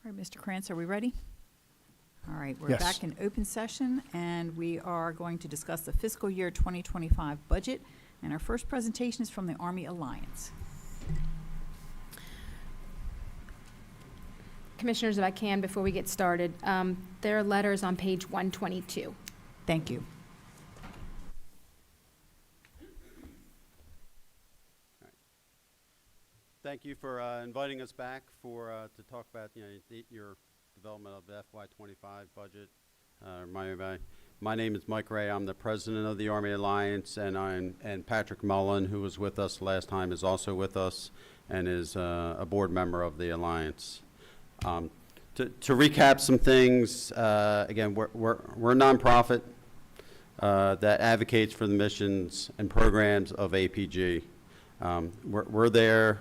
All right, Mr. Krantz, are we ready? All right, we're Yes. back in open session, and we are going to discuss the fiscal year 2025 budget. And our first presentation is from the Army Alliance. Commissioners, if I can, before we get started, there are letters on page 122. Thank you. Thank you for inviting us back to talk about your development of the FY25 budget. My name is Mike Ray. I'm the president of the Army Alliance, and Patrick Mullen, who was with us last time, is also with us and is a board member of the Alliance. To recap some things, again, we're a nonprofit that advocates for the missions and programs of APG. We're there,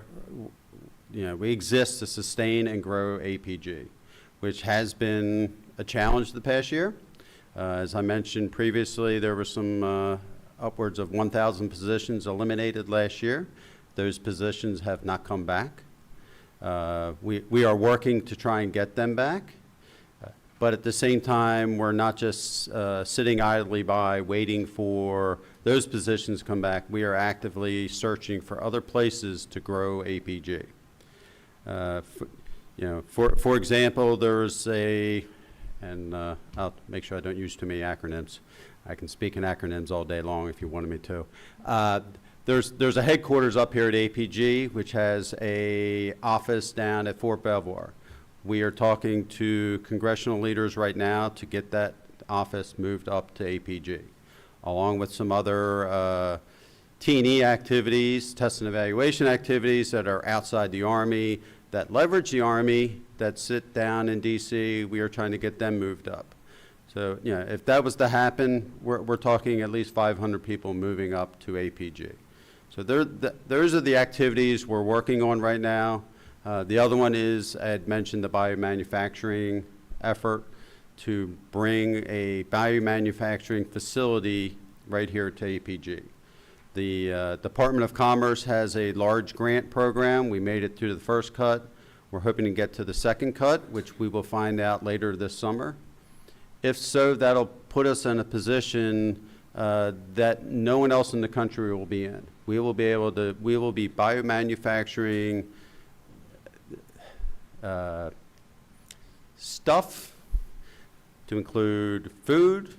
we exist to sustain and grow APG, which has been a challenge the past year. As I mentioned previously, there were some upwards of 1,000 positions eliminated last year. Those positions have not come back. We are working to try and get them back. But at the same time, we're not just sitting idly by waiting for those positions to come back. We are actively searching for other places to grow APG. For example, there's I'll make sure I don't use too many acronyms. I can speak in acronyms all day long if you wanted me to. There's a headquarters up here at APG, which has a office down at Fort Belvoir. We are talking to congressional leaders right now to get that office moved up to APG, along with some other T&E activities, test and evaluation activities that are outside the Army, that leverage the Army, that sit down in DC. We are trying to get them moved up. So, if that was to happen, we're talking at least 500 people moving up to APG. So those are the activities we're working on right now. The other one is, I had mentioned the biomanufacturing effort to bring a biomanufacturing facility right here to APG. The Department of Commerce has a large grant program. We made it through the first cut. We're hoping to get to the second cut, which we will find out later this summer. If so, that'll put us in a position that no one else in the country will be in. We will be biomanufacturing stuff to include food,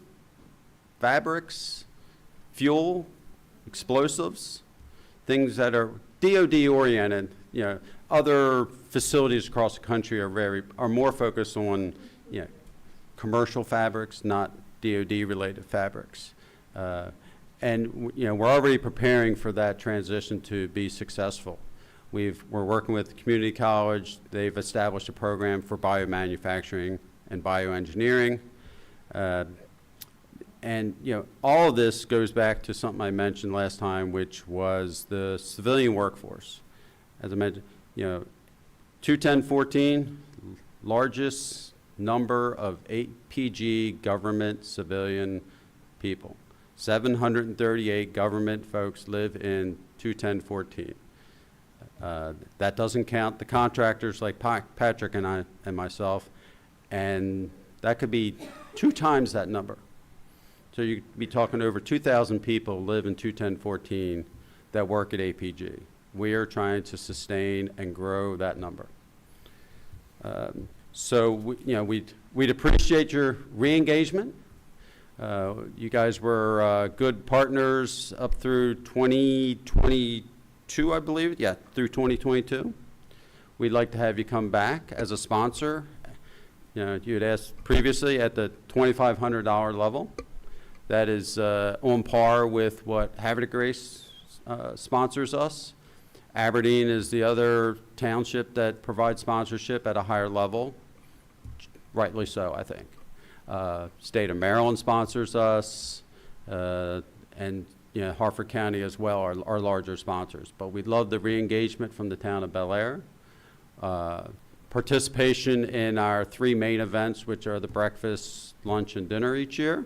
fabrics, fuel, explosives, things that are DoD oriented. Other facilities across the country are more focused on commercial fabrics, not DoD related fabrics. And we're already preparing for that transition to be successful. We're working with community college. They've established a program for biomanufacturing and bioengineering. And all of this goes back to something I mentioned last time, which was the civilian workforce. As I mentioned, 21014, largest number of APG government civilian people. 738 government folks live in 21014. That doesn't count the contractors like Patrick and I and myself, and that could be 2 times that number. So you'd be talking over 2,000 people live in 21014 that work at APG. We are trying to sustain and grow that number. So we'd appreciate your re-engagement. You guys were good partners up through 2022, I believe. Yeah, through 2022. We'd like to have you come back as a sponsor. You had asked previously at the $2,500 level. That is on par with what Havre de Grace sponsors us. Aberdeen is the other township that provides sponsorship at a higher level. Rightly so, I think. State of Maryland sponsors us, and Harford County as well are larger sponsors. But we'd love the re-engagement from the town of Bel Air. Participation in our 3 main events, which are the breakfast, lunch, and dinner each year.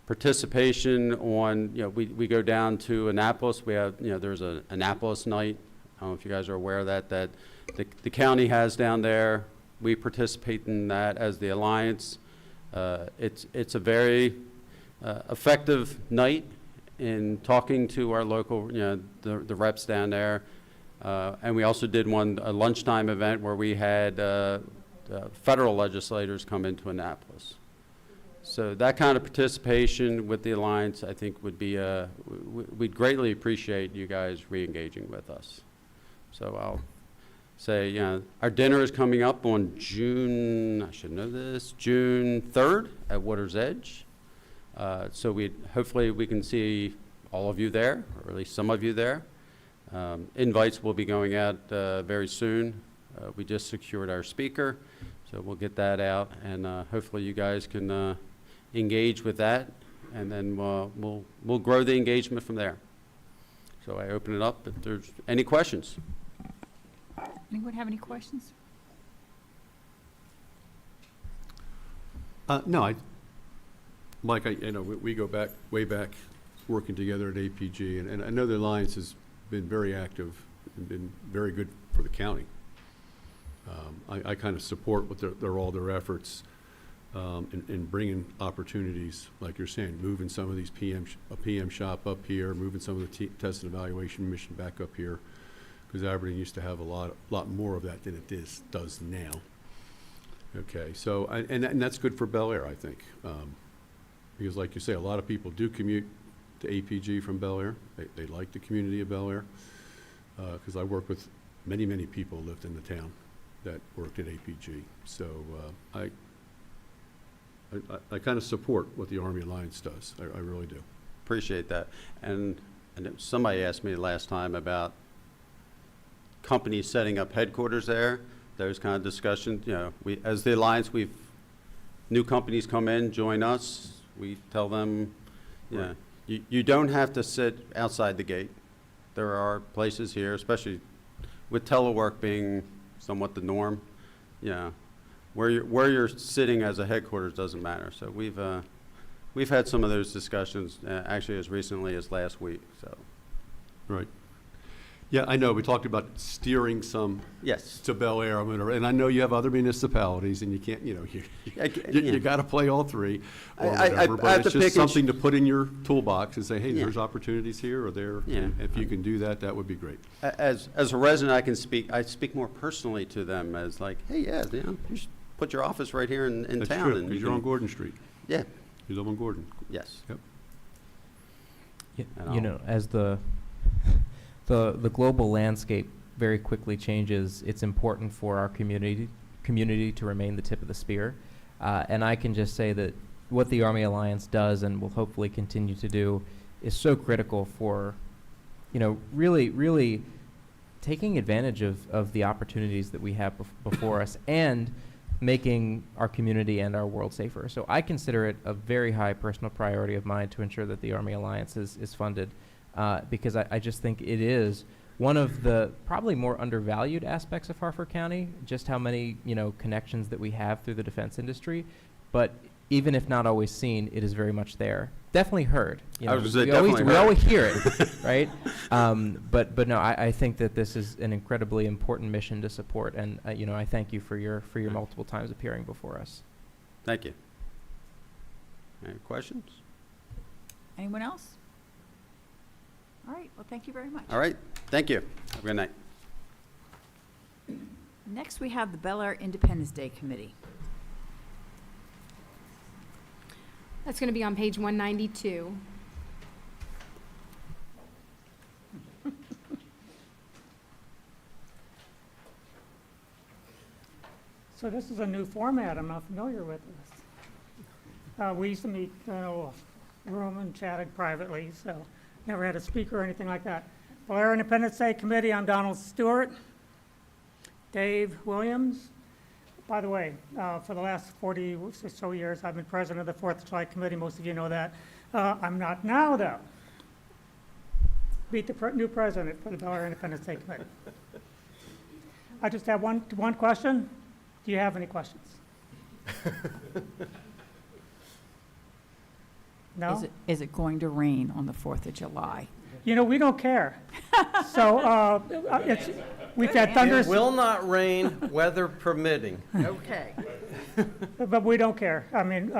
Participation on, we go down to Annapolis. We have, there's an Annapolis night I don't know if you guys are aware of that the county has down there. We participate in that as the Alliance. It's a very effective night in talking to our local, the reps down there. And we also did a lunchtime event where we had federal legislators come into Annapolis. So that kind of participation with the Alliance, I think, would be, we'd greatly appreciate you guys re-engaging with us. So I'll say, our dinner is coming up on June 3rd at Water's Edge. So hopefully we can see all of you there, or at least some of you there. Invites will be going out very soon. We just secured our speaker, so we'll get that out, and hopefully you guys can engage with that, and then we'll grow the engagement from there. So I open it up if there's any questions. Anyone have any questions? No, Mike, we go back, way back, working together at APG, and I know the Alliance has been very active and been very good for the county. I kind of support what all their efforts in bringing opportunities, like you're saying, moving some of these a PM shop up here, moving some of the test and evaluation mission back up here, because Aberdeen used to have a lot more of that than it does now. Okay, so, and that's good for Bel Air, I think. Because like you say, a lot of people do commute to APG from Bel Air. They like the community of Bel Air. Because I work with many people who lived in the town that worked at APG. So I kind of support what the Army Alliance does. I really do. Appreciate that. And somebody asked me last time about companies setting up headquarters there. Those kind of discussions, as the Alliance, new companies come in, join us. We tell them, Right. you don't have to sit outside the gate. There are places here, especially with telework being somewhat the norm. Where you're sitting as a headquarters doesn't matter. So we've had some of those discussions actually as recently as last week. So Right. Yeah, I know. We talked about steering some yes, to Bel Air, and I know you have other municipalities, and you can't, you got to play all three or I whatever. have But to it's pick just and something to put in your toolbox and say, hey, Yeah. there's opportunities here or there. Yeah. And if you can do that, that would be great. as a resident, I speak more personally to them as like, hey, you should put your office right here in That's town. true, and because you you're on can- Gordon Street. Yeah, You live on Gordon. yes. Yep. And You know, as the global landscape very quickly changes, it's important for our community to remain the tip of the spear. And I can just say that what the Army Alliance does and will hopefully continue to do is so critical for, really taking advantage of the opportunities that we have before us and making our community and our world safer. So I consider it a very high personal priority of mine to ensure that the Army Alliance is funded, because I just think it is one of the probably more undervalued aspects of Harford County, just how many, connections that we have through the defense industry. But even if not always seen, it is very much there. Definitely heard. I was gonna say, we always, definitely we heard. always hear it, right? But no, I think that this is an incredibly important mission to support, and I thank you for your multiple times appearing before us. Thank you. Any questions? Anyone else? All right, well, thank you very much. All right, thank you. Have a good night. Next, we have the Bel Air Independence Day Committee. That's going to be on page 192. So this is a new format I'm not familiar with this. We used to meet in a room and chatted privately, so never had a speaker or anything like that. Bel Air Independence Day Committee, I'm Donald Stewart. Dave Williams. By the way, for the last 40 or so years, I've been president of the 4th of July Committee. Most of you know that. I'm not now, though. Meet the new president for the Bel Air Independence Day Committee. I just have one question. Do you have any questions? No? Is it going to rain on the 4th of July? You know, we don't care. So, we've had It thunders, will not rain, weather permitting. Okay. but we don't care. I mean,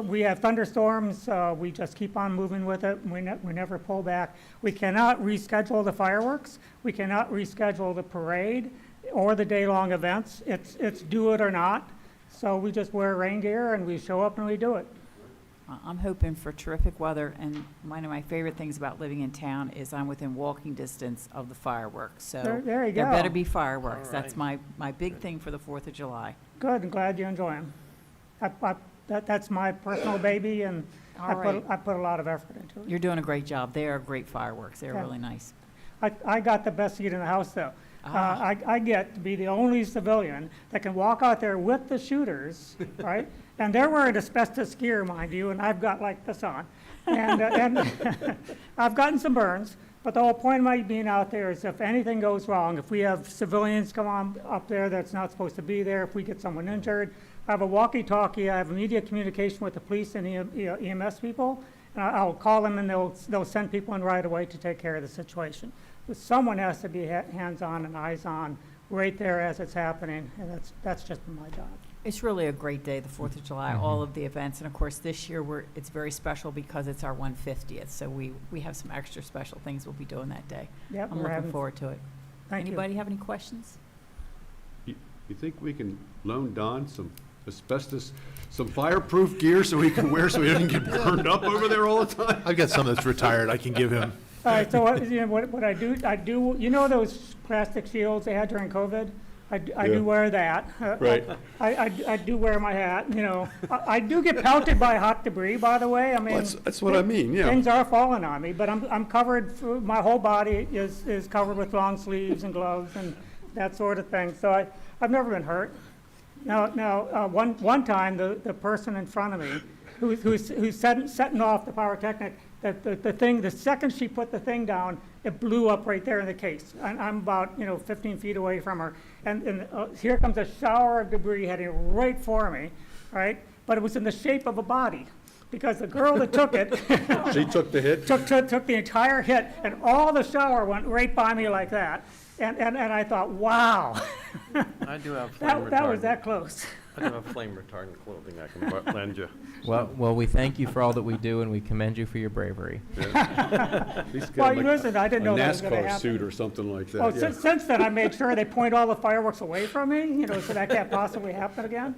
we have thunderstorms, we just keep on moving with it, we never pull back. We cannot reschedule the fireworks, we cannot reschedule the parade or the day-long events. It's do it or not. So we just wear rain gear and we show up and we do it. I'm hoping for terrific weather, and one of my favorite things about living in town is I'm within walking distance of the fireworks, so There you there better go. be fireworks. All That's my big thing for the 4th of July. Good, I'm glad you enjoy them. That's my personal baby, and All right. I put a lot of effort into it. You're doing a great job. They are great fireworks. They're Yeah. really nice. I got the best seat in the house, though. Ah. I get to be the only civilian that can walk out there with the shooters, right? And they're wearing asbestos gear, mind you, and I've got like this on. And I've gotten some burns, but the whole point of my being out there is if anything goes wrong, if we have civilians come on up there that's not supposed to be there, if we get someone injured, I have a walkie-talkie, I have immediate communication with the police and EMS people, and I'll call them and they'll send people in right away to take care of the situation. But someone has to be hands-on and eyes-on right there as it's happening, and that's just been my job. It's really a great day, the 4th of July, all of the events. And of course, this year, it's very special because it's our 150th. So we have some extra special things we'll be doing that day. Yep, I'm we're looking having, forward to it. thank you. Anybody have any questions? You think we can loan Don some asbestos, some fireproof gear so he can wear so he doesn't get burned up over there all the time? I've got some that's retired. I can give him. All right, so what I do, you know those plastic shields they had during COVID? I Yeah. do wear that. Right. I do wear my hat, you know. I do get pelted by hot debris, by the way. I mean, That's what I mean, yeah. things are falling on me, but I'm covered, my whole body is covered with long sleeves and gloves and that sort of thing. So I've never been hurt. Now, one time, the person in front of me, who's setting off the pyrotechnic, the thing, the second she put the thing down, it blew up right there in the case. And I'm about, 15 feet away from her. And here comes a shower of debris heading right for me, right? But it was in the shape of a body, because the girl that took it She took the hit? took the entire hit, and all the shower went right by me like that. And I thought, wow, I do have flame that was retardant. that close. I do have flame retardant clothing I can lend you. Well, we thank you for all that we do, and we commend you for your bravery. At least get Well, him listen, I didn't know that was a gonna NASCAR suit happen. or something like Well, that, yeah. since then, I made sure they point all the fireworks away from me, so that can't possibly happen again.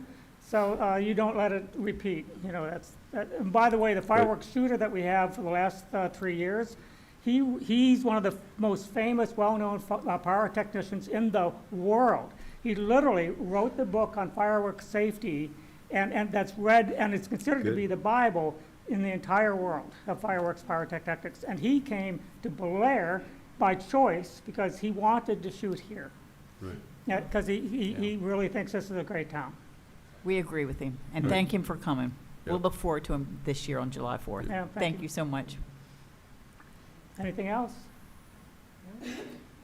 So you don't let it repeat, and by the way, the fireworks shooter that we have for the last 3 years, he's one of the most famous, well-known pyrotechnicians in the world. He literally wrote the book on fireworks safety, and that's read, and it's considered to be the Bible in the entire world of fireworks pyrotechnics. And he came to Blair by choice because he wanted to shoot here. Right. Yeah, because he really thinks this is a great town. We agree with him, and Right. thank him for coming. We'll Yep. look forward to him this year on July 4th. Yeah, Thank you so much. Anything else?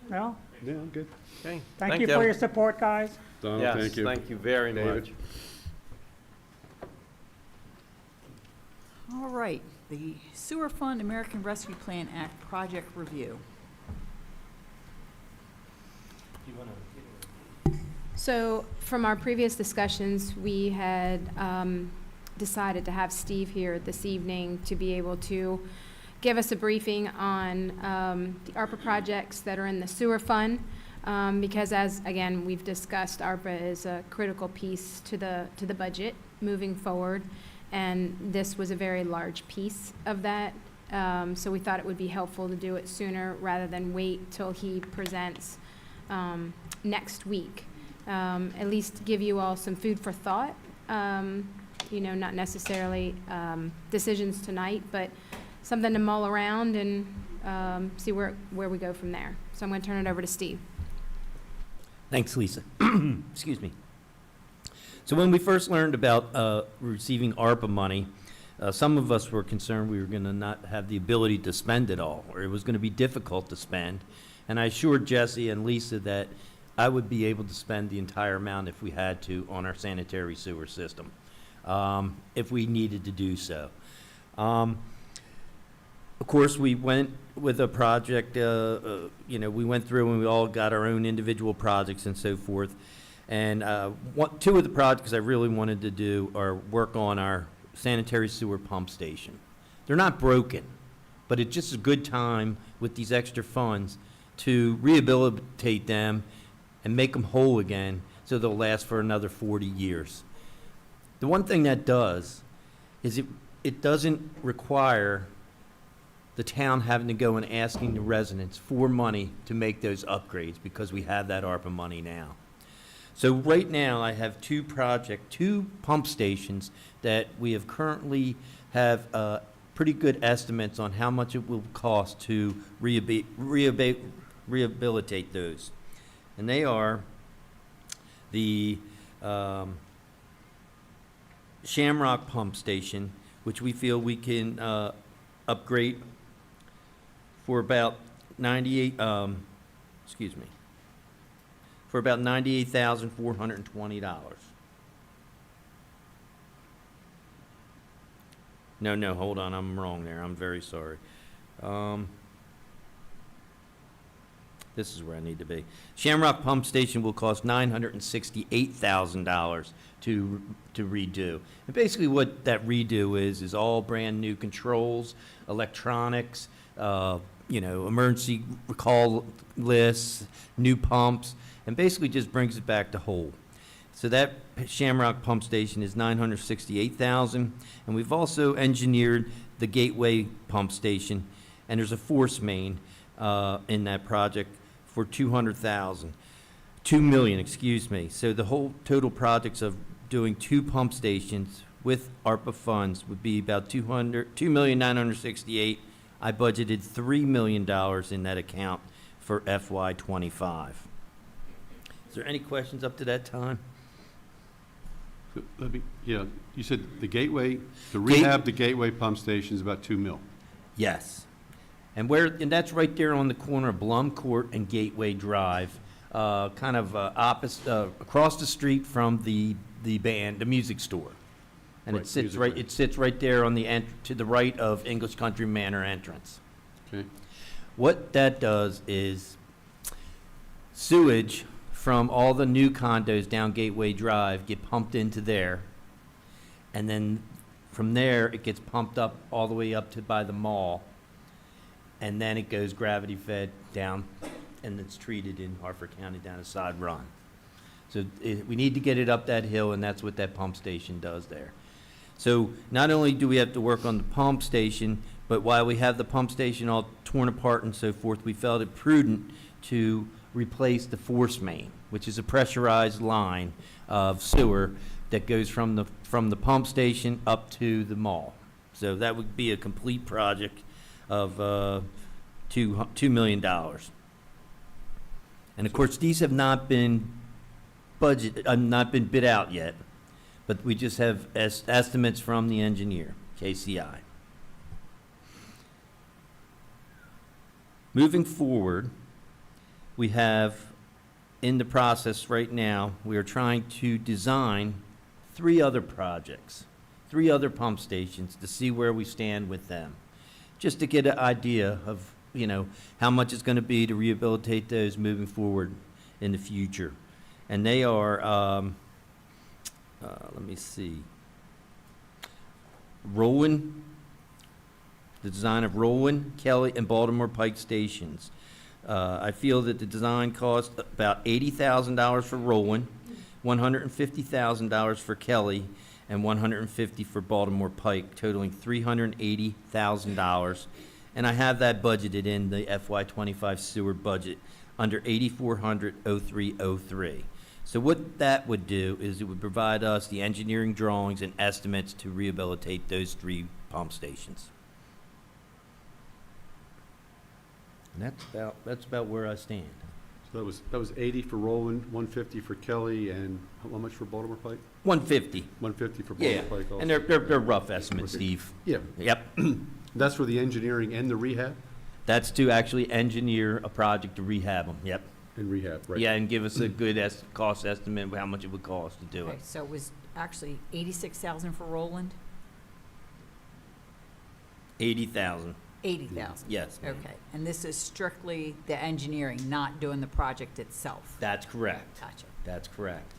No? Yeah, I'm good. Okay. Thank you for your support, guys. Donald, Yes, thank you. thank you very David. much. All right, the Sewer Fund American Rescue Plan Act project review. So from our previous discussions, we had decided to have Steve here this evening to be able to give us a briefing on the ARPA projects that are in the sewer fund. Because as, again, we've discussed, ARPA is a critical piece to the budget moving forward. And this was a very large piece of that. So we thought it would be helpful to do it sooner rather than wait till he presents next week. At least give you all some food for thought, not necessarily decisions tonight, but something to mull around and see where we go from there. So I'm going to turn it over to Steve. Thanks, Lisa. Excuse me. So when we first learned about receiving ARPA money, some of us were concerned we were going to not have the ability to spend it all, or it was going to be difficult to spend. And I assured Jesse and Lisa that I would be able to spend the entire amount if we had to on our sanitary sewer system, if we needed to do so. Of course, we went with a project, we went through and we all got our own individual projects and so forth. And two of the projects I really wanted to do are work on our sanitary sewer pump station. They're not broken, but it's just a good time with these extra funds to rehabilitate them and make them whole again so they'll last for another 40 years. The one thing that does is it doesn't require the town having to go and asking the residents for money to make those upgrades because we have that ARPA money now. So right now, I have two pump stations that we have currently have pretty good estimates on how much it will cost to rehabilitate those. And they are the Shamrock Pump Station, which we feel we can upgrade for about for about $98,420. No, hold on, I'm wrong there. I'm very sorry. This is where I need to be. Shamrock Pump Station will cost $968,000 to redo. And basically what that redo is all brand new controls, electronics, emergency recall lists, new pumps, and basically just brings it back to whole. So that Shamrock Pump Station is $968,000, and we've also engineered the Gateway Pump Station, and there's a force main in that project for $2 million, excuse me. So the whole total projects of doing two pump stations with ARPA funds would be about $2,968,000. I budgeted $3 million in that account for FY25. Is there any questions up to that time? You said the Gateway, to rehab the Gateway pump station is about $2 million. Yes. And that's right there on the corner of Blum Court and Gateway Drive, opposite, across the street from the music store. And Right, it sits right there on to the right of English Country Manor entrance. Okay. What that does is sewage from all the new condos down Gateway Drive get pumped into there, and then from there it gets pumped up all the way up to by the mall, and then it goes gravity fed down, and it's treated in Harford County down a side run. So we need to get it up that hill, and that's what that pump station does there. So not only do we have to work on the pump station, but while we have the pump station all torn apart and so forth, we felt it prudent to replace the force main, which is a pressurized line of sewer that goes from the pump station up to the mall. So that would be a complete project of $2 million. And of course, these have not been bid out yet, but we just have estimates from the engineer, KCI. Moving forward, we have in the process right now, we are trying to design 3 other projects, 3 other pump stations to see where we stand with them, just to get an idea of, how much it's going to be to rehabilitate those moving forward in the future. And they are, let me see, Rowan, the design of Rowan, Kelly, and Baltimore Pike stations. I feel that the design cost about $80,000 for Rowan, $150,000 for Kelly, and $150,000 for Baltimore Pike, totaling $380,000. And I have that budgeted in the FY25 sewer budget under 8400-0303. So what that would do is it would provide us the engineering drawings and estimates to rehabilitate those 3 pump stations. And that's about where I stand. So that was 80 for Roland, 150 for Kelly, and how much for Baltimore Pike? 150. 150 for Yeah, Baltimore Pike also. and they're rough estimates, Okay. Steve. Yeah, Yep. that's for the engineering and the rehab? That's to actually engineer a project to rehab them. Yep. And rehab, right? Yeah, and give us a good cost estimate of how much it would cost to do Okay, it. so it was actually 86,000 for Roland? 80,000. 80,000? Yes, ma'am. Okay, and this is strictly the engineering, not doing the project itself? That's correct. Gotcha. That's correct.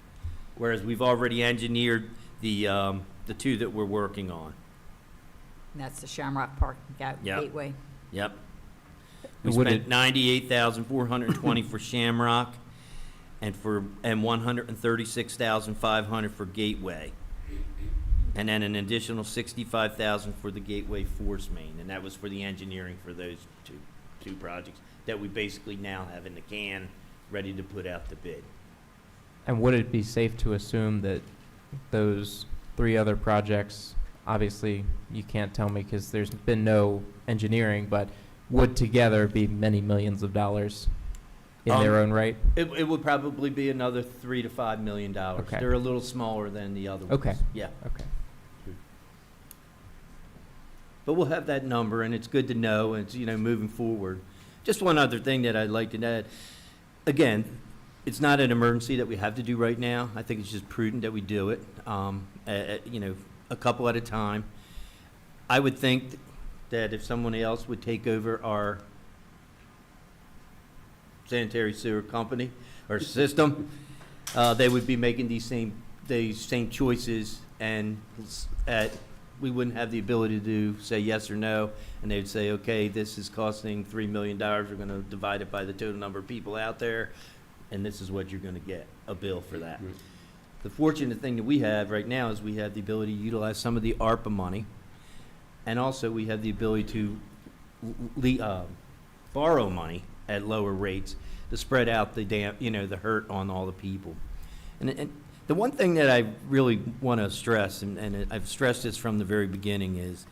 Whereas we've already engineered the two that we're working on. And that's the Shamrock Park Yep. Gateway? Yep. We Would spent it- 98,420 for Shamrock and 136,500 for Gateway. And then an additional 65,000 for the Gateway Force Main, and that was for the engineering for those two projects that we basically now have in the can, ready to put out the bid. And would it be safe to assume that those 3 other projects, obviously you can't tell me because there's been no engineering, but would together be many millions of dollars in their own right? It would probably be another $3 to $5 million. Okay. They're a little smaller than the other ones. Okay. Yeah. Okay. But we'll have that number, and it's good to know, and it's, moving forward. Just one other thing that I'd like to add. Again, it's not an emergency that we have to do right now. I think it's just prudent that we do it, a couple at a time. I would think that if someone else would take over our sanitary sewer company or system, they would be making these same choices, and we wouldn't have the ability to say yes or no, and they'd say, okay, this is costing $3 million, we're gonna divide it by the total number of people out there, and this is what you're gonna get, a bill for that. Right. The fortunate thing that we have right now is we have the ability to utilize some of the ARPA money, and also we have the ability to borrow money at lower rates to spread out the hurt on all the people. And the one thing that I really want to stress, and I've stressed this from the very beginning, is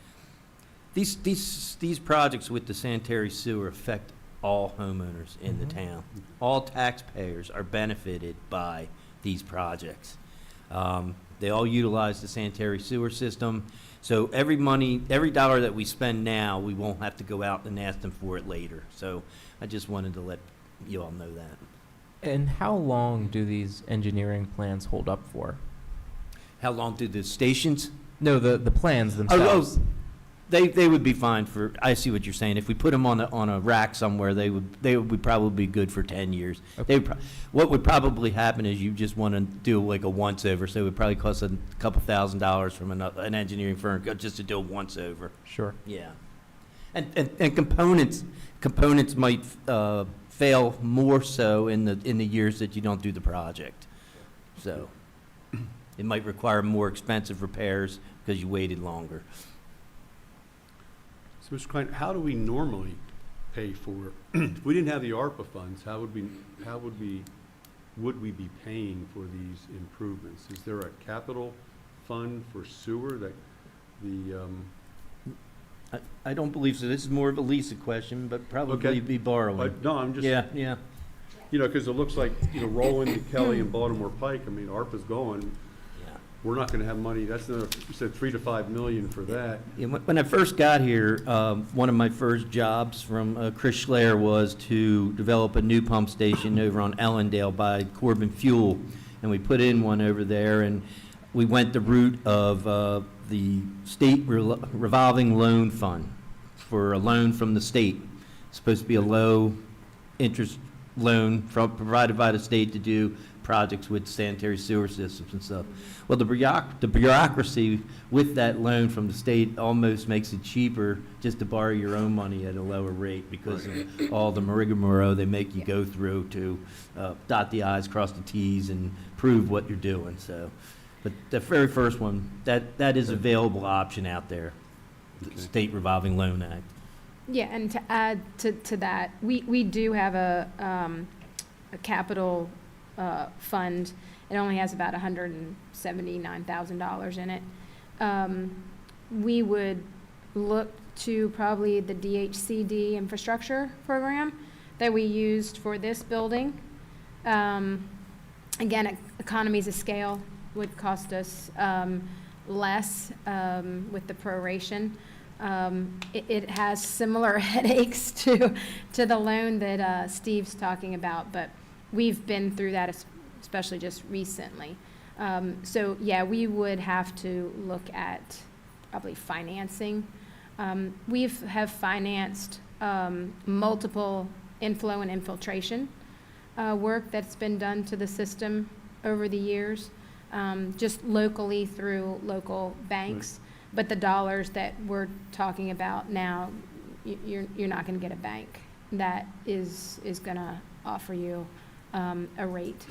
these projects with the sanitary sewer affect all homeowners in the town. All taxpayers are benefited by these projects. They all utilize the sanitary sewer system, so every dollar that we spend now, we won't have to go out and ask them for it later. So I just wanted to let you all know that. And how long do these engineering plans hold up for? How long do the stations? No, the plans themselves. They would be fine for, I see what you're saying. If we put them on a rack somewhere, they would probably be good for 10 years. Okay. What would probably happen is you just want to do like a once-over, so it would probably cost a couple $1,000s from an engineering firm just to do a once-over. Sure. Yeah. And components might fail more so in the years that you don't do the project. So it might require more expensive repairs because you waited longer. So, Mr. Klein, how do we normally pay for, if we didn't have the ARPA funds, would we be paying for these improvements? Is there a capital fund for sewer that I don't believe so. This is more of a Lisa question, but probably Okay. be borrowing. no, I'm just, Yeah. because it looks like, Roland to Kelly and Baltimore Pike, I mean, ARPA's going, we're not gonna have money, that's another, you said 3 to 5 million for that. Yeah, when I first got here, one of my first jobs from Chris Schleyer was to develop a new pump station over on Ellendale by Corbin Fuel, and we put in one over there, and we went the route of the state revolving loan fund for a loan from the state. It's supposed to be a low-interest loan provided by the state to do projects with sanitary sewer systems and stuff. Well, the bureaucracy with that loan from the state almost makes it cheaper just to borrow your own money at a lower rate because of all the rigmarole they make you go through to dot the i's, cross the t's, and prove what you're doing. So, but the very first one, that is available option out there, the Okay. State Revolving Loan Act. Yeah, and to add to that, we do have a capital fund. It only has about $179,000 in it. We would look to probably the DHCD infrastructure program that we used for this building. Again, economies of scale would cost us less with the proration. It has similar headaches to the loan that Steve's talking about, but we've been through that, especially just recently. So, yeah, we would have to look at probably financing We have financed multiple inflow and infiltration work that's been done to the system over the years, just locally through local banks. But the dollars that we're talking about now, you're not going to get a bank that is going to offer you a rate.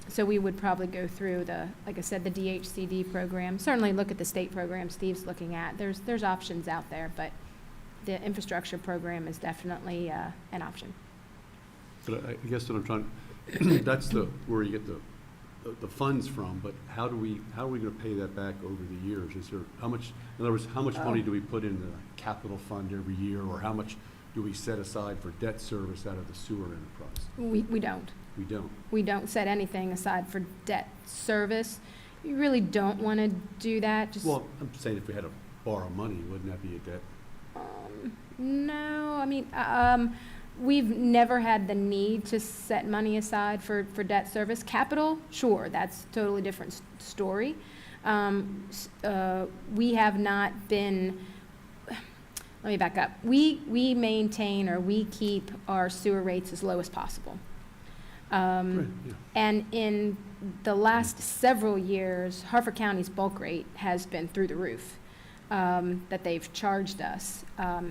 So we would probably go through like I said, the DHCD program. Certainly look at the state program Steve's looking at. There's options out there, but the infrastructure program is definitely an option. But I guess what I'm trying, that's where you get the funds from, but how are we gonna pay that back over the years? Is there, in other words, how much money do we put in the capital fund every year, or how much do we set aside for debt service out of the sewer enterprise? We don't. We don't. We don't set anything aside for debt service. You really don't want to do that, just. Well, I'm saying if we had to borrow money, wouldn't that be a debt? No, I mean, we've never had the need to set money aside for debt service. Capital, sure, that's a totally different story. We have not been, let me back up. We maintain, or we keep our sewer rates as low as possible. Right, yeah. And in the last several years, Harford County's bulk rate has been through the roof. That they've charged us.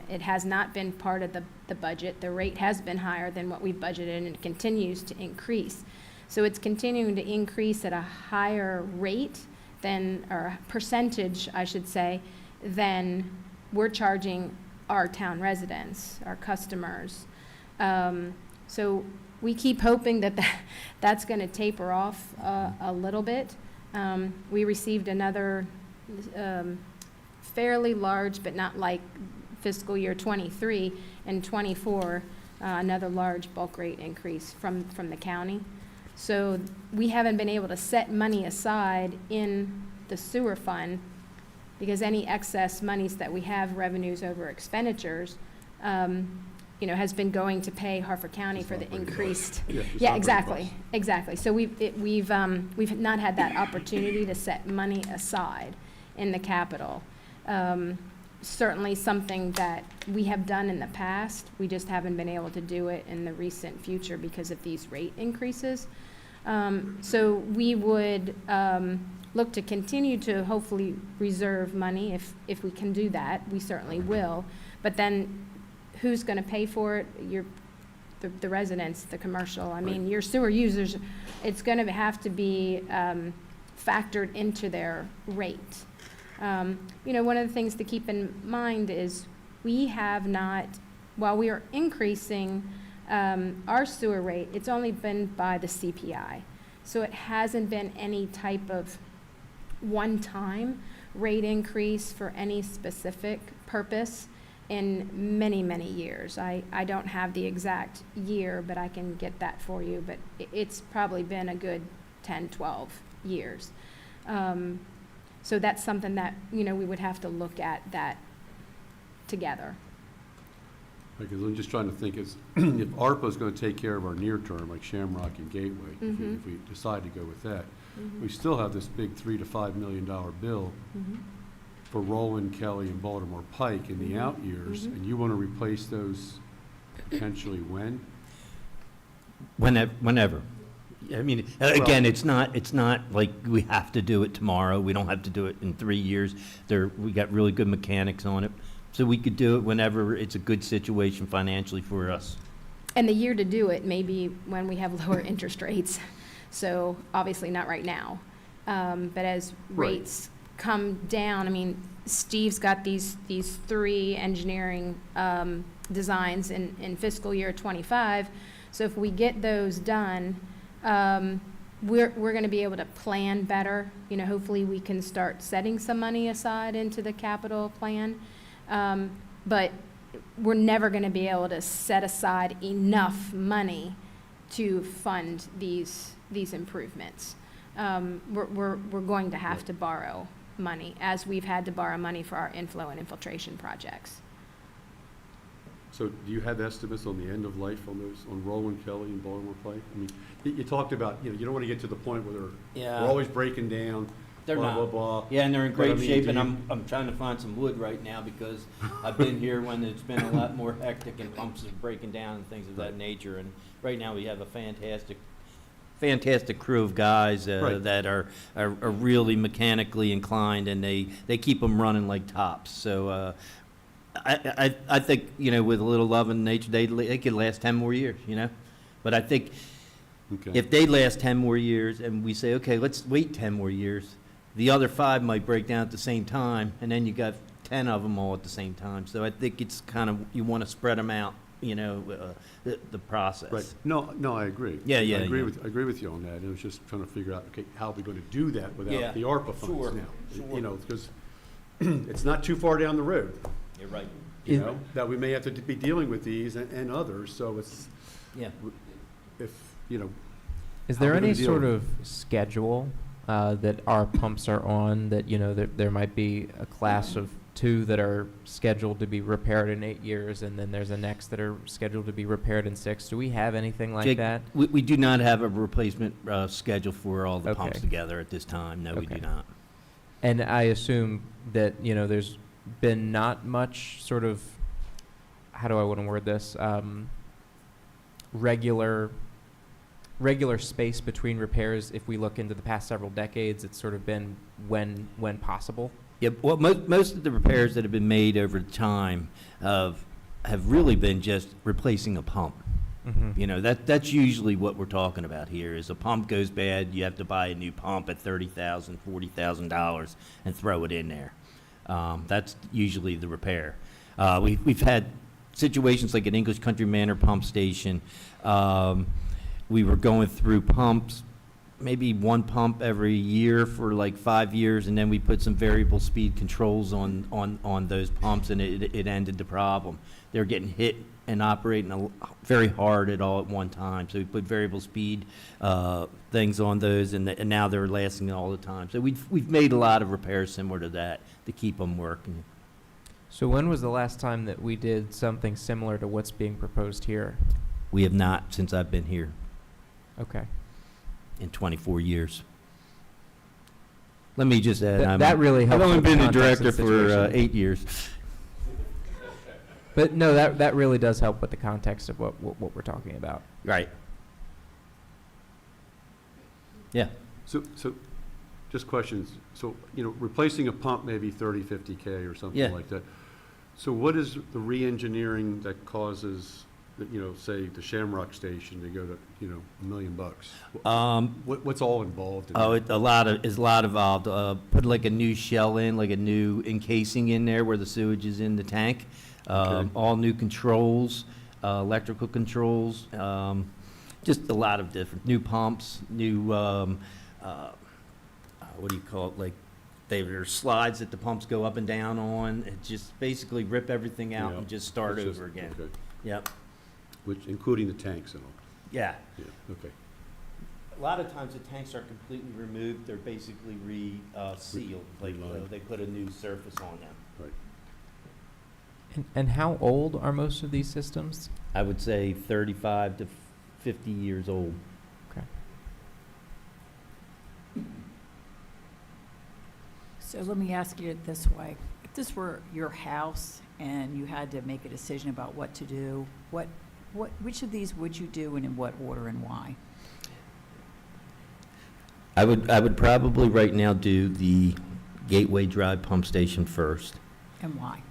It has not been part of the budget. The rate has been higher than what we budgeted, and it continues to increase. So it's continuing to increase at a higher rate than, or percentage, I should say, than we're charging our town residents, our customers. So we keep hoping that's going to taper off a little bit. We received another fairly large, but not like fiscal year '23 and '24, another large bulk rate increase from the county. So we haven't been able to set money aside in the sewer fund because any excess monies that we have, revenues over expenditures, has been going to pay Harford County for the increased. Yeah, exactly. So we've not had that opportunity to set money aside in the capital. Certainly something that we have done in the past, we just haven't been able to do it in the recent future because of these rate increases. So we would look to continue to hopefully reserve money if we can do that. We certainly will. But then who's going to pay for it? The residents, the commercial. I mean, your sewer users, it's going to have to be factored into their rate. One of the things to keep in mind is we have not, while we are increasing our sewer rate, it's only been by the CPI. So it hasn't been any type of one-time rate increase for any specific purpose in many, many years. I don't have the exact year, but I can get that for you. But it's probably been a good 10, 12 years. So that's something that, we would have to look at that together. Because I'm just trying to think, if ARPA is going to take care of our near term, like Shamrock and Gateway, if we decide to go with that, we still have this big $3 to $5 million bill for Roland, Kelly, and Baltimore Pike in the out years, and you want to replace those potentially when? Whenever. I mean, again, it's not like we have to do it tomorrow. We don't have to do it in 3 years. We got really good mechanics on it. So we could do it whenever it's a good situation financially for us. And the year to do it may be when we have lower interest rates. So obviously not right now. But as rates come down, I mean, Steve's got these 3 engineering designs in fiscal year '25. So if we get those done, we're going to be able to plan better. Hopefully we can start setting some money aside into the capital plan. But we're never going to be able to set aside enough money to fund these improvements. We're going to have to borrow money, as we've had to borrow money for our inflow and infiltration projects. So do you have estimates on the end of life on Roland, Kelly, and Baltimore Pike? I mean, you talked about, you don't want to get to the point where we're always breaking down. They're blah, not. blah, blah. Yeah, and they're in But I great mean, shape, do and you- I'm trying to find some wood right now because I've been here when it's been a lot more hectic and pumps are breaking down and things of that Right. nature. And right now, we have a fantastic crew of guys Right. that are really mechanically inclined, and they keep them running like tops. So I think, you know, with a little love and nature, they could last 10 more years, you know? But I think Okay. if they last 10 more years and we say, okay, let's wait 10 more years, the other 5 might break down at the same time, and then you got 10 of them all at the same time. So I think it's kind of, you want to spread them out, you know, the process. Right. No, I agree. Yeah, I yeah, agree yeah. I agree with you on that. It was just trying to figure out, okay, how are we going to do that Yeah. without the ARPA Sure, funds now? sure. You know, because it's not too far down the road, You're right. you Is- know, that we may have to be dealing with these and others, so it's, Yeah. if, you know, Is How there we any gonna deal sort with of schedule that our pumps are on, that, you know, there might be a class of 2 that are scheduled to be repaired in 8 years, and then there's a next that are scheduled to be repaired in 6? Do we have anything like Jake, that? We do not have a replacement schedule for all the pumps Okay. together at this time. No, we do Okay. not. And I assume that, you know, there's been not much sort of, how do I want to word this? Regular space between repairs. If we look into the past several decades, it's sort of been when possible. Yeah, well, most of the repairs that have been made over time have really been just replacing a pump. Mm-hmm. You know, that's usually what we're talking about here, is a pump goes bad, you have to buy a new pump at $30,000, $40,000 and throw it in there. That's usually the repair. We've had situations like at English Country Manor Pump Station. We were going through pumps, maybe one pump every year for like 5 years, and then we put some variable speed controls on those pumps, and it ended the problem. They were getting hit and operating very hard at all at one time. So we put variable speed things on those, and now they're lasting all the time. So we've made a lot of repairs similar to that to keep them working. So when was the last time that we did something similar to what's being proposed here? We have not since I've been here Okay. in 24 years. Let me just add, That really helps. I've only with the been the context of director the for situation. 8 years. But no, that really does help with the context of what we're talking about. Right. Yeah. so, just questions. So, you know, replacing a pump may be 30, 50K or Yeah. something like that. So what is the re-engineering that causes, you know, say, the Shamrock Station to go to, you know, $1 million? What's all involved in Oh, that? it's a lot involved. Put like a new shell in, like a new encasing in there where the sewage is in the tank. Okay. All new controls, electrical controls, just a lot of different, new pumps, new, what do you call it, like, there are slides that the pumps go up and down on. It just basically rip everything out Yeah. and just start It's just- over again. Okay. Yep, Which, including the tanks and all? yeah. Yeah, okay. A lot of times the tanks are completely removed, they're basically sealed, like, Relined. they put a new surface on them. Right. And how old are most of these systems? I would say 35 to 50 years old. Okay. So let me ask you it this way. If this were your house and you had to make a decision about what to do, which of these would you do, and in what order and why? I would probably right now do the Gateway Drive pump station first, And why?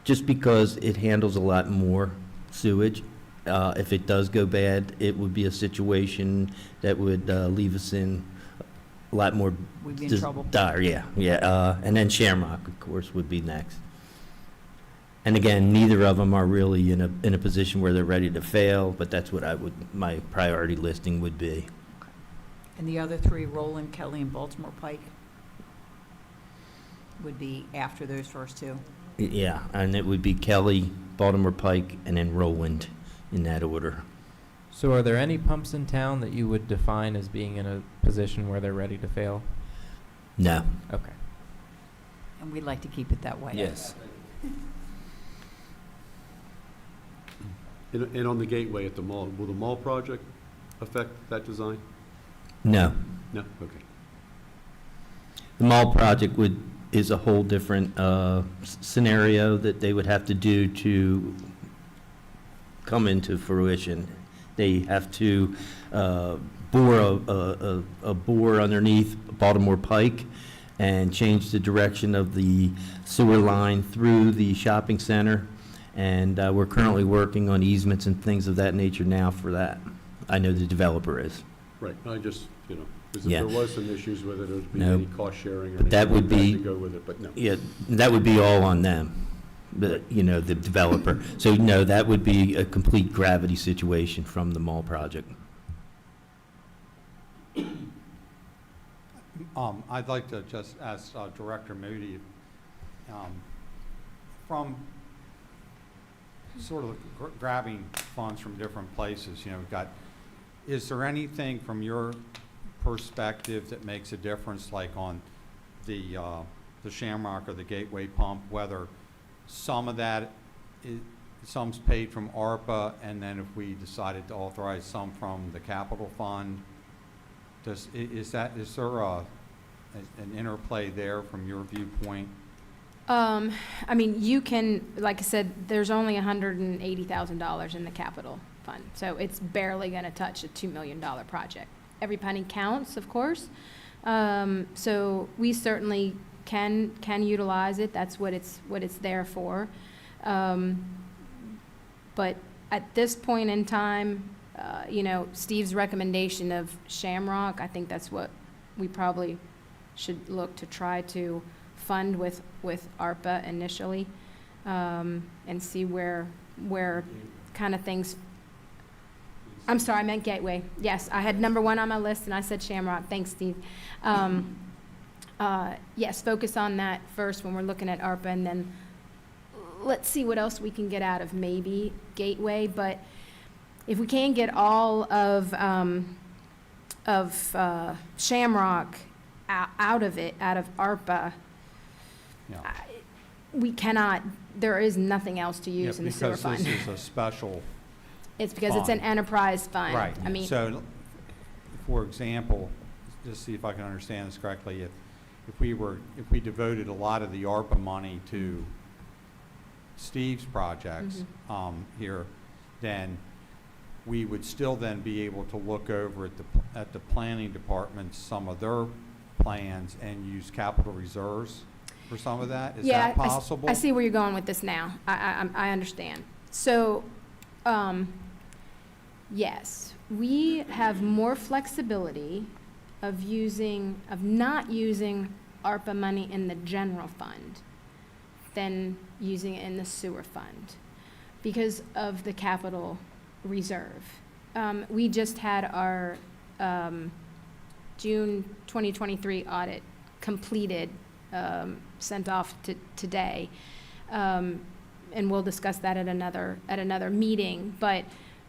just because it handles a lot more sewage. If it does go bad, it would be a situation that would leave us in a lot more We'd be in dis- trouble. dire, yeah. And then Shamrock, of course, would be next. And again, neither of them are really in a position where they're ready to fail, but that's what my priority listing would be. And the other 3, Roland, Kelly, and Baltimore Pike, would be after those first 2? Yeah, and it would be Kelly, Baltimore Pike, and then Roland in that order. So are there any pumps in town that you would define as being in a position where they're ready to fail? No. Okay. And we'd like to keep it that way. Yes. And on the gateway at the mall, will the mall project affect that design? No. No? Okay. The mall project is a whole different scenario that they would have to do to come into fruition. They have to bore a bore underneath Baltimore Pike and change the direction of the sewer line through the shopping center. And we're currently working on easements and things of that nature now for that. I know the developer is. Right, I just, you know, because if Yeah. there was some issues with it, there'd be No. any cost sharing or But that anything would like be- to go with it, but no. Yeah, that would be all on them, the developer. So no, that would be a complete gravity situation from the mall project. I'd like to just ask Director Moody, from sort of grabbing funds from different places, we've got, is there anything from your perspective that makes a difference, like on the Shamrock or the Gateway pump, whether some of that, some's paid from ARPA, and then if we decided to authorize some from the capital fund, is there an interplay there from your viewpoint? I mean, you can, like I said, there's only $180,000 in the capital fund, so it's barely going to touch a $2 million project. Every penny counts, of course. So we certainly can utilize it. That's what it's there for. But at this point in time, Steve's recommendation of Shamrock, I think that's what we probably should look to try to fund with ARPA initially, and see where kind of things. I'm sorry, I meant Gateway. Yes, I had number 1 on my list, and I said Shamrock. Thanks, Steve. Yes, focus on that first when we're looking at ARPA, and then let's see what else we can get out of maybe Gateway. But if we can't get all of Shamrock out of ARPA, Yeah. we cannot, there is nothing else to use in the sewer fund. Because this is a special. It's because it's an fund. enterprise fund. Right. I mean, So, for example, just see if I can understand this correctly, if we devoted a lot of the ARPA money to Steve's projects here, then we would still then be able to look over at the planning department, some of their plans, and use capital reserves for some of that? Is yeah, that possible? I see where you're going with this now. I understand. So, yes, we have more flexibility of not using ARPA money in the general fund than using it in the sewer fund because of the capital reserve. We just had our June 2023 audit completed, sent off today, and we'll discuss that at another meeting. But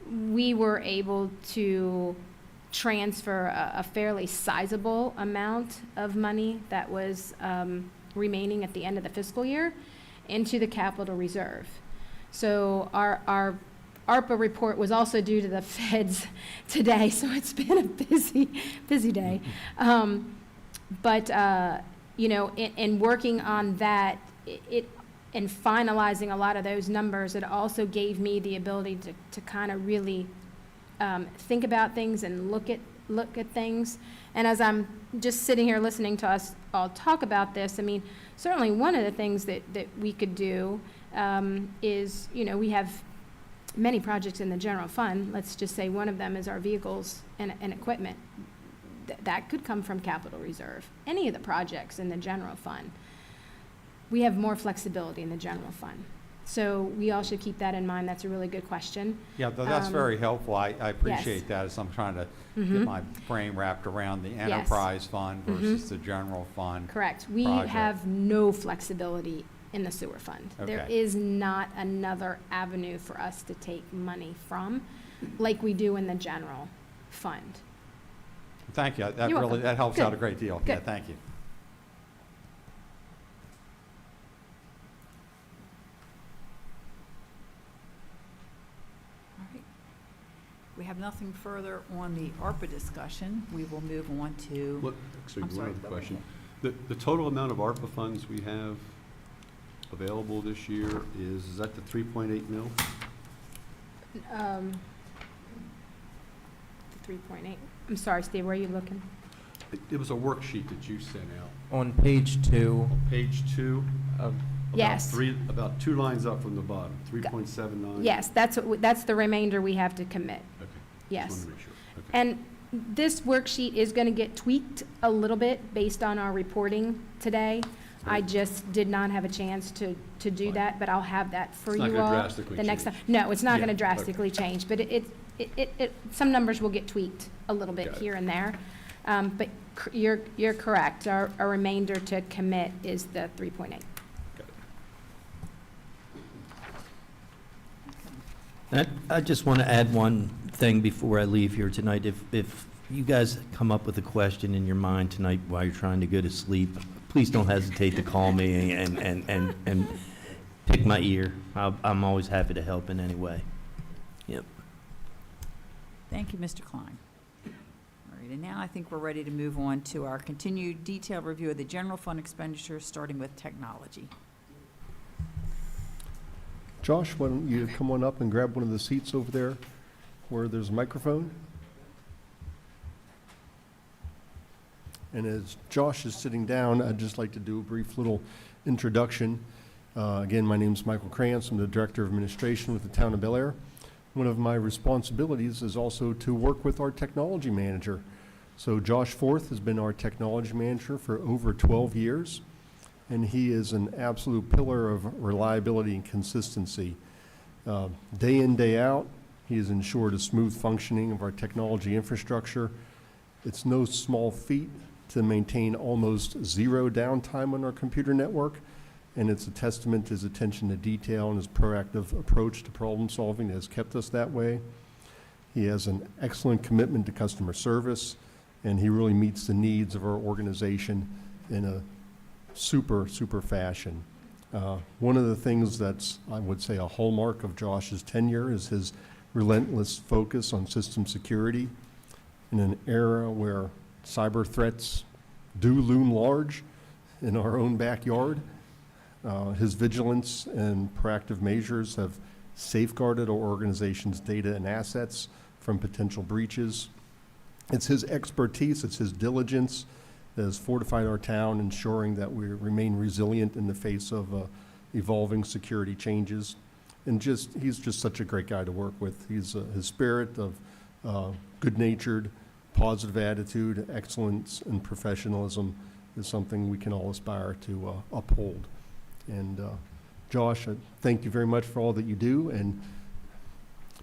we were able to transfer a fairly sizable amount of money that was remaining at the end of the fiscal year into the capital reserve. So our ARPA report was also due to the feds today, so it's been a busy day. But in working on that, and finalizing a lot of those numbers, it also gave me the ability to kind of really think about things and look at things. And as I'm just sitting here listening to us all talk about this, I mean, certainly one of the things that we could do is, we have many projects in the general fund. Let's just say one of them is our vehicles and equipment. That could come from capital reserve. Any of the projects in the general fund. We have more flexibility in the general fund. So we all should keep that in mind. That's a really good question. Yeah, that's very helpful. I appreciate yes. that as I'm trying to get Mhm. my brain wrapped around the Yes. enterprise fund versus the general fund. Correct. We project. have no flexibility in the sewer fund. There Okay. is not another avenue for us to take money from like we do in the general fund. Thank you. You're welcome. That helps out a Good. great deal. Yeah, Good. thank you. All right. We have nothing further on the ARPA discussion. We will move on to. Look, actually, I'm one sorry, other go question. The total amount of ARPA funds we have available this year is that the 3.8 mil? The 3.8. I'm sorry, Steve, where are you looking? It was a worksheet that you sent out. On page 2 Page 2, of, Yes. about 2 lines up from the bottom, 3.79? Yes, that's the remainder we have to commit. Okay. Yes. Just wanted to make sure. Okay. And this worksheet is going to get tweaked a little bit based on our reporting today. I Right. just did not have a chance to do Fine. that, but I'll have that for It's not you gonna all. drastically The next time. change. No, it's not Yeah, going to okay. drastically change, but some numbers will get tweaked a little bit Got it. here and there. But you're correct. Our remainder to commit is the 3.8. Got it. I just want to add one thing before I leave here tonight. If you guys come up with a question in your mind tonight while you're trying to go to sleep, please don't hesitate to call me and pick my ear. I'm always happy to help in any way. Yep. Thank you, Mr. Klein. All right, and now I think we're ready to move on to our continued detailed review of the general fund expenditures, starting with technology. Josh, why don't you come on up and grab one of the seats over there where there's a microphone? And as Josh is sitting down, I'd just like to do a brief little introduction. Again, my name's Michael Krantz. I'm the Director of Administration with the Town of Bel Air. One of my responsibilities is also to work with our technology manager. So Josh Forth has been our technology manager for over 12 years, and he is an absolute pillar of reliability and consistency. Day in, day out, he has ensured a smooth functioning of our technology infrastructure. It's no small feat to maintain almost zero downtime on our computer network, and it's a testament to his attention to detail and his proactive approach to problem solving that has kept us that way. He has an excellent commitment to customer service, and he really meets the needs of our organization in a super fashion. One of the things that's, I would say, a hallmark of Josh's tenure is his relentless focus on system security in an era where cyber threats do loom large in our own backyard. His vigilance and proactive measures have safeguarded our organization's data and assets from potential breaches. It's his expertise, it's his diligence that has fortified our town, ensuring that we remain resilient in the face of evolving security changes. And he's just such a great guy to work with. His spirit of good-natured, positive attitude, excellence, and professionalism is something we can all aspire to uphold. And Josh, thank you very much for all that you do. And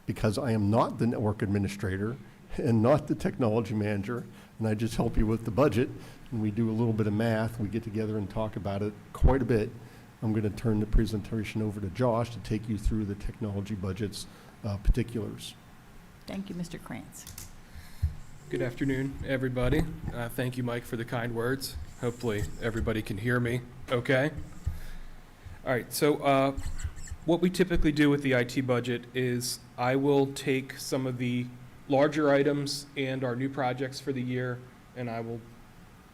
because I am not the network administrator and not the technology manager, and I just help you with the budget, and we do a little bit of math, we get together and talk about it quite a bit, I'm going to turn the presentation over to Josh to take you through the technology budget's particulars. Thank you, Mr. Krantz. Good afternoon, everybody. Thank you, Mike, for the kind words. Hopefully, everybody can hear me okay. All right, so what we typically do with the IT budget is I will take some of the larger items and our new projects for the year, and I will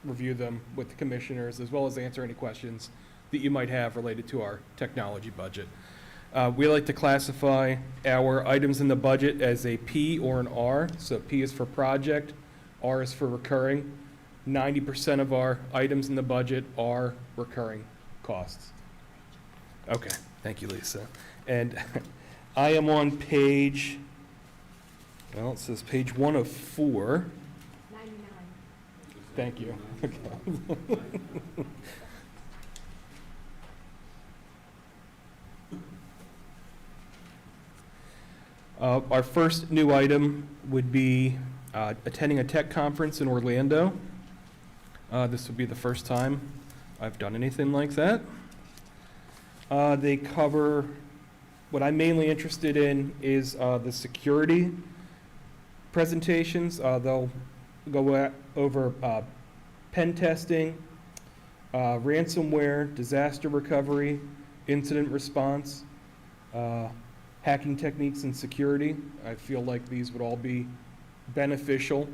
review them with the commissioners, as well as answer any questions that you might have related to our technology budget. We like to classify our items in the budget as a P or an R. So P is for project, R is for recurring. 90% of our items in the budget are recurring costs. Okay, thank you, Lisa. And I am on page, well, it says page 104. 99. Thank you. Okay. Our first new item would be attending a tech conference in Orlando. This would be the first time I've done anything like that. They cover, what I'm mainly interested in is the security presentations. They'll go over pen testing, ransomware, disaster recovery, incident response, hacking techniques and security. I feel like these would all be beneficial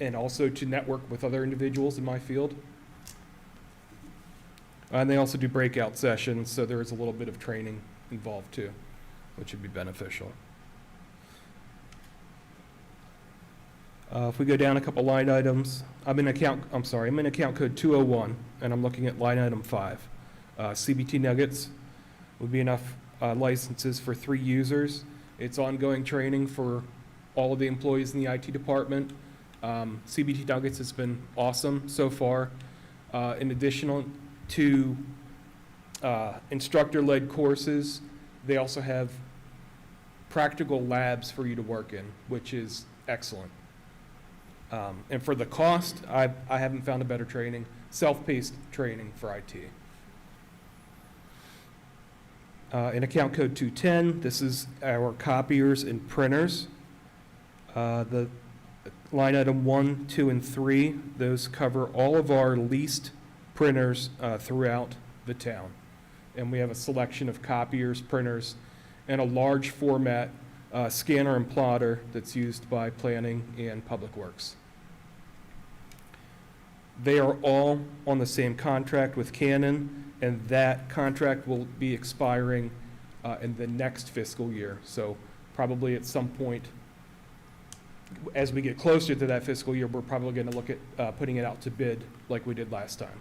and also to network with other individuals in my field. And they also do breakout sessions, so there is a little bit of training involved too, which would be beneficial. If we go down a couple line items, I'm in account code 201, and I'm looking at line item 5. CBT Nuggets would be enough licenses for 3 users. It's ongoing training for all of the employees in the IT department. CBT Nuggets has been awesome so far. In addition to instructor-led courses, they also have practical labs for you to work in, which is excellent. And for the cost, I haven't found a better training, self-paced training for IT. In account code 210, this is our copiers and printers. The line item 1, 2, and 3, those cover all of our leased printers throughout the town. And we have a selection of copiers, printers, and a large format scanner and plotter that's used by planning and public works. They are all on the same contract with Canon, and that contract will be expiring in the next fiscal year. So probably at some point, as we get closer to that fiscal year, we're probably going to look at putting it out to bid like we did last time.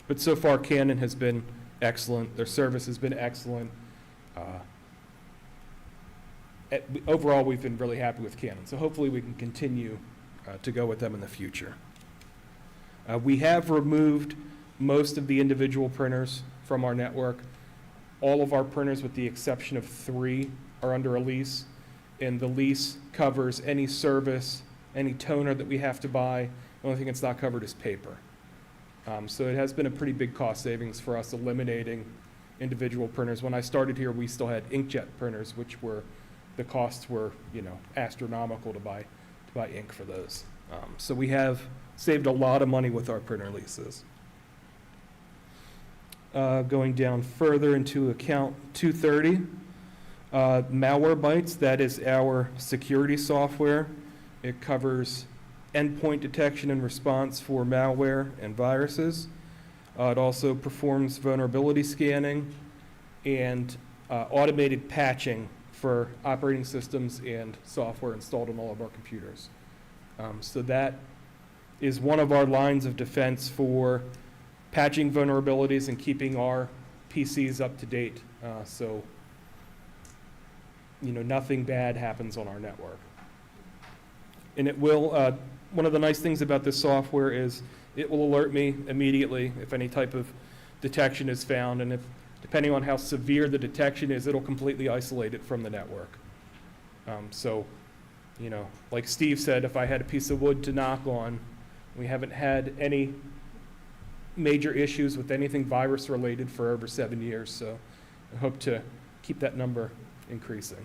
But so far, Canon has been excellent. Their service has been excellent. Overall, we've been really happy with Canon. So hopefully we can continue to go with them in the future. We have removed most of the individual printers from our network. All of our printers, with the exception of 3, are under a lease, and the lease covers any service, any toner that we have to buy. The only thing that's not covered is paper. So it has been a pretty big cost savings for us eliminating individual printers. When I started here, we still had inkjet printers, which were, the costs were, astronomical to buy ink for those. So we have saved a lot of money with our printer leases. Going down further into account 230, Malwarebytes, that is our security software. It covers endpoint detection and response for malware and viruses. It also performs vulnerability scanning and automated patching for operating systems and software installed on all of our computers. So that is one of our lines of defense for patching vulnerabilities and keeping our PCs up to date. So nothing bad happens on our network. And it will, one of the nice things about this software is it will alert me immediately if any type of detection is found, and if, depending on how severe the detection is, it'll completely isolate it from the network. So, like Steve said, if I had a piece of wood to knock on, we haven't had any major issues with anything virus related for over 7 years, so I hope to keep that number increasing.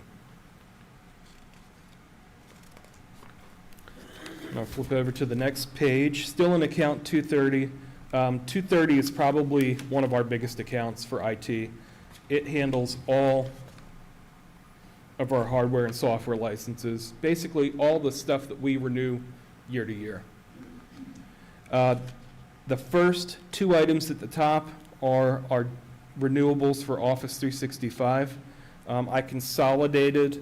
I'll flip over to the next page. Still in account 230. 230 is probably one of our biggest accounts for IT. It handles all of our hardware and software licenses, basically all the stuff that we renew year to year. The first 2 items at the top are our renewables for Office 365. I consolidated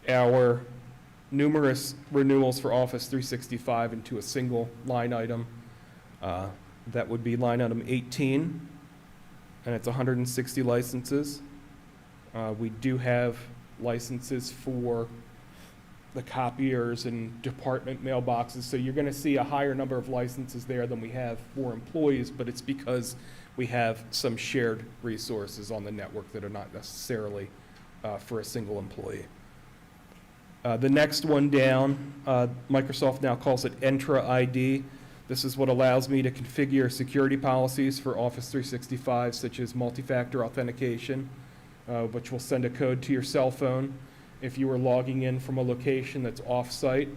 our numerous renewals for Office 365 into a single line item. That would be line item 18, and it's 160 licenses. We do have licenses for the copiers and department mailboxes, so you're going to see a higher number of licenses there than we have for employees, but it's because we have some shared resources on the network that are not necessarily for a single employee. The next one down, Microsoft now calls it Entra ID. This is what allows me to configure security policies for Office 365, such as multi-factor authentication, which will send a code to your cell phone if you are logging in from a location that's off-site.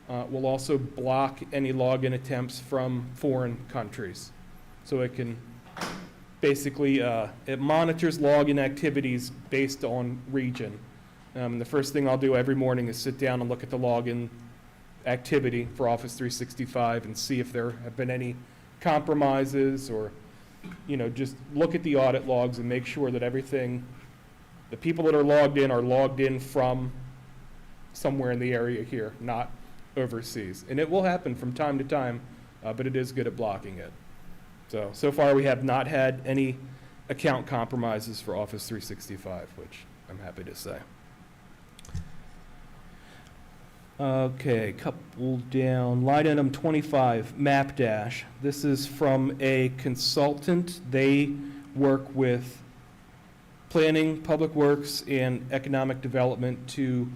We'll also block any login attempts from foreign countries. So it can basically, it monitors login activities based on region. The first thing I'll do every morning is sit down and look at the login activity for Office 365 and see if there have been any compromises, or, you know, just look at the audit logs and make sure that everything, the people that are logged in from somewhere in the area here, not overseas. And it will happen from time to time, but it is good at blocking it. So far we have not had any account compromises for Office 365, which I'm happy to say. Okay, couple down, line item 25, MapDash. This is from a consultant. They work with planning, public works, and economic development to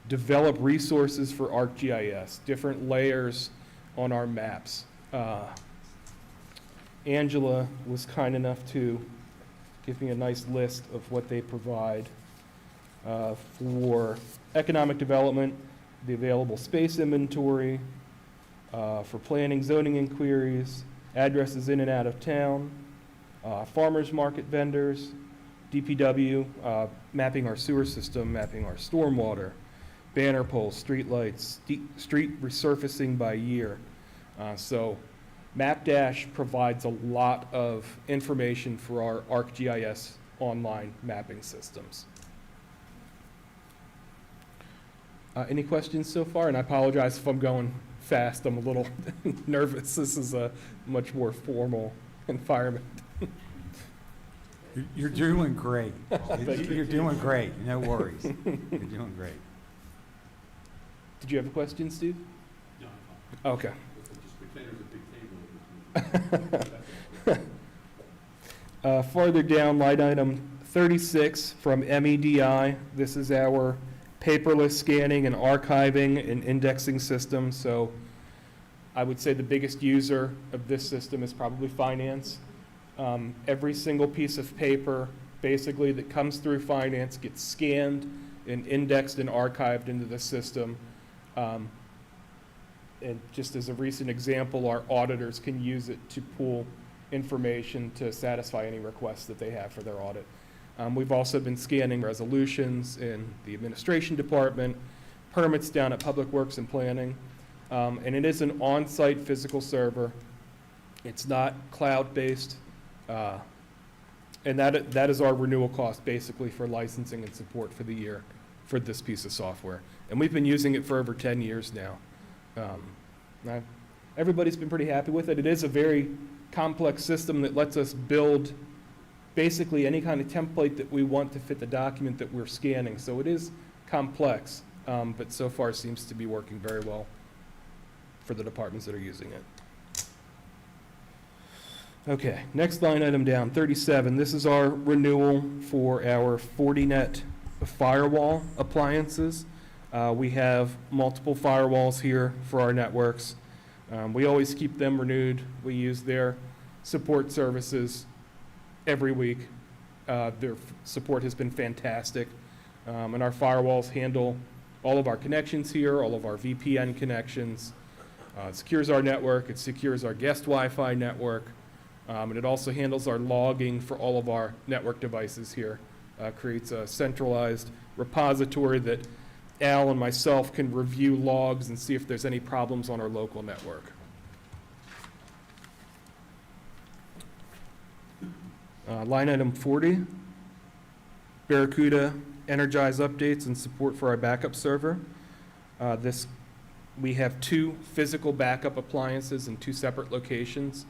develop resources for ArcGIS, different layers on our maps. Angela was kind enough to give me a nice list of what they provide for economic development, the available space inventory, for planning, zoning inquiries, addresses in and out of town, farmers market vendors, DPW, mapping our sewer system, mapping our stormwater, banner poles, street lights, street resurfacing by year. So MapDash provides a lot of information for our ArcGIS online mapping systems. Any questions so far? And I apologize if I'm going fast. I'm a little nervous. This is a much more formal environment. You're doing great. Thank you. You're doing great. No worries. You're doing great. Did you have a question, Steve? No. Okay. Farther down, line item 36 from MEDI. This is our paperless scanning and archiving and indexing system. So I would say the biggest user of this system is probably finance. Every single piece of paper basically that comes through finance gets scanned and indexed and archived into the system. And just as a recent example, our auditors can use it to pull information to satisfy any requests that they have for their audit. We've also been scanning resolutions in the administration department, permits down at Public Works and Planning, and it is an on-site physical server. It's not cloud-based, and that is our renewal cost basically for licensing and support for the year for this piece of software. And we've been using it for over 10 years now. Everybody's been pretty happy with it. It is a very complex system that lets us build basically any kind of template that we want to fit the document that we're scanning. So it is complex, but so far seems to be working very well for the departments that are using it. Okay, next line item down, 37. This is our renewal for our Fortinet firewall appliances. We have multiple firewalls here for our networks. We always keep them renewed. We use their support services every week. Their support has been fantastic. And our firewalls handle all of our connections here, all of our VPN connections. It secures our network. It secures our guest Wi-Fi network. And it also handles our logging for all of our network devices here. Creates a centralized repository that Al and myself can review logs and see if there's any problems on our local network. Line item 40, Barracuda Energize updates and support for our backup server. We have 2 physical backup appliances in 2 separate locations,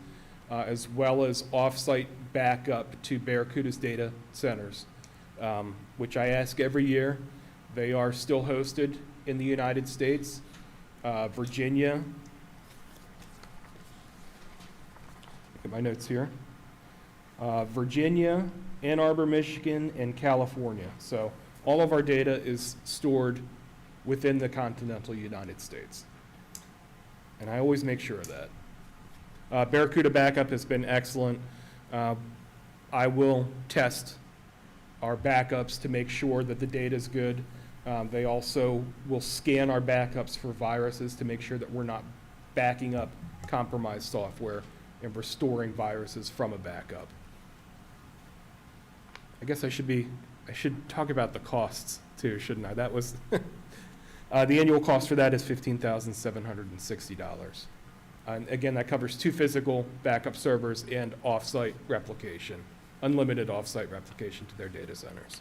as well as off-site backup to Barracuda's data centers, which I ask every year. They are still hosted in the United States, Virginia. Get my notes here. Virginia, Ann Arbor, Michigan, and California. So all of our data is stored within the continental United States. And I always make sure of that. Barracuda Backup has been excellent. I will test our backups to make sure that the data is good. They also will scan our backups for viruses to make sure that we're not backing up compromised software and restoring viruses from a backup. I guess I should talk about the costs too, shouldn't I? That was The annual cost for that is $15,760. And again, that covers 2 physical backup servers and off-site replication, unlimited off-site replication to their data centers.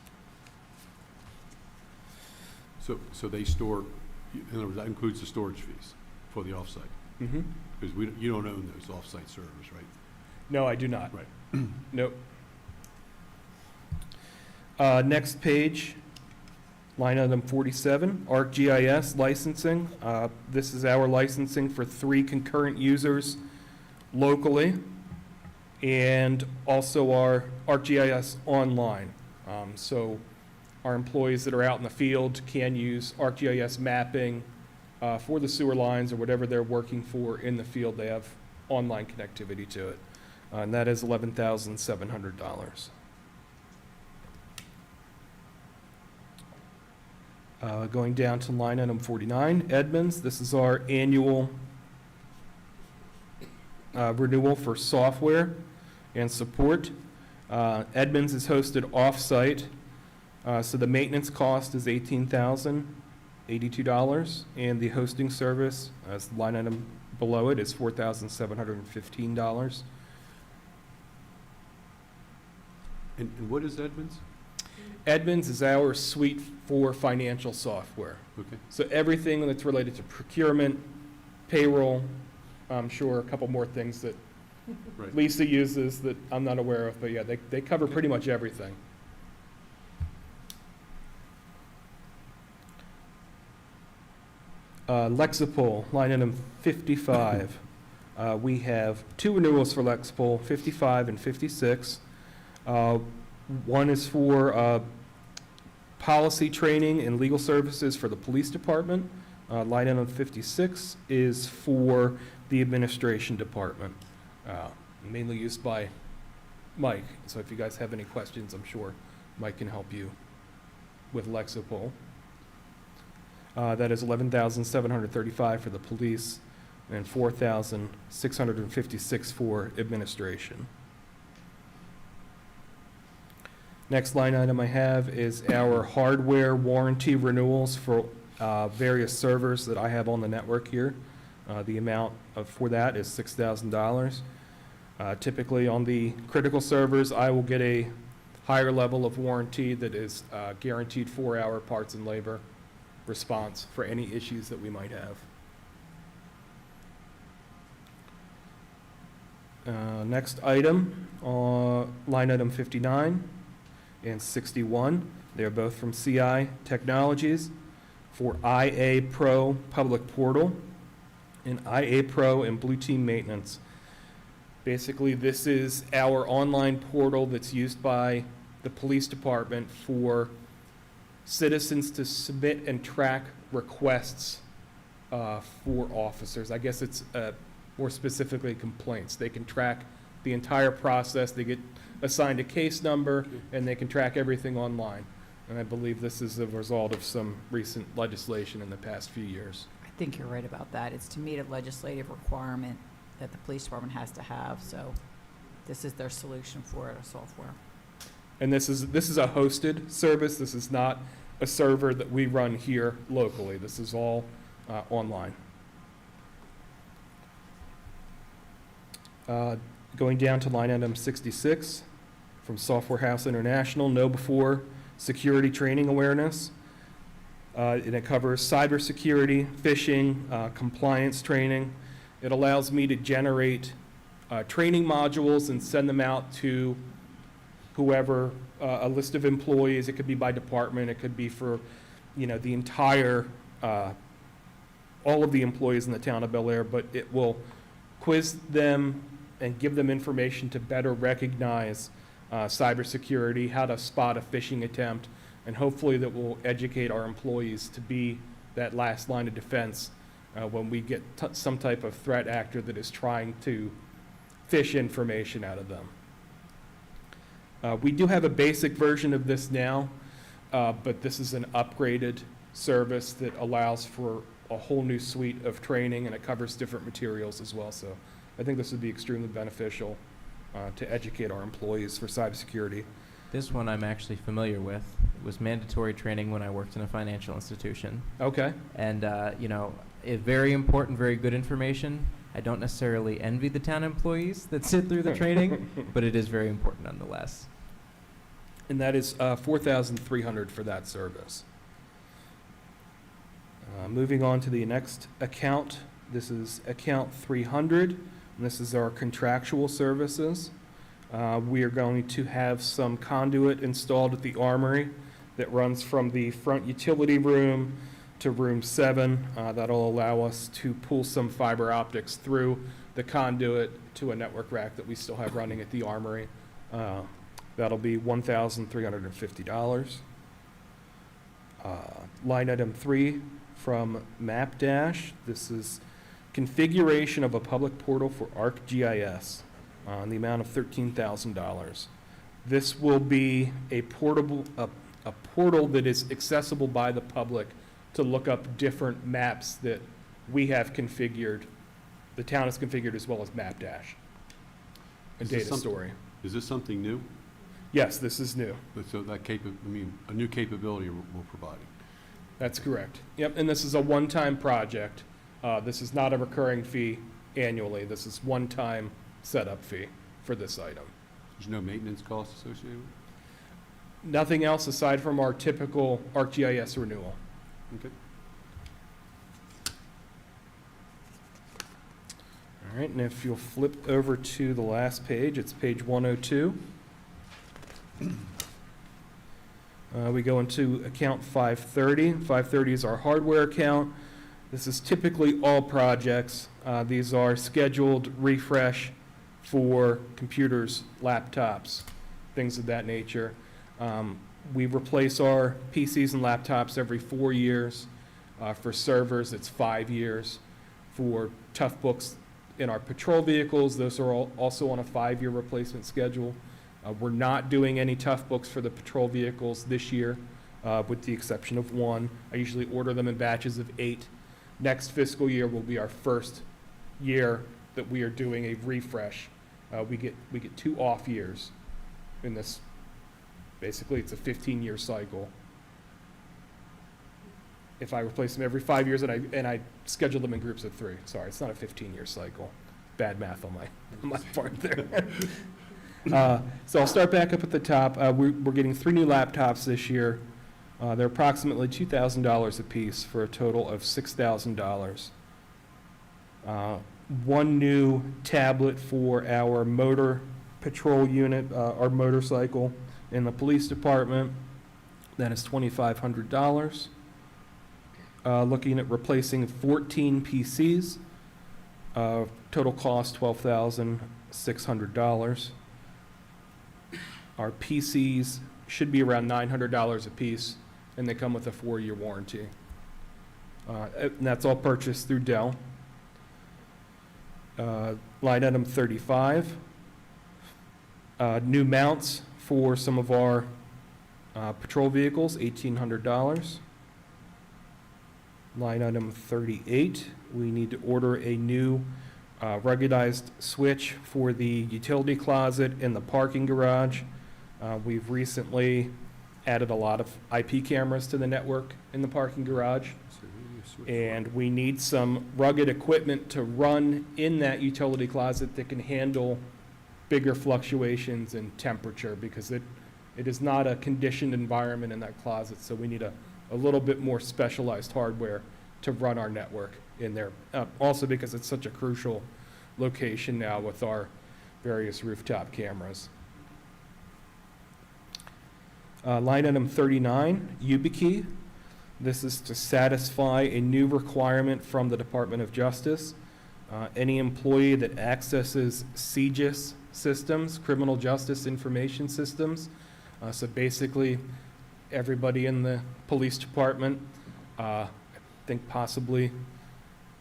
So they store, in other words, that includes the storage fees for the offsite? Mm-hmm. Because you don't own those offsite servers, right? No, I do not. Right. Nope. Next page, line item 47, ArcGIS licensing. This is our licensing for 3 concurrent users locally, and also our ArcGIS online. So our employees that are out in the field can use ArcGIS mapping for the sewer lines or whatever they're working for in the field. They have online connectivity to it. And that is $11,700. Going down to line item 49, Edmunds. This is our annual renewal for software and support. Edmunds is hosted off-site, so the maintenance cost is $18,082, and the hosting service, as the line item below it, is $4,715. And what is Edmunds? Edmunds is our suite for financial software. Okay. So everything that's related to procurement, payroll, I'm sure a couple more things that Right. Lisa uses that I'm not aware of, but yeah, they cover pretty much everything. Lexipol, line item 55. We have 2 renewals for Lexipol, 55 and 56. One is for policy training and legal services for the police department. Line item 56 is for the administration department, mainly used by Mike. So if you guys have any questions, I'm sure Mike can help you with Lexipol. That is $11,735 for the police and $4,656 for administration. Next line item I have is our hardware warranty renewals for various servers that I have on the network here. The amount for that is $6,000. Typically on the critical servers, I will get a higher level of warranty that is guaranteed 4-hour parts and labor response for any issues that we might have. Next item, line item 59 and 61. They are both from CI Technologies for IA Pro Public Portal and IA Pro and Blue Team Maintenance. Basically, this is our online portal that's used by the police department for citizens to submit and track requests for officers. I guess it's more specifically complaints. They can track the entire process. They get assigned a case number, and they can track everything online. And I believe this is a result of some recent legislation in the past few years. I think you're right about that. It's to meet a legislative requirement that the police department has to have, so this is their solution for it, a software. And this is a hosted service. This is not a server that we run here locally. This is all online. Going down to line item 66 from Software House International, KnowBe4 security training awareness. And it covers cybersecurity, phishing, compliance training. It allows me to generate training modules and send them out to whoever, a list of employees. It could be by department. It could be for, the entire, all of the employees in the town of Bel Air, but it will quiz them and give them information to better recognize cybersecurity, how to spot a phishing attempt, and hopefully that will educate our employees to be that last line of defense when we get some type of threat actor that is trying to phish information out of them. We do have a basic version of this now, but this is an upgraded service that allows for a whole new suite of training, and it covers different materials as well. So I think this would be extremely beneficial to educate our employees for cybersecurity. This one I'm actually familiar with. It was mandatory training when I worked in a financial institution. Okay. And, very important, very good information. I don't necessarily envy the town employees that sit through the training, but it is very important nonetheless. And that is $4,300 for that service. Moving on to the next account. This is account 300, and this is our contractual services. We are going to have some conduit installed at the Armory that runs from the front utility room to room 7. That'll allow us to pull some fiber optics through the conduit to a network rack that we still have running at the Armory. That'll be $1,350. Line item 3 from MapDash. This is configuration of a public portal for ArcGIS in the amount of $13,000. This will be a portal that is accessible by the public to look up different maps that we have configured, the town has configured, as well as MapDash, a Is this data story. Is this something new? Yes, this is new. So that a new capability we're providing. That's correct. Yep, and this is a one-time project. This is not a recurring fee annually. This is one-time setup fee for this item. There's no maintenance costs associated with Nothing else aside from our typical ArcGIS renewal. it? Okay. All right, and if you'll flip over to the last page, it's page 102. We go into account 530. 530 is our hardware account. This is typically all projects. These are scheduled refresh for computers, laptops, things of that nature. We replace our PCs and laptops every 4 years. For servers, it's 5 years. For tough books in our patrol vehicles, those are also on a 5-year replacement schedule. We're not doing any tough books for the patrol vehicles this year, with the exception of one. I usually order them in batches of 8. Next fiscal year will be our first year that we are doing a refresh. We get 2 off years in this. Basically, it's a 15-year cycle. If I replace them every 5 years and I schedule them in groups of 3. Sorry, it's not a 15-year cycle. Bad math on my part there. So I'll start back up at the top. We're getting 3 new laptops this year. They're approximately $2,000 a piece for a total of $6,000. 1 new tablet for our motor patrol unit, our motorcycle in the police department. That is $2,500. Looking at replacing 14 PCs. Total cost $12,600. Our PCs should be around $900 a piece, and they come with a 4-year warranty. And that's all purchased through Dell. Line item 35. New mounts for some of our patrol vehicles, $1,800. Line item 38, we need to order a new ruggedized switch for the utility closet in the parking garage. We've recently added a lot of IP cameras to the network in the parking garage, and we need some rugged equipment to run in that utility closet that can handle bigger fluctuations in temperature, because it is not a conditioned environment in that closet, so we need a little bit more specialized hardware to run our network in there. Also because it's such a crucial location now with our various rooftop cameras. Line item 39, YubiKey. This is to satisfy a new requirement from the Department of Justice. Any employee that accesses CJIS systems, criminal justice information systems, so basically everybody in the police department, I think possibly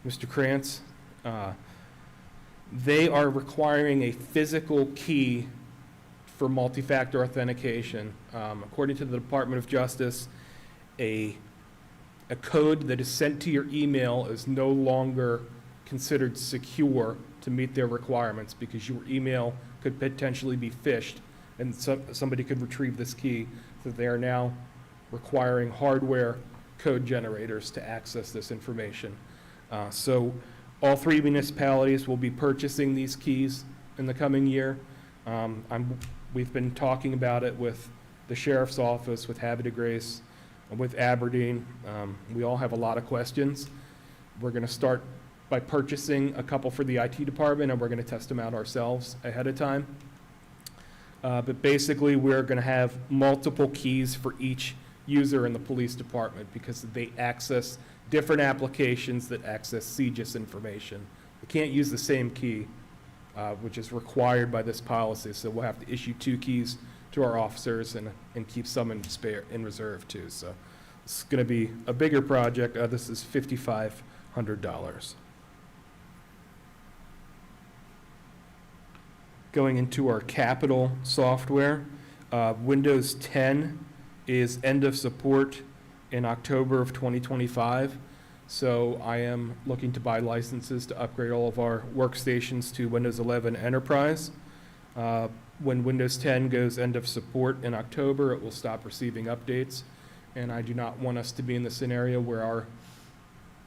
Mr. Krantz, they are requiring a physical key for multi-factor authentication. According to the Department of Justice, a code that is sent to your email is no longer considered secure to meet their requirements, because your email could potentially be phished and somebody could retrieve this key. So they are now requiring hardware code generators to access this information. So all 3 municipalities will be purchasing these keys in the coming year. We've been talking about it with the sheriff's office, with Havre de Grace, with Aberdeen. We all have a lot of questions. We're going to start by purchasing a couple for the IT department, and we're going to test them out ourselves ahead of time. But basically, we're going to have multiple keys for each user in the police department because they access different applications that access CJIS information. They can't use the same key, which is required by this policy, so we'll have to issue 2 keys to our officers and keep some in reserve too. So it's going to be a bigger project. This is $5,500. Going into our capital software, Windows 10 is end of support in October of 2025. So I am looking to buy licenses to upgrade all of our workstations to Windows 11 Enterprise. When Windows 10 goes end of support in October, it will stop receiving updates. And I do not want us to be in the scenario where our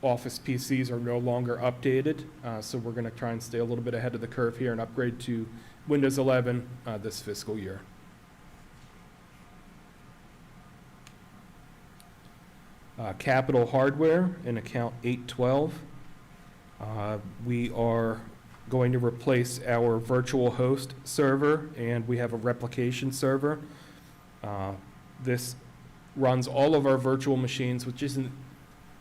Office PCs are no longer updated. So we're going to try and stay a little bit ahead of the curve here and upgrade to Windows 11 this fiscal year. Capital hardware in account 812. We are going to replace our virtual host server, and we have a replication server. This runs all of our virtual machines, which isn't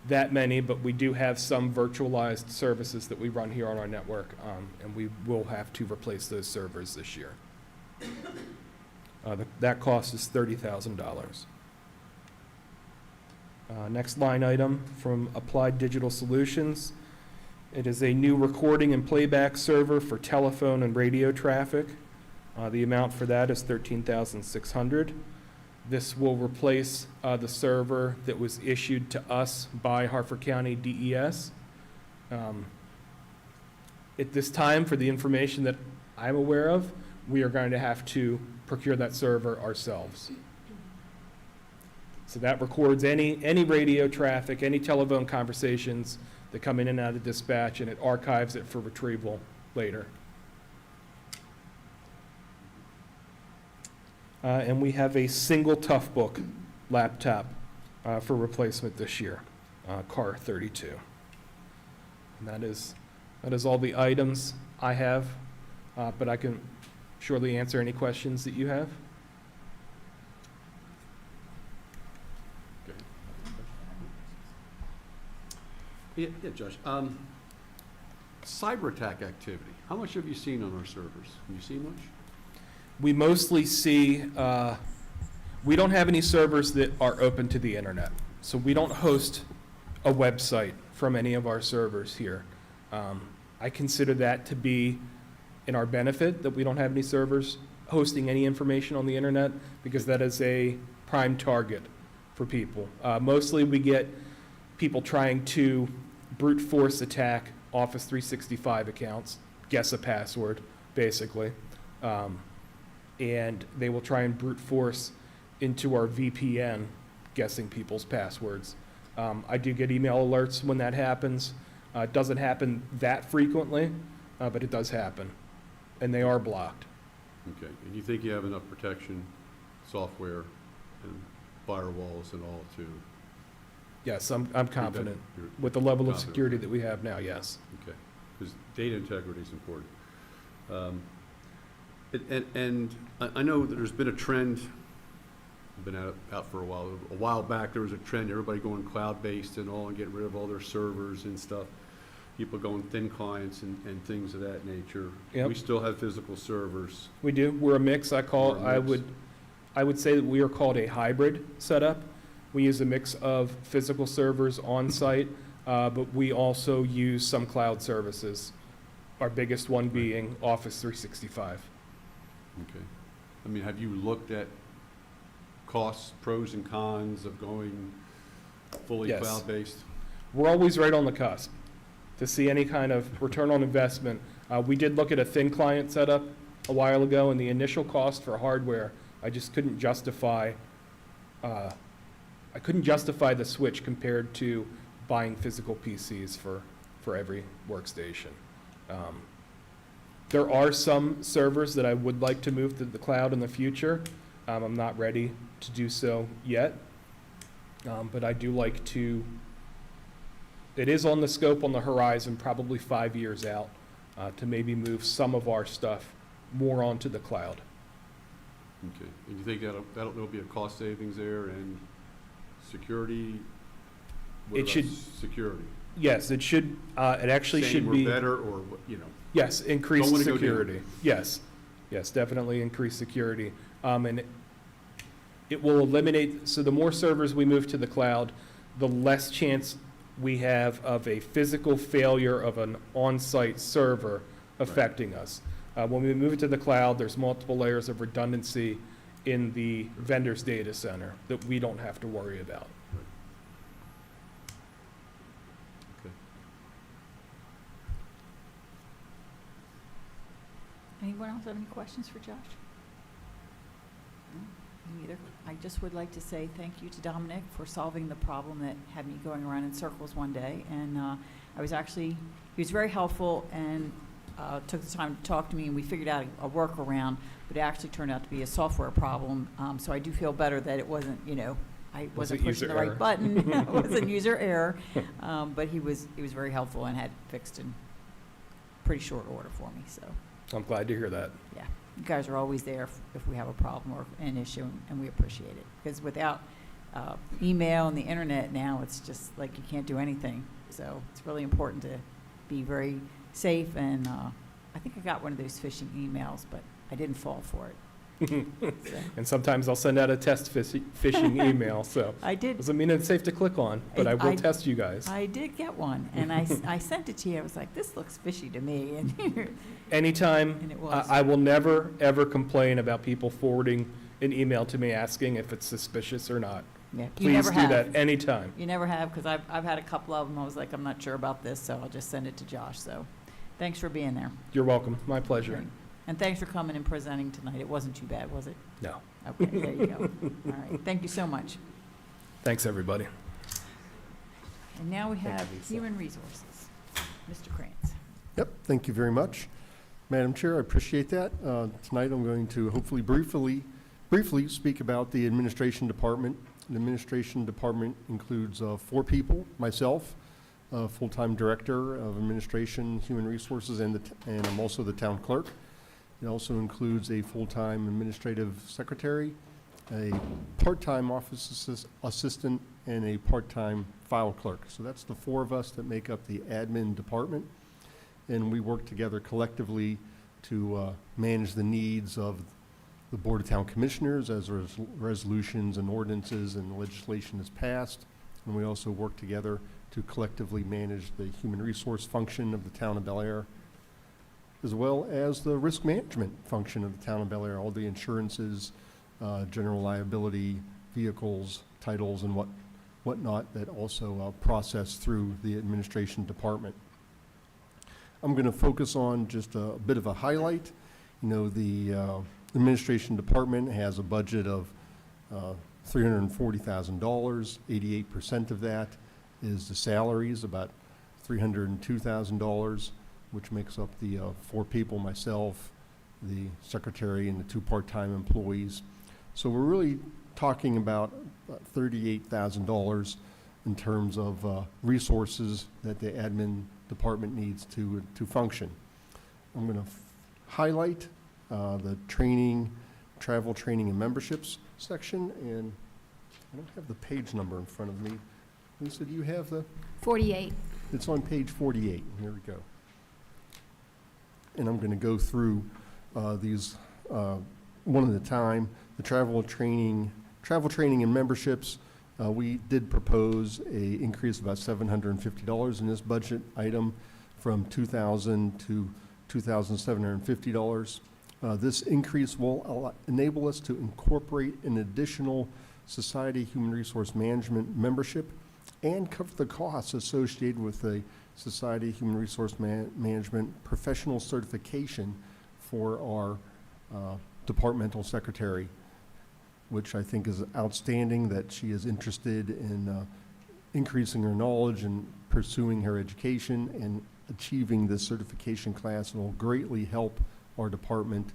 that many, but we do have some virtualized services that we run here on our network, and we will have to replace those servers this year. That cost is $30,000. Next line item from Applied Digital Solutions. It is a new recording and playback server for telephone and radio traffic. The amount for that is $13,600. This will replace the server that was issued to us by Harford County DES. At this time, for the information that I'm aware of, we are going to have to procure that server ourselves. So that records any radio traffic, any telephone conversations that come in and out of dispatch, and it archives it for retrieval later. And we have a single Toughbook laptop for replacement this year, CAR 32. And that is all the items I have, but I can surely answer any questions that you have. Okay. Yeah, Josh. Cyber attack activity. How much have you seen on our servers? Have you seen much? We mostly see, we don't have any servers that are open to the internet. So we don't host a website from any of our servers here. I consider that to be in our benefit, that we don't have any servers hosting any information on the internet, because that is a prime target for people. Mostly we get people trying to brute force attack Office 365 accounts, guess a password, basically. And they will try and brute force into our VPN, guessing people's passwords. I do get email alerts when that happens. It doesn't happen that frequently, but it does happen, and they are blocked. Okay, and you think you have enough protection, software and firewalls and all to? Yes, I'm confident You're with the level of confident, security right? that we have now, yes. Okay, because data integrity is important. And I know that there's been a trend, I've been out for a while. A while back, there was a trend, everybody going cloud-based and all, and getting rid of all their servers and stuff. People going thin clients and things of that nature. Yep. We still have physical servers. We do. We're a mix. We're a mix. I would say that we are called a hybrid setup. We use a mix of physical servers on site, but we also use some cloud services. Our biggest one being Office 365. Okay. I mean, have you looked at costs, pros and cons of going fully Yes. cloud-based? We're always right on the cusp to see any kind of return on investment. We did look at a thin client setup a while ago, and the initial cost for hardware, I just couldn't justify I couldn't justify the switch compared to buying physical PCs for every workstation. There are some servers that I would like to move to the cloud in the future. I'm not ready to do so yet, but I do like to, it is on the scope, on the horizon, probably 5 years out, to maybe move some of our stuff more onto the cloud. Okay, and you think there'll be a cost savings there and security? What It about should- security? Yes, it should, it actually Same should or be. better, or, you know? Yes, increased Don't wanna go down. security. Yes, yes, definitely increased security. And it will eliminate, so the more servers we move to the cloud, the less chance we have of a physical failure of an on-site server affecting us. When we move it to the cloud, there's multiple layers of redundancy in the vendor's data center that we don't have to worry about. Okay. Anyone else have any questions for Josh? No, me either. I just would like to say thank you to Dominic for solving the problem that had me going around in circles one day. And he was very helpful and took the time to talk to me, and we figured out a workaround, but it actually turned out to be a software problem. So I do feel better that it wasn't, I wasn't pushing the right button. It wasn't user error. But he was very helpful and had it fixed in pretty short order for me, so. I'm glad to hear that. Yeah, you guys are always there if we have a problem or an issue, and we appreciate it. Because without email and the internet now, it's just like you can't do anything. So it's really important to be very safe, and I think I got one of those phishing emails, but I didn't fall for it. So, And sometimes I'll send out a test phishing email, so. I did. Doesn't mean it's safe to click on, but I will test you guys. I did get one, and I sent it to you. I was like, this looks fishy to me, and Anytime, And it was. I will never, ever complain about people forwarding an email to me asking if it's suspicious or not. yeah, you Please never do have. that anytime. You never have, because I've had a couple of them. I was like, I'm not sure about this, so I'll just send it to Josh. So thanks for being there. You're welcome. My pleasure. Great. And thanks for coming and presenting tonight. It wasn't too bad, was it? No. Okay, there you go. All right, thank you so much. Thanks, everybody. And now we Thank you, have Lisa. Human Resources. Mr. Krantz. Yep, thank you very much. Madam Chair, I appreciate that. Tonight, I'm going to hopefully briefly speak about the Administration Department. The Administration Department includes 4 people, myself, full-time Director of Administration, Human Resources, and I'm also the Town Clerk. It also includes a full-time Administrative Secretary, a part-time Office Assistant, and a part-time File Clerk. So that's the 4 of us that make up the Admin Department. And we work together collectively to manage the needs of the Board of Town Commissioners as resolutions and ordinances and legislation is passed. And we also work together to collectively manage the human resource function of the Town of Bel Air, as well as the risk management function of the Town of Bel Air, all the insurances, general liability, vehicles, titles, and whatnot that also process through the Administration Department. I'm going to focus on just a bit of a highlight. The Administration Department has a budget of $340,000. 88% of that is the salaries, about $302,000, which makes up the 4 people, myself, the secretary, and the 2 part-time employees. So we're really talking about $38,000 in terms of resources that the admin department needs to function. I'm going to highlight the training, travel training and memberships section, and I don't have the page number in front of me. Lisa, do you have the? 48. It's on page 48. Here we go. And I'm going to go through these one at a time. The travel training and memberships. We did propose a increase of about $750 in this budget item from $2,000 to $2,750. This increase will enable us to incorporate an additional Society Human Resource Management membership and cover the costs associated with the Society Human Resource Management professional certification for our departmental secretary. which I think is outstanding, that she is interested in increasing her knowledge and pursuing her education and achieving this certification class. It will greatly help our department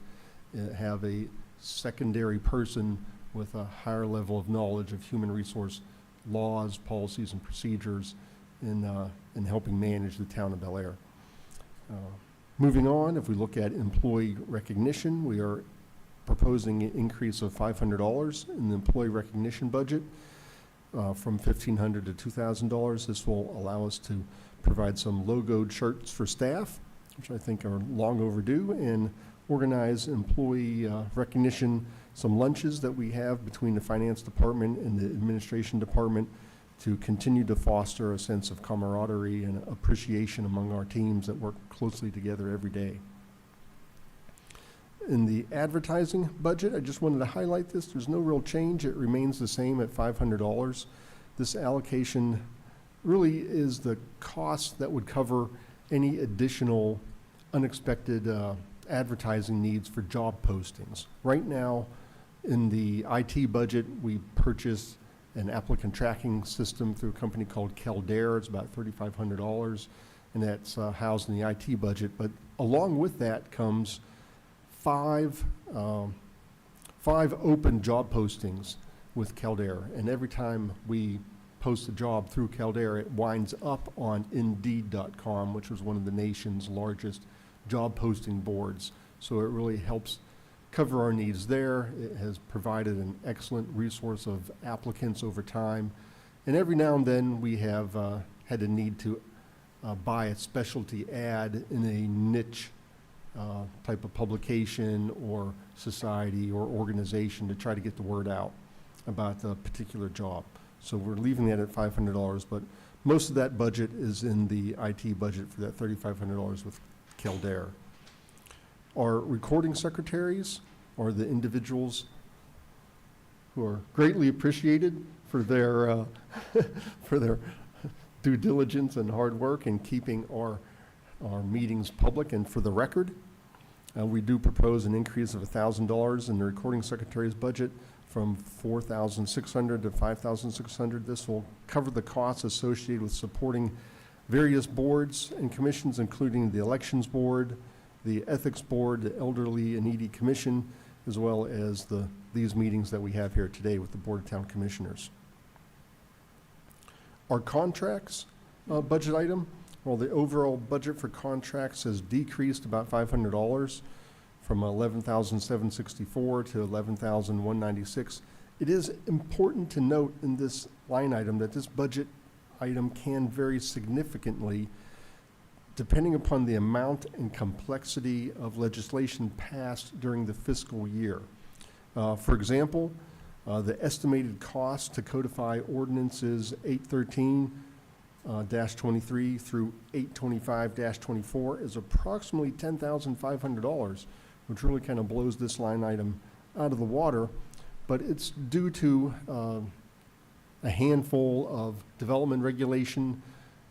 have a secondary person with a higher level of knowledge of human resource laws, policies, and procedures in helping manage the town of Bel Air. Moving on, if we look at employee recognition, we are proposing an increase of $500 in the employee recognition budget from $1,500 to $2,000. This will allow us to provide some logoed shirts for staff, which I think are long overdue, and organize employee recognition, some lunches that we have between the finance department and the administration department to continue to foster a sense of camaraderie and appreciation among our teams that work closely together every day. In the advertising budget, I just wanted to highlight this. There's no real change. It remains the same at $500. This allocation really is the cost that would cover any additional unexpected advertising needs for job postings. Right now, in the IT budget, we purchased an applicant tracking system through a company called Caldera. It's about $3,500, and that's housed in the IT budget. But along with that comes five open job postings with Caldera, and every time we post a job through Caldera, it winds up on Indeed.com, which was one of the nation's largest job posting boards. So it really helps cover our needs there. It has provided an excellent resource of applicants over time, and every now and then we have had a need to buy a specialty ad in a niche type of publication or society or organization to try to get the word out about a particular job. So we're leaving that at $500, but most of that budget is in the IT budget for that $3,500 with Caldera. Our recording secretaries are the individuals who are greatly appreciated for their for their due diligence and hard work in keeping our meetings public and for the record. We do propose an increase of $1,000 in the recording secretary's budget from $4,600 to $5,600. This will cover the costs associated with supporting various boards and commissions, including the Elections Board, the Ethics Board, the Elderly and Needy Commission, as well as these meetings that we have here today with the Board of Town Commissioners. Our contracts budget item, well, the overall budget for contracts has decreased about $500 from $11,764 to $11,196. It is important to note in this line item that this budget item can vary significantly depending upon the amount and complexity of legislation passed during the fiscal year. For example, the estimated cost to codify ordinances 813-23 through 825-24 is approximately $10,500, which really kind of blows this line item out of the water, but it's due to a handful of development regulation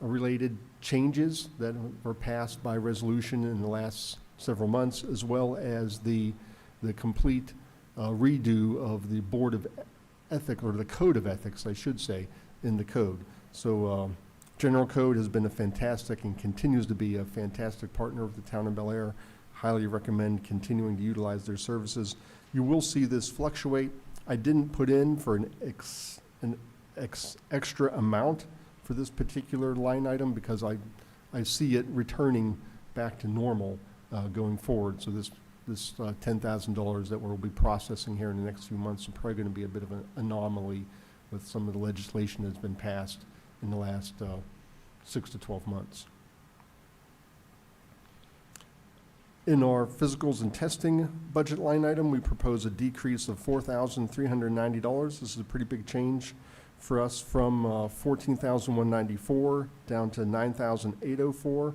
related changes that were passed by resolution in the last several months, as well as the complete redo of the Board of Ethics, or the Code of Ethics, I should say, in the code. So General Code has been a fantastic and continues to be a fantastic partner with the town of Bel Air. Highly recommend continuing to utilize their services. You will see this fluctuate. I didn't put in for an extra amount for this particular line item because I see it returning back to normal going forward. So this $10,000 that we'll be processing here in the next few months is probably going to be a bit of an anomaly with some of the legislation that's been passed in the last 6 to 12 months. In our physicals and testing budget line item, we propose a decrease of $4,390. This is a pretty big change for us from $14,194 down to $9,804.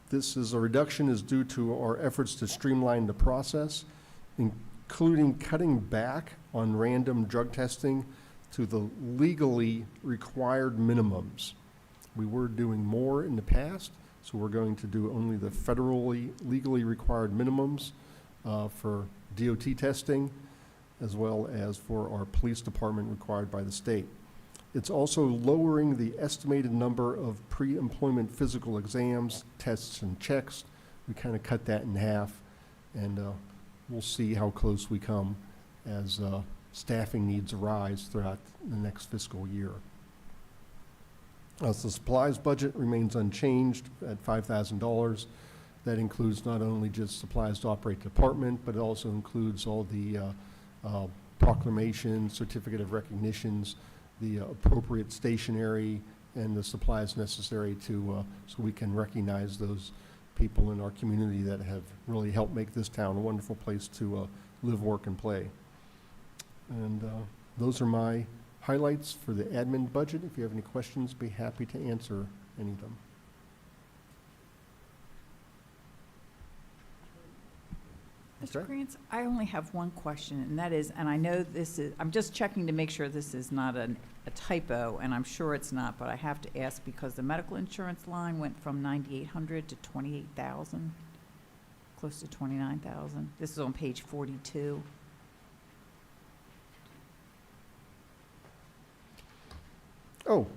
This is a reduction is due to our efforts to streamline the process, including cutting back on random drug testing to the legally required minimums. We were doing more in the past, so we're going to do only the federally legally required minimums for DOT testing. as well as for our police department required by the state. It's also lowering the estimated number of pre-employment physical exams, tests, and checks. We kind of cut that in half, and we'll see how close we come as staffing needs arise throughout the next fiscal year. The supplies budget remains unchanged at $5,000. That includes not only just supplies to operate the department, but it also includes all the proclamations, certificate of recognitions, the appropriate stationery, and the supplies necessary to so we can recognize those people in our community that have really helped make this town a wonderful place to live, work, and play. And those are my highlights for the admin budget. If you have any questions, be happy to answer any of them. Mr. Krantz, I only have one question, and that is, and I know this is, I'm just checking to make sure this is not a typo, and I'm sure it's not, but I have to ask because the medical insurance line went from 9,800 to 28,000, close to 29,000. This is on page 42. Oh,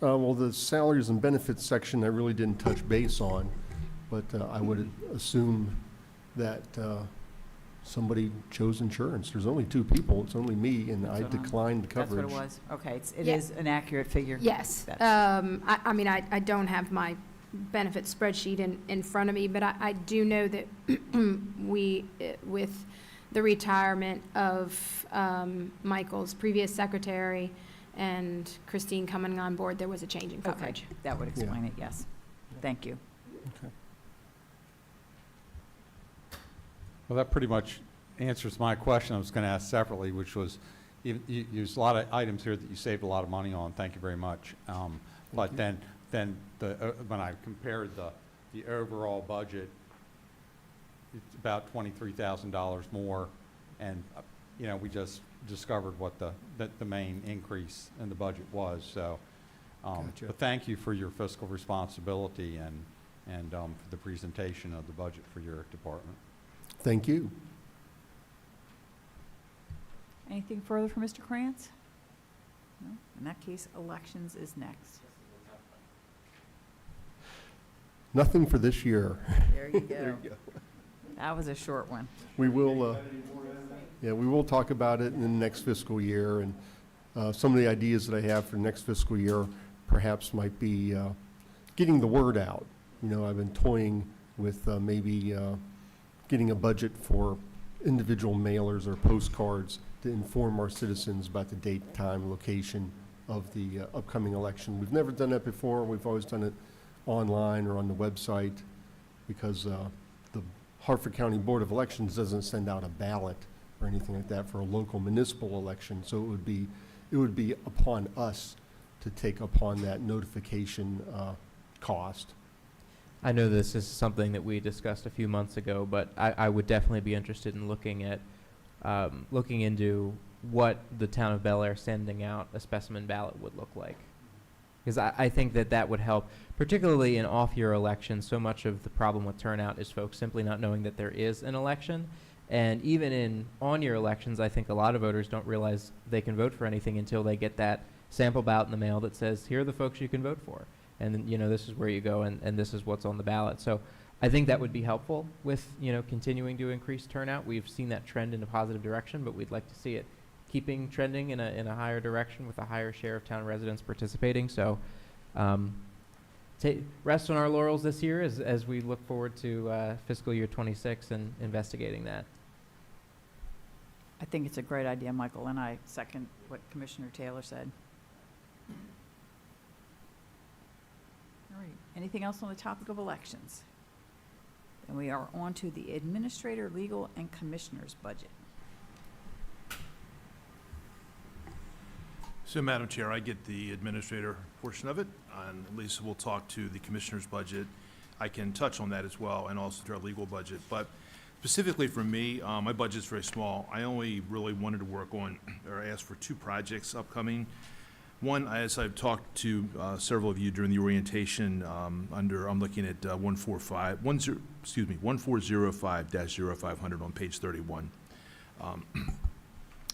well, the salaries and benefits section I really didn't touch base on, but I would assume that somebody chose insurance. There's only two people, it's only me, and I That's what declined That's coverage. what it was. Okay, it Yeah. is an accurate figure. Yes. That's- I mean, I don't have my benefit spreadsheet in front of me, but I do know that we, with the retirement of Michael's previous secretary and Christine coming on board, there was a change in Okay, coverage. that would explain it, yes. Thank you. Well, that pretty much answers my question I was going to ask separately, which was, there's a lot of items here that you saved a lot of money on. Thank you very much. But then when I compared the overall budget, it's about $23,000 more, and we just discovered what the main increase in the budget was. So, Gotcha. but thank you for your fiscal responsibility and for the presentation of the budget for your department. Thank you. Anything further for Mr. Krantz? No? In that case, elections is next. Nothing for this year. There you go. That was a short one. We will, we will talk about it in the next fiscal year, and some of the ideas that I have for next fiscal year perhaps might be getting the word out. I've been toying with maybe getting a budget for individual mailers or postcards to inform our citizens about the date, time, location of the upcoming election. We've never done that before. We've always done it online or on the website because the Hartford County Board of Elections doesn't send out a ballot or anything like that for a local municipal election. So it would be upon us to take upon that notification cost. I know this is something that we discussed a few months ago, but I would definitely be interested in looking at, looking into what the town of Bel Air sending out a specimen ballot would look like. Because I think that would help, particularly in off-year elections. So much of the problem with turnout is folks simply not knowing that there is an election. And even in on-year elections, I think a lot of voters don't realize they can vote for anything until they get that sample ballot in the mail that says, here are the folks you can vote for. And then, this is where you go, and this is what's on the ballot. So I think that would be helpful with, continuing to increase turnout. We've seen that trend in a positive direction, but we'd like to see it keeping trending in a higher direction with a higher share of town residents participating. So rest on our laurels this year as we look forward to fiscal year 26 and investigating that. I think it's a great idea, Michael, and I second what Commissioner Taylor said. All right, anything else on the topic of elections? Then we are on to the administrator, legal, and commissioner's budget. So, Madam Chair, I get the administrator portion of it, and Lisa will talk to the commissioner's budget. I can touch on that as well, and also to our legal budget. But specifically for me, my budget's very small. I only really wanted to work on, or ask for 2 projects upcoming. One, as I've talked to several of you during the orientation, I'm looking at 1405-0500 on page 31.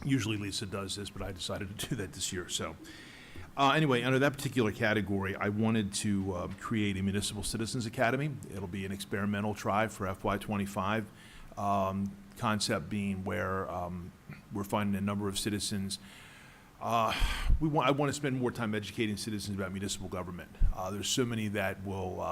Usually Lisa does this, but I decided to do that this year, so. Anyway, under that particular category, I wanted to create a Municipal Citizens Academy. It'll be an experimental try for FY '25. Concept being where we're finding a number of citizens. I want to spend more time educating citizens about municipal government. There's so many that will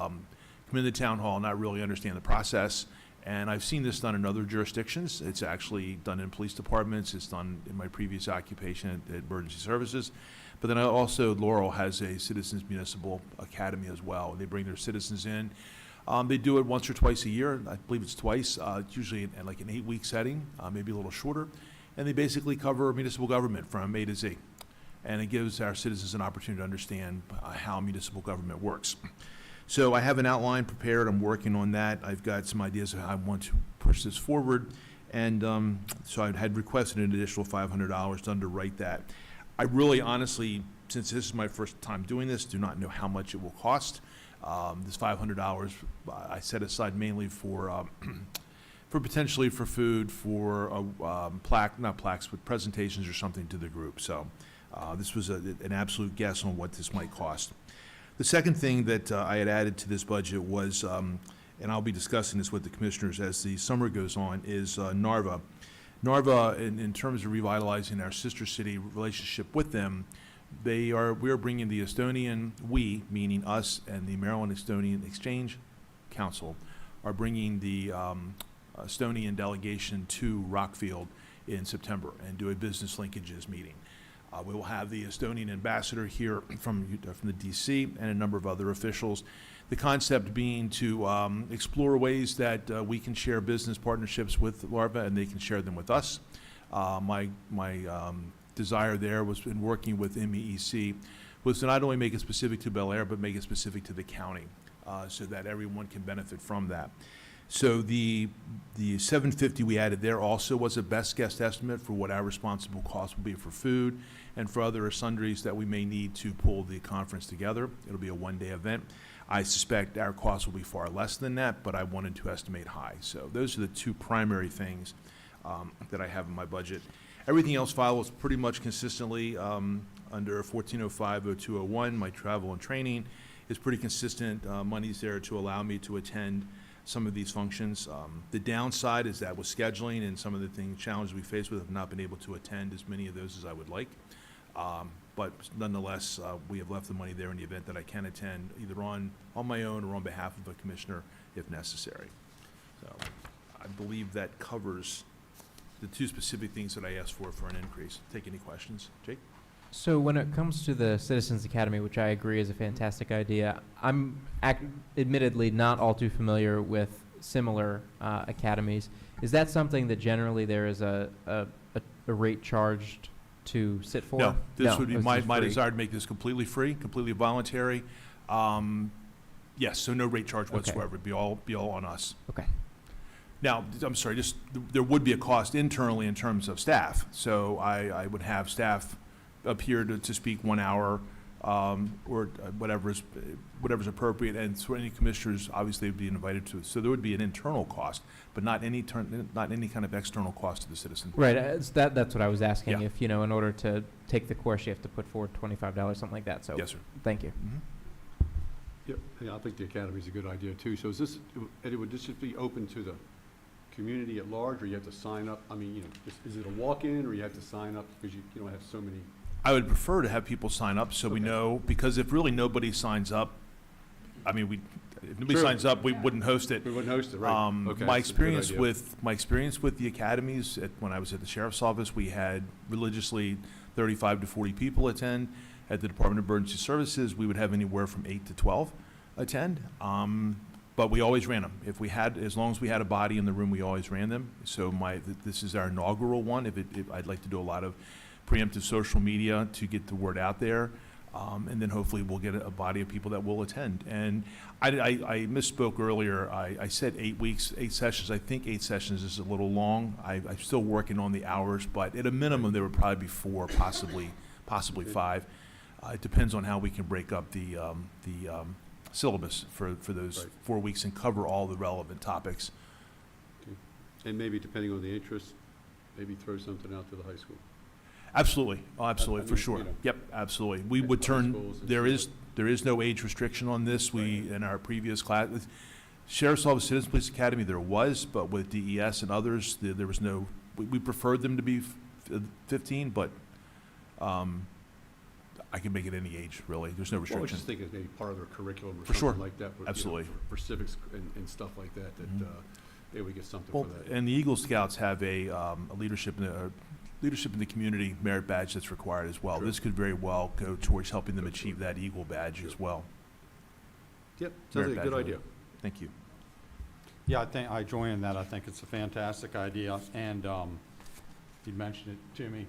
come into town hall and not really understand the process. And I've seen this done in other jurisdictions. It's actually done in police departments. It's done in my previous occupation at Emergency Services. But then Laurel has a Citizens Municipal Academy as well. And they bring their citizens in. They do it once or twice a year. I believe it's twice. It's usually in like an 8-week setting, maybe a little shorter. And they basically cover municipal government from A to Z. And it gives our citizens an opportunity to understand how municipal government works. So I have an outline prepared. I'm working on that. I've got some ideas of how I want to push this forward. And so I had requested an additional $500 to underwrite that. I really honestly, since this is my first time doing this, do not know how much it will cost. This $500 I set aside mainly for potentially for food, for not plaques, but presentations or something to the group. So this was an absolute guess on what this might cost. The second thing that I had added to this budget was, and I'll be discussing this with the commissioners as the summer goes on, is NARVA. NARVA, in terms of revitalizing our sister city relationship with them, we are bringing the Estonian, meaning us and the Maryland Estonian Exchange Council, are bringing the Estonian delegation to Rockfield in September and do a business linkages meeting. We will have the Estonian ambassador here from the DC and a number of other officials. The concept being to explore ways that we can share business partnerships with LARVA and they can share them with us. My desire there was in working with MEEC was to not only make it specific to Bel Air, but make it specific to the county so that everyone can benefit from that. So the $750 we added there also was a best guess estimate for what our responsible cost will be for food and for other sundries that we may need to pull the conference together. It'll be a one-day event. I suspect our costs will be far less than that, but I wanted to estimate high. So those are the two primary things that I have in my budget. Everything else follows pretty much consistently under 1405-0201. My travel and training is pretty consistent. Money's there to allow me to attend some of these functions. The downside is that with scheduling and some of the challenges we face with, have not been able to attend as many of those as I would like. But nonetheless, we have left the money there in the event that I can attend either on my own or on behalf of a commissioner if necessary. So I believe that covers the two specific things that I asked for an increase. Take any questions. Jake? So when it comes to the Citizens Academy, which I agree is a fantastic idea, I'm admittedly not all too familiar with similar academies. Is that something that generally there is a rate charged to sit for? No, this would be it's my just free. desire to make this completely free, completely voluntary. Yes, so no rate charge Okay. whatsoever. It'd be all on us. Okay. Now, I'm sorry, there would be a cost internally in terms of staff. So I would have staff up here to speak 1 hour, or whatever's appropriate, and so any commissioners obviously would be invited to. So there would be an internal cost, but not any kind of external cost to the citizen. Right, that's what I was asking. Yeah. If, in order to take the course, you have to put forward $25, something like that. So Yes, sir. thank you. Mhm. Yeah, I think the academy's a good idea too. So is this, Eddie, would this just be open to the community at large, or you have to sign up? I mean, is it a walk-in, or you have to sign up because you don't have so many? I would prefer to have people sign up so we Okay. know, because if really nobody signs up, I mean, if nobody True. signs up, we wouldn't host it. We wouldn't host it, right? Okay, My that's a good experience with the academies, when I was at the sheriff's office, we had religiously 35 to 40 people attend. At the Department of Emergency Services, we would have anywhere from 8 to 12 attend. But we always ran them. As long as we had a body in the room, we always ran them. So this is our inaugural one. If I'd like to do a lot of preemptive social media to get the word out there. And then hopefully we'll get a body of people that will attend. And I misspoke earlier. I said 8 weeks, 8 sessions. I think 8 sessions is a little long. I'm still working on the hours, but at a minimum, there would probably be 4, possibly 5. It depends on how we can break up the syllabus for those Right. 4 weeks and cover all the relevant topics. And maybe depending on the interest, maybe throw something out to the high school. Absolutely, oh, absolutely, I for mean, sure. you know. Yep, absolutely. We would High turn, schools and there stuff is no age restriction on this. We, in our previous class, Sheriff's Office Citizens Police Academy, there was, but with DES and others, there was no, we preferred them to be 15, but I can make it any age, really. There's no Well, I was restriction. just thinking maybe part of their curriculum or For sure. something like that. but, you know, Absolutely. For civics and stuff like that, that Mhm. maybe we get something Well, for that. and the Eagle Scouts have a leadership in the community merit badge that's required as well. True. This could very well go towards helping them achieve that Eagle badge as well. Yep, Merit sounds like a badge good holder. idea. Thank you. Yeah, I think, I join in that. I think it's a fantastic idea, and you mentioned it to me.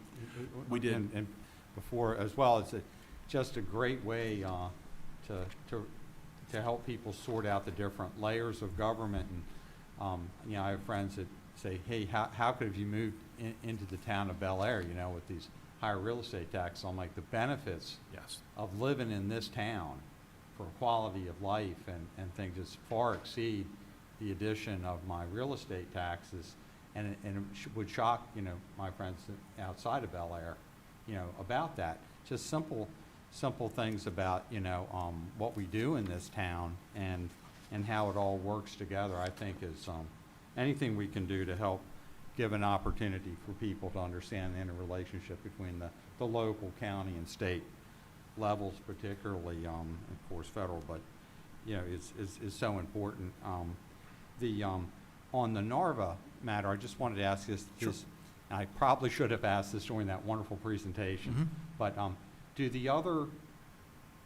We did. And before, as well, it's just a great way to help people sort out the different layers of government. And, you know, I have friends that say, hey, how could have you moved into the town of Bel Air, you know, with these higher real estate taxes? I'm like, the benefits Yes. of living in this town for quality of life and things just far exceed the addition of my real estate taxes. And it would shock, you know, my friends outside of Bel Air, you know, about that. Just simple things about, you know, what we do in this town and how it all works together, I think is, anything we can do to help give an opportunity for people to understand the interrelationship between the local, county, and state levels, particularly, of course, federal, but, you know, is so important. On the Narva matter, I just wanted to ask this, Sure. I probably should have asked this during that wonderful presentation, Mhm. but, do the other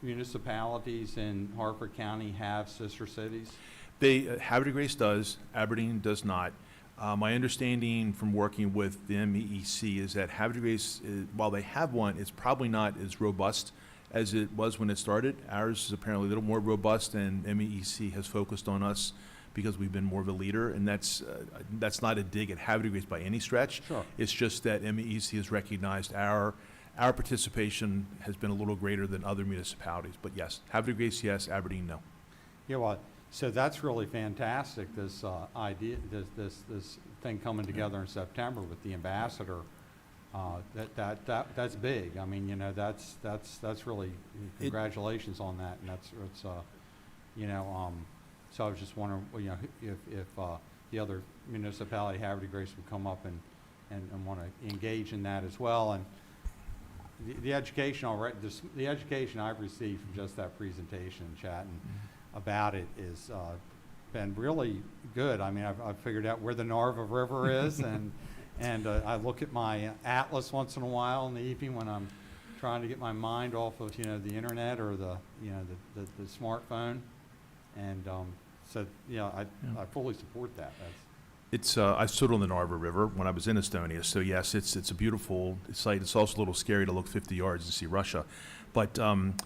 municipalities in Harford County have sister cities? Havre de Grace does, Aberdeen does not. My understanding from working with the MEEC is that Havre de Grace, while they have one, it's probably not as robust as it was when it started. Ours is apparently a little more robust, and MEEC has focused on us because we've been more of a leader, and that's not a dig at Havre de Grace by any stretch. Sure. It's just that MEEC has recognized our participation has been a little greater than other municipalities. But yes, Havre de Grace, yes, Aberdeen, no. Yeah, well, so that's really fantastic, this idea, this thing coming together in September with the ambassador. That's big. I mean, you know, that's really, congratulations on that, and it's you know, so I was just wondering, you know, if the other municipality, Havre de Grace, would come up and want to engage in that as well. And the education already, the education I've received from just that presentation and chatting about it is been really good. I mean, I've figured out where the Narva River is, and I look at my atlas once in a while in the evening when I'm trying to get my mind off of, you know, the internet or the, you know, the smartphone. And so, you know, I fully support that. I stood on the Narva River when I was in Estonia, so yes, it's a beautiful sight. It's also a little scary to look 50 yards and see Russia. But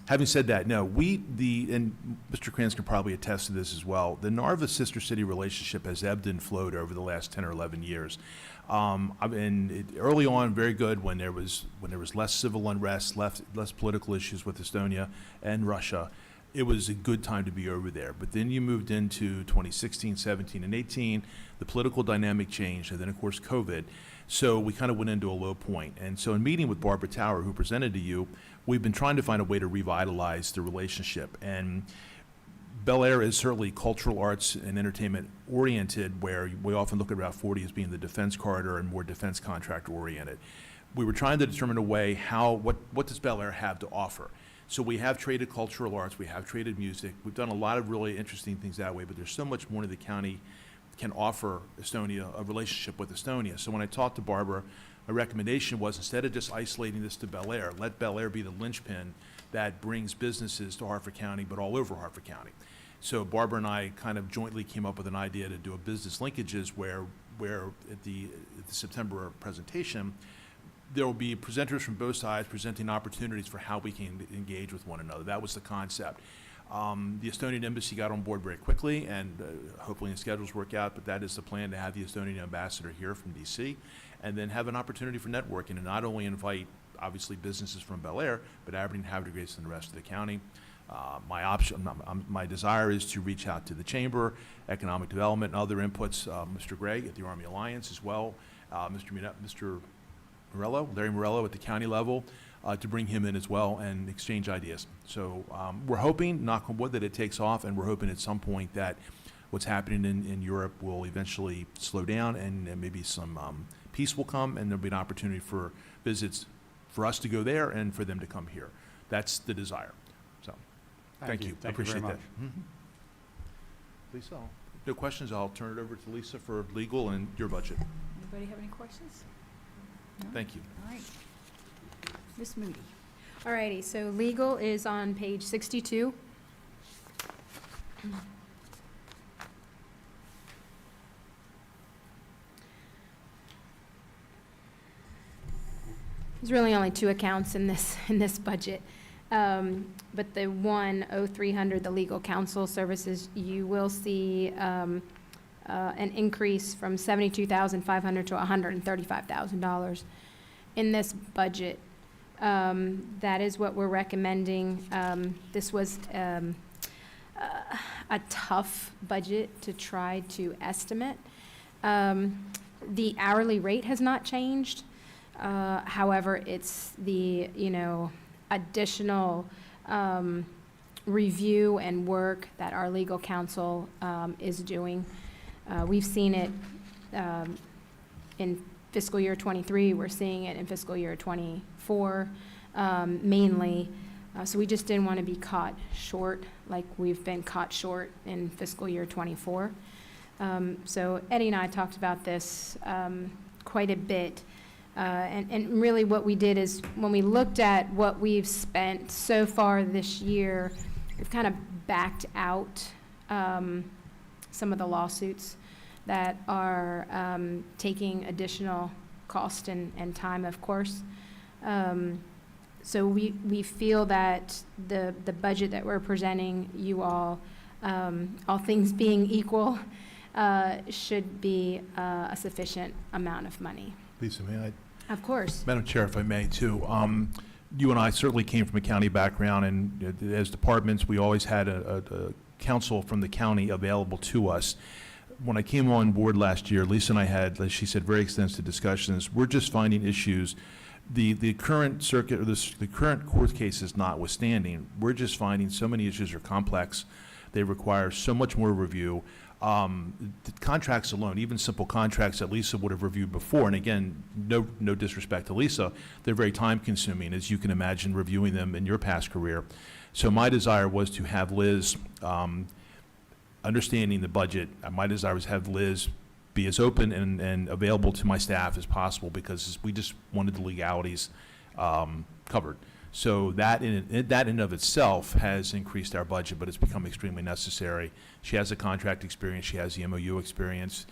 having said that, no, and Mr. Kranz can probably attest to this as well, the Narva sister city relationship has ebbed and flowed over the last 10 or 11 years. Early on, very good when there was less civil unrest, less political issues with Estonia and Russia. It was a good time to be over there. But then you moved into 2016, 17, and 18, the political dynamic changed, and then, of course, COVID. So we kind of went into a low point. And so in meeting with Barbara Tower, who presented to you, we've been trying to find a way to revitalize the relationship. And Bel Air is certainly cultural arts and entertainment oriented, where we often look at Route 40 as being the defense corridor and more defense contractor oriented. We were trying to determine a way what does Bel Air have to offer? So we have traded cultural arts, we have traded music, we've done a lot of really interesting things that way, but there's so much more that the county can offer Estonia, a relationship with Estonia. So when I talked to Barbara, my recommendation was, instead of just isolating this to Bel Air, let Bel Air be the linchpin that brings businesses to Harford County, but all over Harford County. So Barbara and I kind of jointly came up with an idea to do a business linkages where at the September presentation, there will be presenters from both sides presenting opportunities for how we can engage with one another. That was the concept. The Estonian embassy got on board very quickly, and hopefully the schedules work out, but that is the plan, to have the Estonian ambassador here from DC, and then have an opportunity for networking, and not only invite, obviously, businesses from Bel Air, but Aberdeen, Havre de Grace, and the rest of the county. My desire is to reach out to the Chamber, Economic Development, and other inputs, Mr. Gregg at the Army Alliance as well, Mr. Larry Morello at the county level, to bring him in as well and exchange ideas. So we're hoping, knock on wood, that it takes off, and we're hoping at some point that what's happening in Europe will eventually slow down, and maybe some peace will come, and there'll be an opportunity for visits for us to go there and for them to come here. That's the desire. So, thank you. I appreciate that. Lisa, no questions. I'll turn it over to Lisa for legal and your budget. Anybody have any questions? No? Thank you. All right. Ms. Moody. Alrighty, so legal is on page 62. There's really only two accounts in this budget. But the 10300, the legal counsel services, you will see an increase from $72,500 to $135,000 in this budget. That is what we're recommending. This was a tough budget to try to estimate. The hourly rate has not changed. However, it's the, additional review and work that our legal counsel is doing. We've seen it in fiscal year '23. We're seeing it in fiscal year '24 mainly. So we just didn't want to be caught short like we've been caught short in fiscal year '24. So Eddie and I talked about this quite a bit. And really what we did is when we looked at what we've spent so far this year, we've kind of backed out some of the lawsuits that are taking additional cost and time, of course. So we feel that the budget that we're presenting you all things being equal, should be a sufficient amount of money. Lisa, may I? Of course. Madam Chair, if I may, too. You and I certainly came from a county background, and as departments, we always had a counsel from the county available to us. When I came on board last year, Lisa and I had, as she said, very extensive discussions. We're just finding issues. The current circuit, or the current court cases notwithstanding, we're just finding so many issues are complex. They require so much more review. The contracts alone, even simple contracts that Lisa would have reviewed before, and again, no disrespect to Lisa, they're very time consuming, as you can imagine, reviewing them in your past career. So my desire was to have Liz, understanding the budget, my desire was to have Liz be as open and available to my staff as possible, because we just wanted the legalities covered. So that in and of itself has increased our budget, but it's become extremely necessary. She has the contract experience, she has the MOU experience,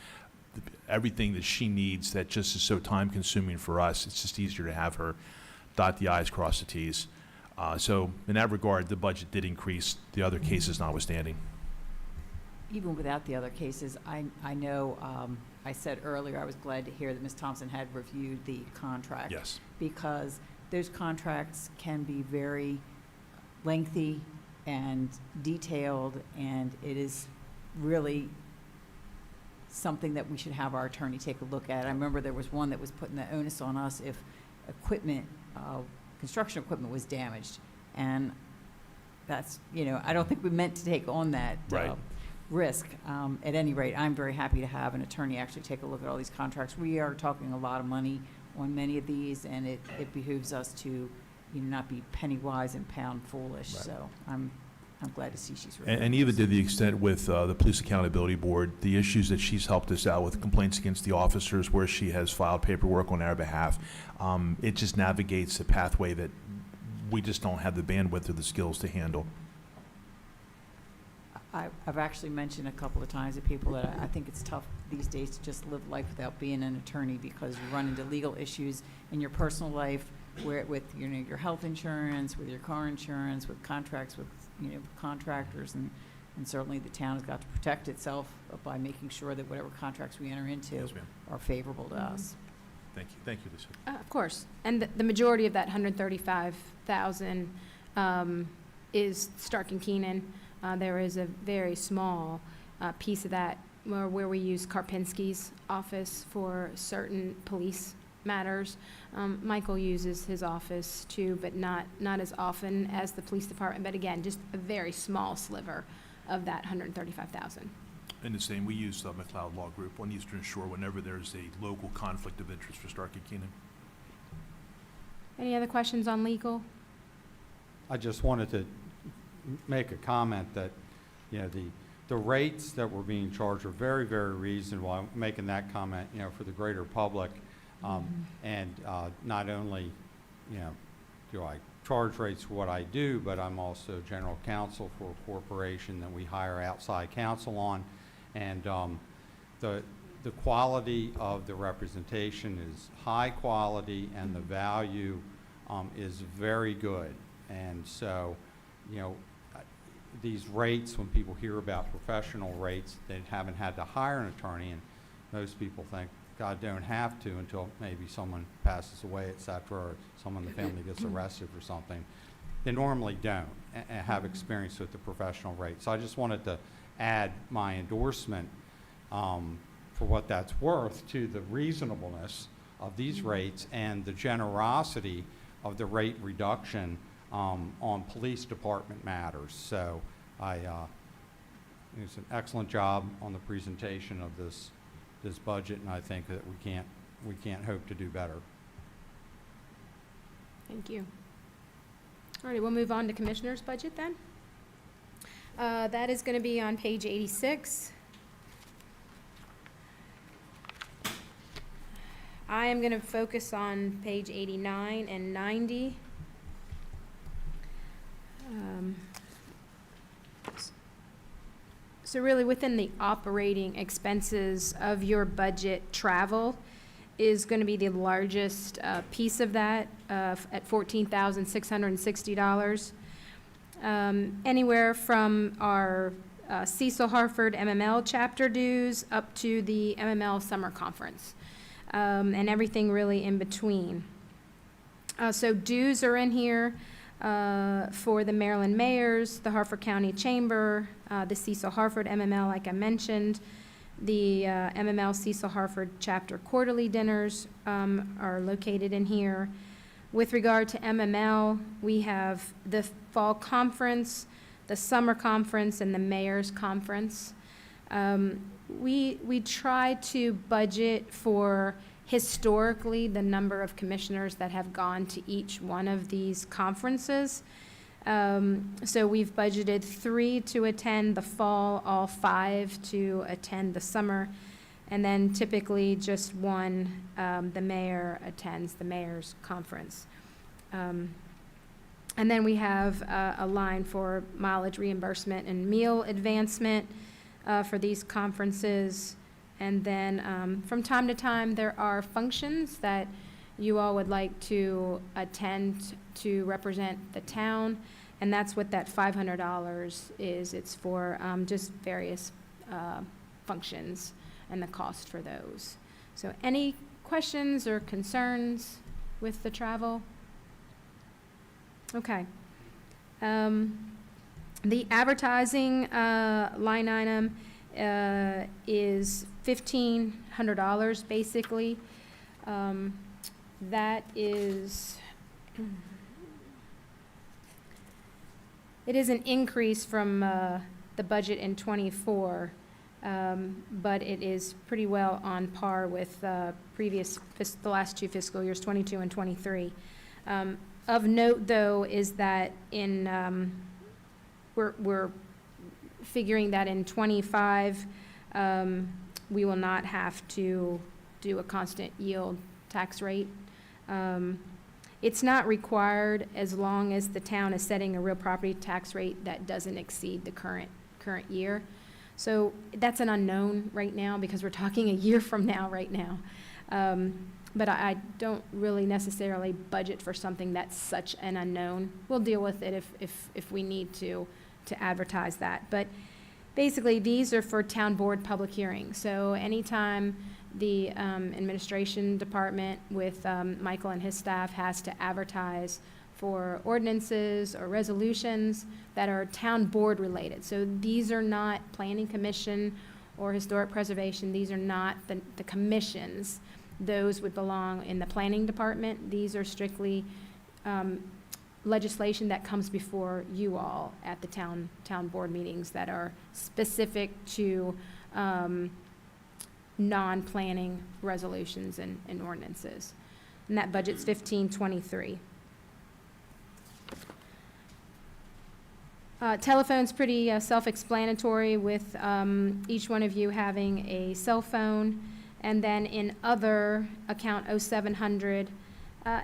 everything that she needs that just is so time consuming for us. It's just easier to have her dot the i's, cross the t's. So in that regard, the budget did increase, the other cases notwithstanding. Even without the other cases, I know, I said earlier, I was glad to hear that Ms. Thompson had reviewed the contract. Yes. Because those contracts can be very lengthy and detailed, and it is really something that we should have our attorney take a look at. I remember there was one that was putting the onus on us if equipment, construction equipment was damaged. And that's, I don't think we meant to take on that Right. risk. At any rate, I'm very happy to have an attorney actually take a look at all these contracts. We are talking a lot of money on many of these, and it behooves us to, not be penny wise and pound foolish. Right. So I'm glad to see she's reviewing And even this. to the extent with the Police Accountability Board, the issues that she's helped us out with, complaints against the officers where she has filed paperwork on our behalf, it just navigates a pathway that we just don't have the bandwidth or the skills to handle. I've actually mentioned a couple of times to people that I think it's tough these days to just live life without being an attorney, because you run into legal issues in your personal life, where with your health insurance, with your car insurance, with contracts with contractors, and certainly the town has got to protect itself by making sure that whatever contracts we enter into Yes, ma'am. are favorable to us. Thank you, Lisa. Of course. And the majority of that $135,000 is Stark and Keenan. There is a very small piece of that where we use Karpinski's office for certain police matters. Michael uses his office too, but not as often as the police department, but again, just a very small sliver of that 135,000. And the same, we use the McLeod Law Group on Eastern Shore whenever there's a local conflict of interest for Starkey Keenan. Any other questions on legal? I just wanted to make a comment that, you know, the rates that were being charged are very, very reasonable. I'm making that comment, you know, for the greater public. And not only, you know, do I charge rates for what I do, but I'm also general counsel for a corporation that we hire outside counsel on. And the quality of the representation is high quality, and the value is very good. And so, you know, these rates, when people hear about professional rates, they haven't had to hire an attorney, and most people think, God, don't have to until maybe someone passes away, et cetera, or someone in the family gets arrested for something. They normally don't have experience with the professional rate. So I just wanted to add my endorsement for what that's worth to the reasonableness of these rates and the generosity of the rate reduction on police department matters. So it's an excellent job on the presentation of this budget, and I think that we can't hope to do better. Thank you. All right, we'll move on to Commissioner's budget then. That is going to be on page 86. I am going to focus on page 89 and 90. So really, within the operating expenses of your budget, travel is going to be the largest piece of that at $14,660. Anywhere from our Cecil Harford MML chapter dues up to the MML summer conference, and everything really in between. So dues are in here for the Maryland Mayors, the Harford County Chamber, the Cecil Harford MML, like I mentioned. The MML Cecil Harford chapter quarterly dinners are located in here. With regard to MML, we have the fall conference, the summer conference, and the mayor's conference. We try to budget for historically the number of commissioners that have gone to each one of these conferences. So we've budgeted 3 to attend the fall, all 5 to attend the summer, and then typically just one, the mayor attends the mayor's conference. And then we have a line for mileage reimbursement and meal advancement for these conferences. And then from time to time, there are functions that you all would like to attend to represent the town, and that's what that $500 is. It's for just various functions and the cost for those. So any questions or concerns with the travel? Okay. The advertising line item is $1,500 basically. That is, it is an increase from the budget in '24, but it is pretty well on par with the last 2 fiscal years, '22 and '23. Of note, though, is that in we're figuring that in '25 we will not have to do a constant yield tax rate. It's not required as long as the town is setting a real property tax rate that doesn't exceed the current year. So that's an unknown right now because we're talking a year from now right now. But I don't really necessarily budget for something that's such an unknown. We'll deal with it if we need to advertise that. But basically, these are for town board public hearings. So anytime the administration department with Michael and his staff has to advertise for ordinances or resolutions that are town board related. So these are not planning commission or historic preservation. These are not the commissions. those would belong in the planning department. These are strictly legislation that comes before you all at the town board meetings that are specific to non-planning resolutions and ordinances. And that budget's 1523. Telephone's pretty self-explanatory with each one of you having a cell phone. And then in other account 0700,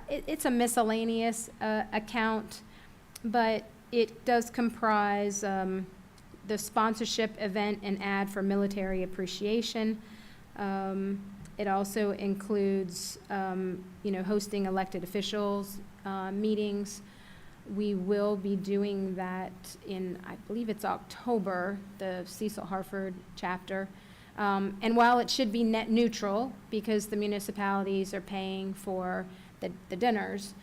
it's a miscellaneous account, but it does comprise the sponsorship event and ad for military appreciation. It also includes, hosting elected officials meetings. We will be doing that in, I believe it's October, the Cecil Harford chapter. And while it should be net neutral, because the municipalities are paying for the dinners,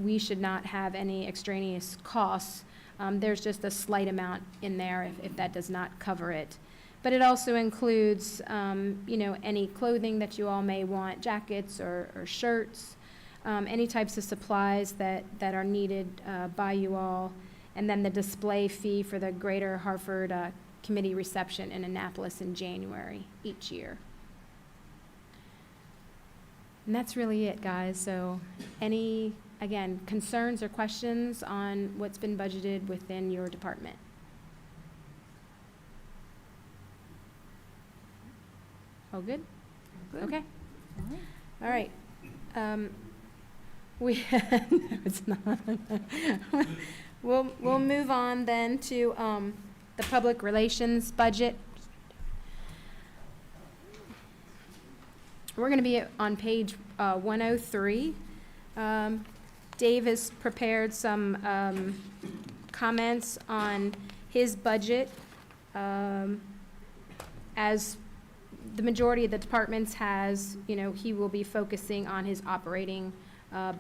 we should not have any extraneous costs. There's just a slight amount in there if that does not cover it. But it also includes, any clothing that you all may want, jackets or shirts, any types of supplies that are needed by you all, and then the display fee for the Greater Hartford Committee reception in Annapolis in January each year. And that's really it, guys. So any, again, concerns or questions on what's been budgeted within your department? Oh, good? Good. Okay. All right. All right. No, it's not. We'll move on then to the public relations budget. We're going to be on page 103. Dave has prepared some comments on his budget. As the majority of the departments has, he will be focusing on his operating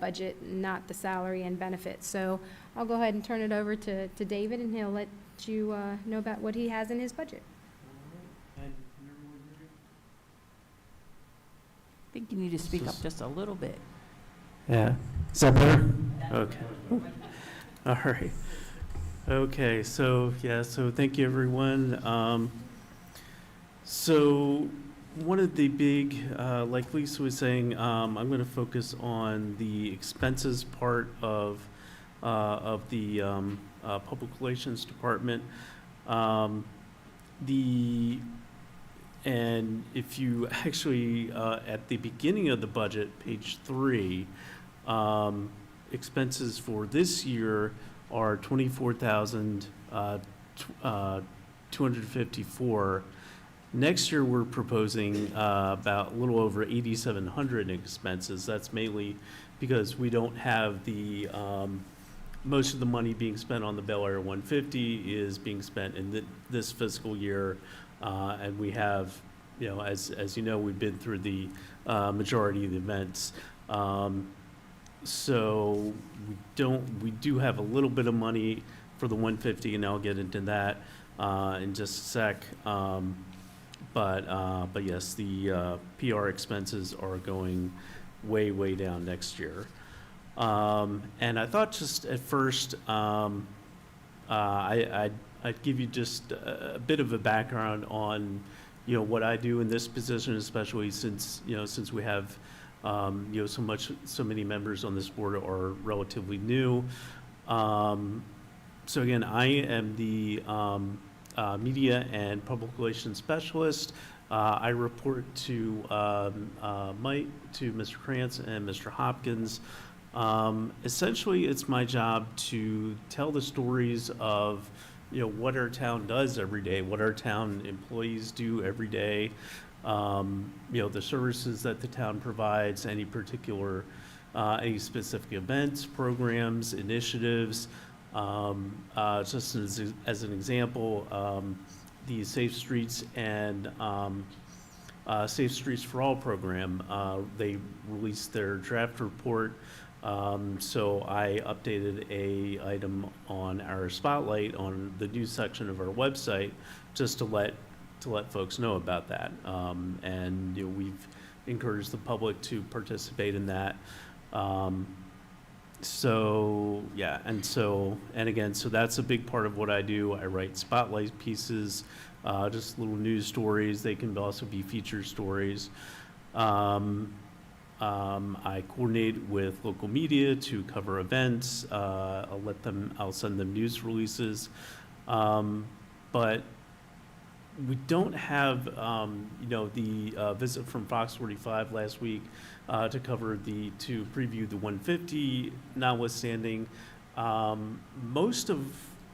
budget, not the salary and benefits. So I'll go ahead and turn it over to David, and he'll let you know about what he has in his budget. I think you need to speak up just a little bit. Yeah. Is that better? Okay. All right. Okay, so thank you, everyone. So one of the big, like Lisa was saying, I'm going to focus on the expenses part of the Public Relations Department. And if you actually, at the beginning of the budget, page 3, expenses for this year are $24,254. Next year, we're proposing about a little over 8,700 in expenses. That's mainly because we don't have the, most of the money being spent on the Bel Air 150 is being spent in this fiscal year. And we have, as you know, we've been through the majority of the events. So we do have a little bit of money for the 150, and I'll get into that in just a sec. But yes, the PR expenses are going way, way down next year. And I thought just at first, I'd give you just a bit of a background on, what I do in this position, especially since we have, so many members on this board are relatively new. So again, I am the media and public relations specialist. I report to Mike, to Mr. Krantz and Mr. Hopkins. Essentially, it's my job to tell the stories of what our town does every day, what our town employees do every day, the services that the town provides, any particular, any specific events, programs, initiatives. Just as an example, the Safe Streets and Safe Streets for All program, they released their draft report. So I updated a item on our spotlight on the news section of our website just to let folks know about that. And we've encourage the public to participate in that. So, yeah, and again, so that's a big part of what I do. I write spotlight pieces, just little news stories. They can also be feature stories. I coordinate with local media to cover events. I'll send them news releases. But we don't have, the visit from Fox 45 last week to preview the 150 notwithstanding. Most of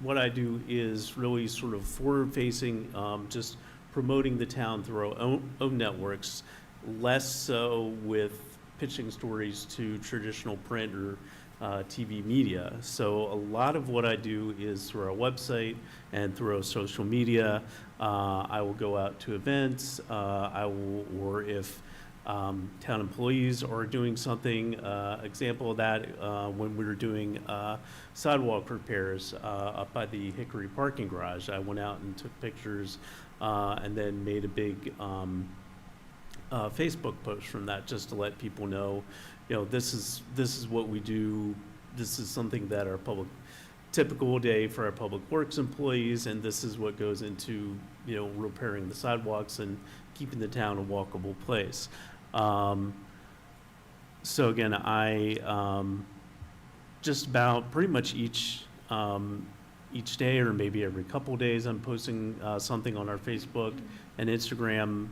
what I do is really sort of forward-facing, just promoting the town through our own networks, less so with pitching stories to traditional print or TV media. So a lot of what I do is through our website and through our social media. I will go out to events. Or if town employees are doing something, example of that, when we were doing sidewalk repairs up by the Hickory parking garage, I went out and took pictures and then made a big Facebook post from that, just to let people know, this is what we do. This is something that our typical day for our public works employees, and this is what goes into, repairing the sidewalks and keeping the town a walkable place. So again, I just about pretty much each day, or maybe every couple days, I'm posting something on our Facebook and Instagram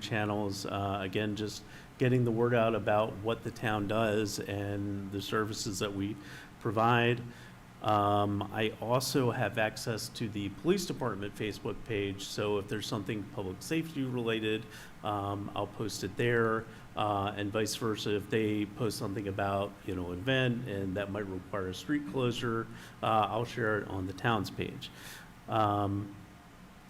channels. Again, just getting the word out about what the town does and the services that we provide. I also have access to the police department Facebook page, so if there's something public safety related, I'll post it there, and vice versa. If they post something about, an event and that might require a street closure, I'll share it on the town's page.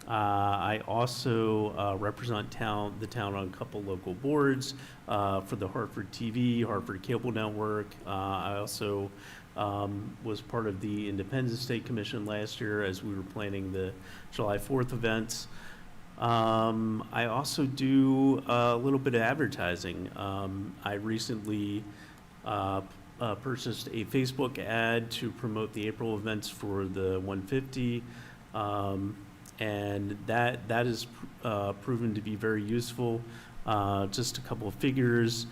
I also represent the town on a couple local boards for the Hartford TV, Hartford Cable Network. I also was part of the Independence Day Commission last year as we were planning the July 4th events. I also do a little bit of advertising. I recently purchased a Facebook ad to promote the April events for the 150. And that is proven to be very useful. Just a couple of figures.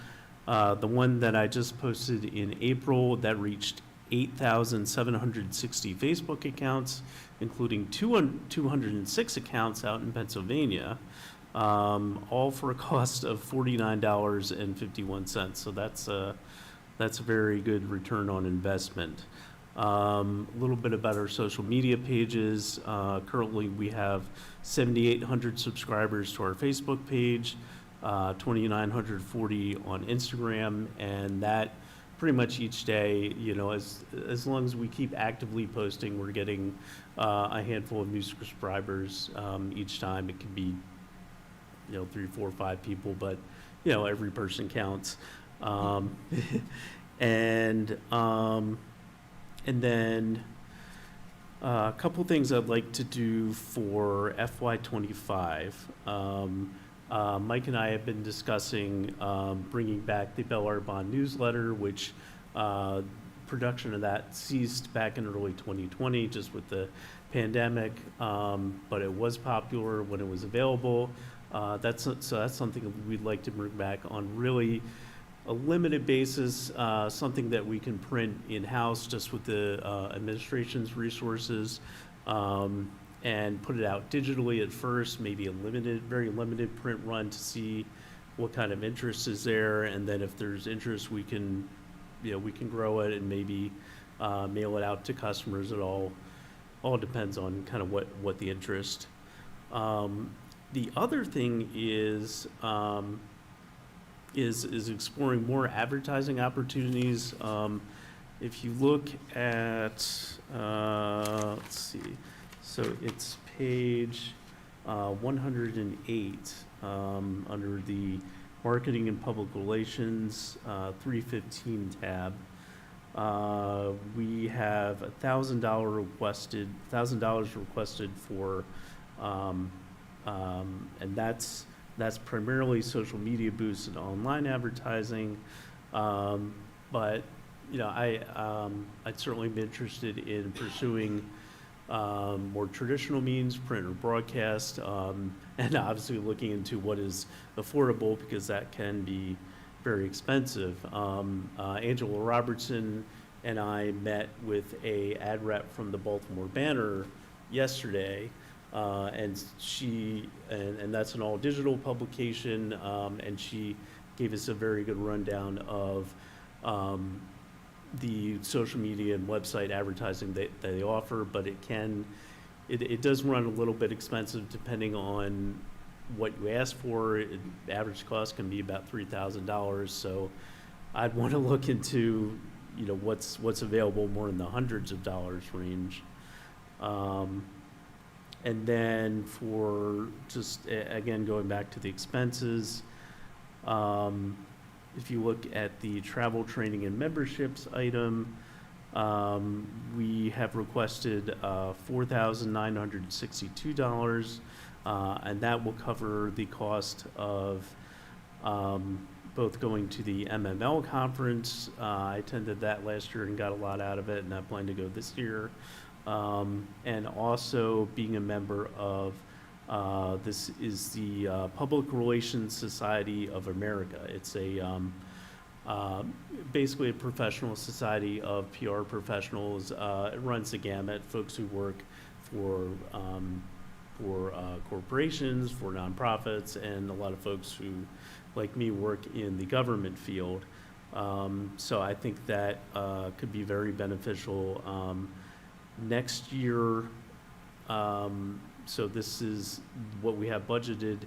The one that I just posted in April, that reached 8,760 Facebook accounts, including 206 accounts out in Pennsylvania, all for a cost of $49.51. So that's a very good return on investment. A little bit about our social media pages. Currently, we have 7,800 subscribers to our Facebook page, 2,940 on Instagram, and that pretty much each day, as long as we keep actively posting, we're getting a handful of new subscribers each time. It could be, 3, 4, 5 people, but every person counts. And then a couple things I'd like to do for FY25. Mike and I have been discussing bringing back the Bel Air Bond newsletter, which production of that ceased back in early 2020 just with the pandemic, but it was popular when it was available. That's something we'd like to bring back on really a limited basis, something that we can print in-house just with the administration's resources, and put it out digitally at first, maybe a very limited print run to see what kind of interest is there, and then if there's interest, we can grow it and maybe mail it out to customers. It all depends on kind of what the interest. The other thing is exploring more advertising opportunities. If you look at, let's see, so it's page 108 under the Marketing and Public Relations 315 tab. We have $1,000 requested for, and that's That's primarily social media boosts and online advertising. But, you know, I'd certainly be interested in pursuing more traditional means, print or broadcast, and obviously looking into what is affordable, because that can be very expensive. Angela Robertson and I met with a ad rep from the Baltimore Banner yesterday, and that's an all-digital publication, and she gave us a very good rundown of the social media and website advertising that they offer, but it does run a little bit expensive depending on what you ask for. Average cost can be about $3,000, so I'd want to look into, you know, what's available more in the hundreds of dollars range. And then for just, again, going back to the expenses, if you look at the travel, training, and memberships item, we have requested $4,962, and that will cover the cost of both going to the MML conference. I attended that last year and got a lot out of it, and I plan to go this year. And also being a member of this is the Public Relations Society of America. It's a basically a professional society of PR professionals. It runs the gamut, folks who work for corporations, for nonprofits, and a lot of folks who, like me, work in the government field. So I think that could be very beneficial. Next year, so this is what we have budgeted.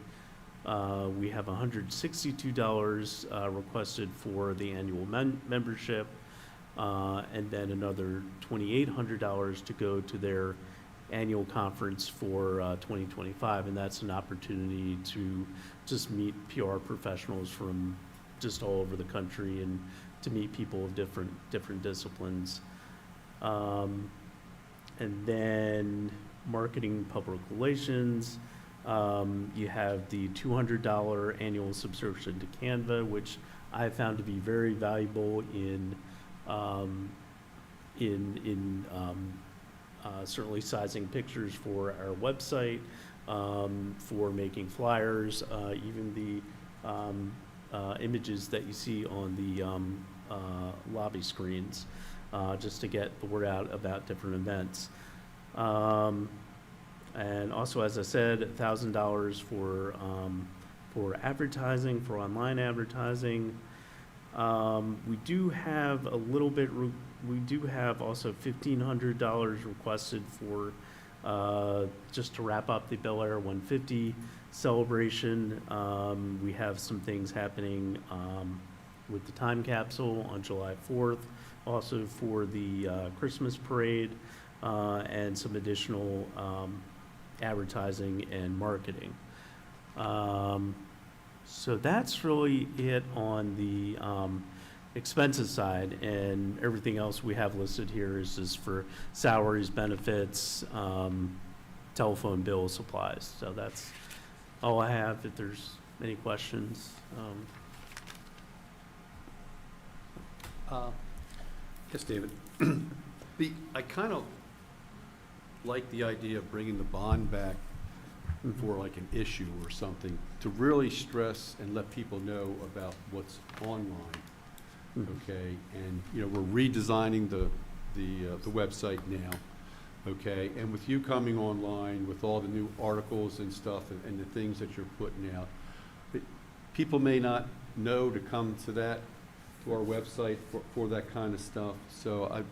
We have $162 requested for the annual membership, and then another $2,800 to go to their annual conference for 2025, and that's an opportunity to just meet PR professionals from just all over the country and to meet people of different disciplines. And then marketing, public relations. You have the $200 annual subscription to Canva, which I found to be very valuable in certainly sizing pictures for our website, for making flyers, even the images that you see on the lobby screens, just to get the word out about different events. And also, as I said, $1,000 for advertising, for online advertising. We do have a little bit. We do have also $1,500 requested for just to wrap up the Bel Air 150 celebration. We have some things happening with the time capsule on July 4th, also for the Christmas parade, and some additional advertising and marketing. So that's really it on the expenses side, and everything else we have listed here is just for salaries, benefits, telephone bill, supplies. So that's all I have. If there's any questions. Yes, David. I kind of like the idea of bringing the bond back for like an issue or something, to really stress and let people know about what's online, okay? And, you know, we're redesigning the website now, okay? And with you coming online with all the new articles and stuff and the things that you're putting out, people may not know to come to our website for that kind of stuff. So I'm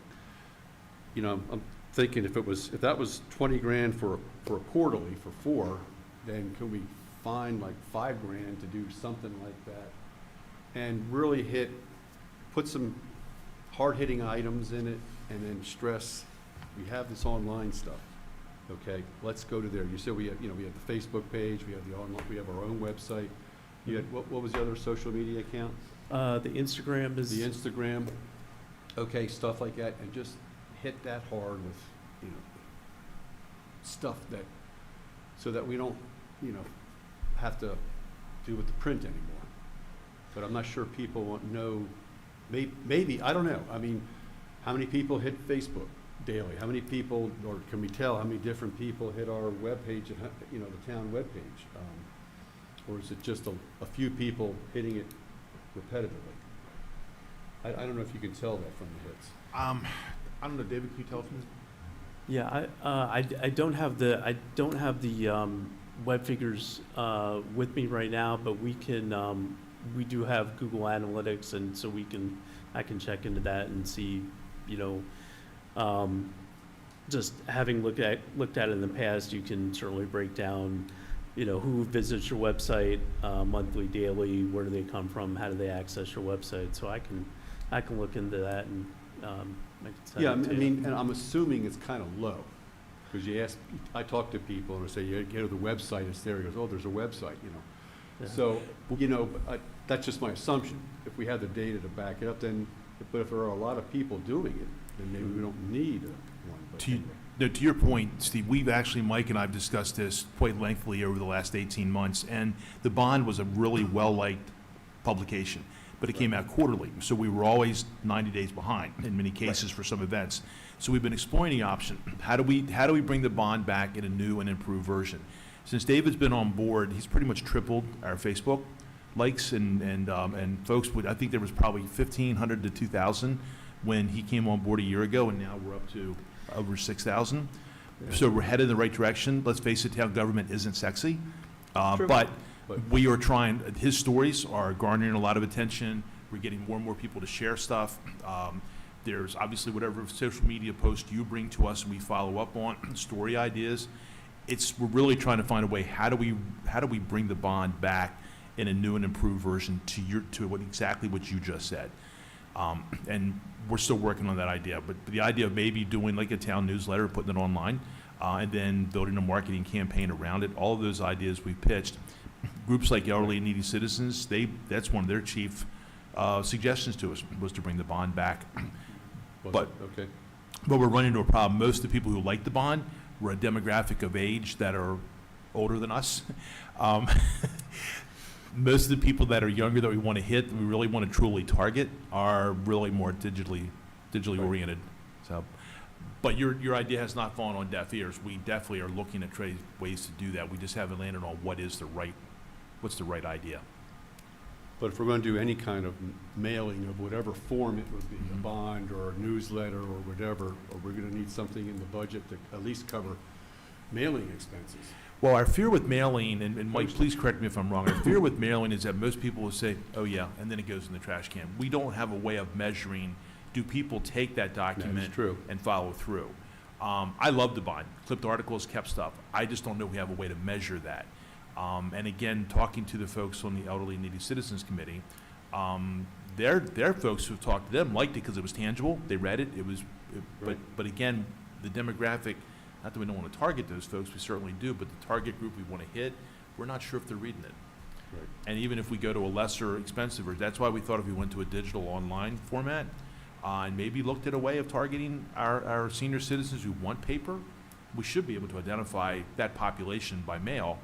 thinking if that was 20 grand for a quarterly for 4, then can we find like 5 grand to do something like that? And really put some hard-hitting items in it, and then stress, we have this online stuff, okay? Let's go to there. You said we have the Facebook page, we have we have our own website. You had, what was the other social media account? The Instagram is. The Instagram, okay, stuff like that, and just hit that hard with, stuff so that we don't, have to do with the print anymore. But I'm not sure people want to know, maybe, I don't know. I mean, how many people hit Facebook daily? How many people, or can we tell how many different people hit our webpage, the town webpage? Or is it just a few people hitting it repetitively? I don't know if you can tell that from the hits. I don't know, David, can you tell us? Yeah, I don't have the web figures with me right now, but we do have Google Analytics, and so I can check into that and see, just having looked at it in the past, you can certainly break down, who visits your website monthly, daily, where do they come from, how do they access your website? So I can look into that and I can send Yeah, I it to you. mean, and I'm assuming it's kind of low. Because I talk to people and I say, you go to the website, it's there. He goes, oh, there's a website, Yeah. So, that's just my assumption. If we have the data to back it up, then, but if there are a lot of people doing it, then maybe we don't need one. But To, anyway. no, to your point, Steve, Mike and I have discussed this quite lengthily over the last 18 months, and the Bond was a really well-liked publication, but it came out quarterly, so we were always 90 days behind in many cases for some events. So we've been exploring the option. How do we bring the Bond back in a new and improved version? Since David's been on board, he's pretty much tripled our Facebook likes, and folks I think there was probably 1,500 to 2,000 when he came on board a year ago, and now we're up to over 6,000. So we're headed in the right direction. Let's face it, town government isn't sexy, True. but we are trying. His stories are garnering a lot of attention. We're getting more and more people to share stuff. There's obviously whatever social media post you bring to us and we follow up on, story ideas. We're really trying to find a way, how do we bring the Bond back in a new and improved version to exactly what you just said. And we're still working on that idea, but the idea of maybe doing like a town newsletter, putting it online, and then building a marketing campaign around it, all of those ideas we pitched. Groups like Elderly and Needy Citizens, that's one of their chief suggestions to us, was to bring the Bond back. But we're running into a problem. Most of the people who like the Bond were a demographic of age that are older than us. Most of the people that are younger that we want to hit, we really want to truly target, are really more digitally oriented. So, but your idea has not fallen on deaf ears. We definitely are looking at ways to do that. We just haven't landed on what's the right idea. But if we're going to do any kind of mailing of whatever form it would be, a bond or a newsletter or whatever, or we're going to need something in the budget to at least cover mailing expenses. Well, our fear with mailing, and Mike, please correct me if I'm wrong, our fear with mailing is that most people will say, oh yeah, and then it goes in the trash can. We don't have a way of measuring, do people take that document and follow through? I love the Bond. Clipped articles, kept stuff. I just don't know if we have a way to measure that. And again, talking to the folks on the Elderly and Needy Citizens Committee, their folks who talked to them liked it because it was tangible. They read it. But again, the demographic, not that we don't want to target those folks, we certainly do, but the target group we want to hit, we're not sure if they're reading it. Right. And even if we go to a lesser expensive, that's why we thought if we went to a digital online format, and maybe looked at a way of targeting our senior citizens who want paper, we should be able to identify that population by mail,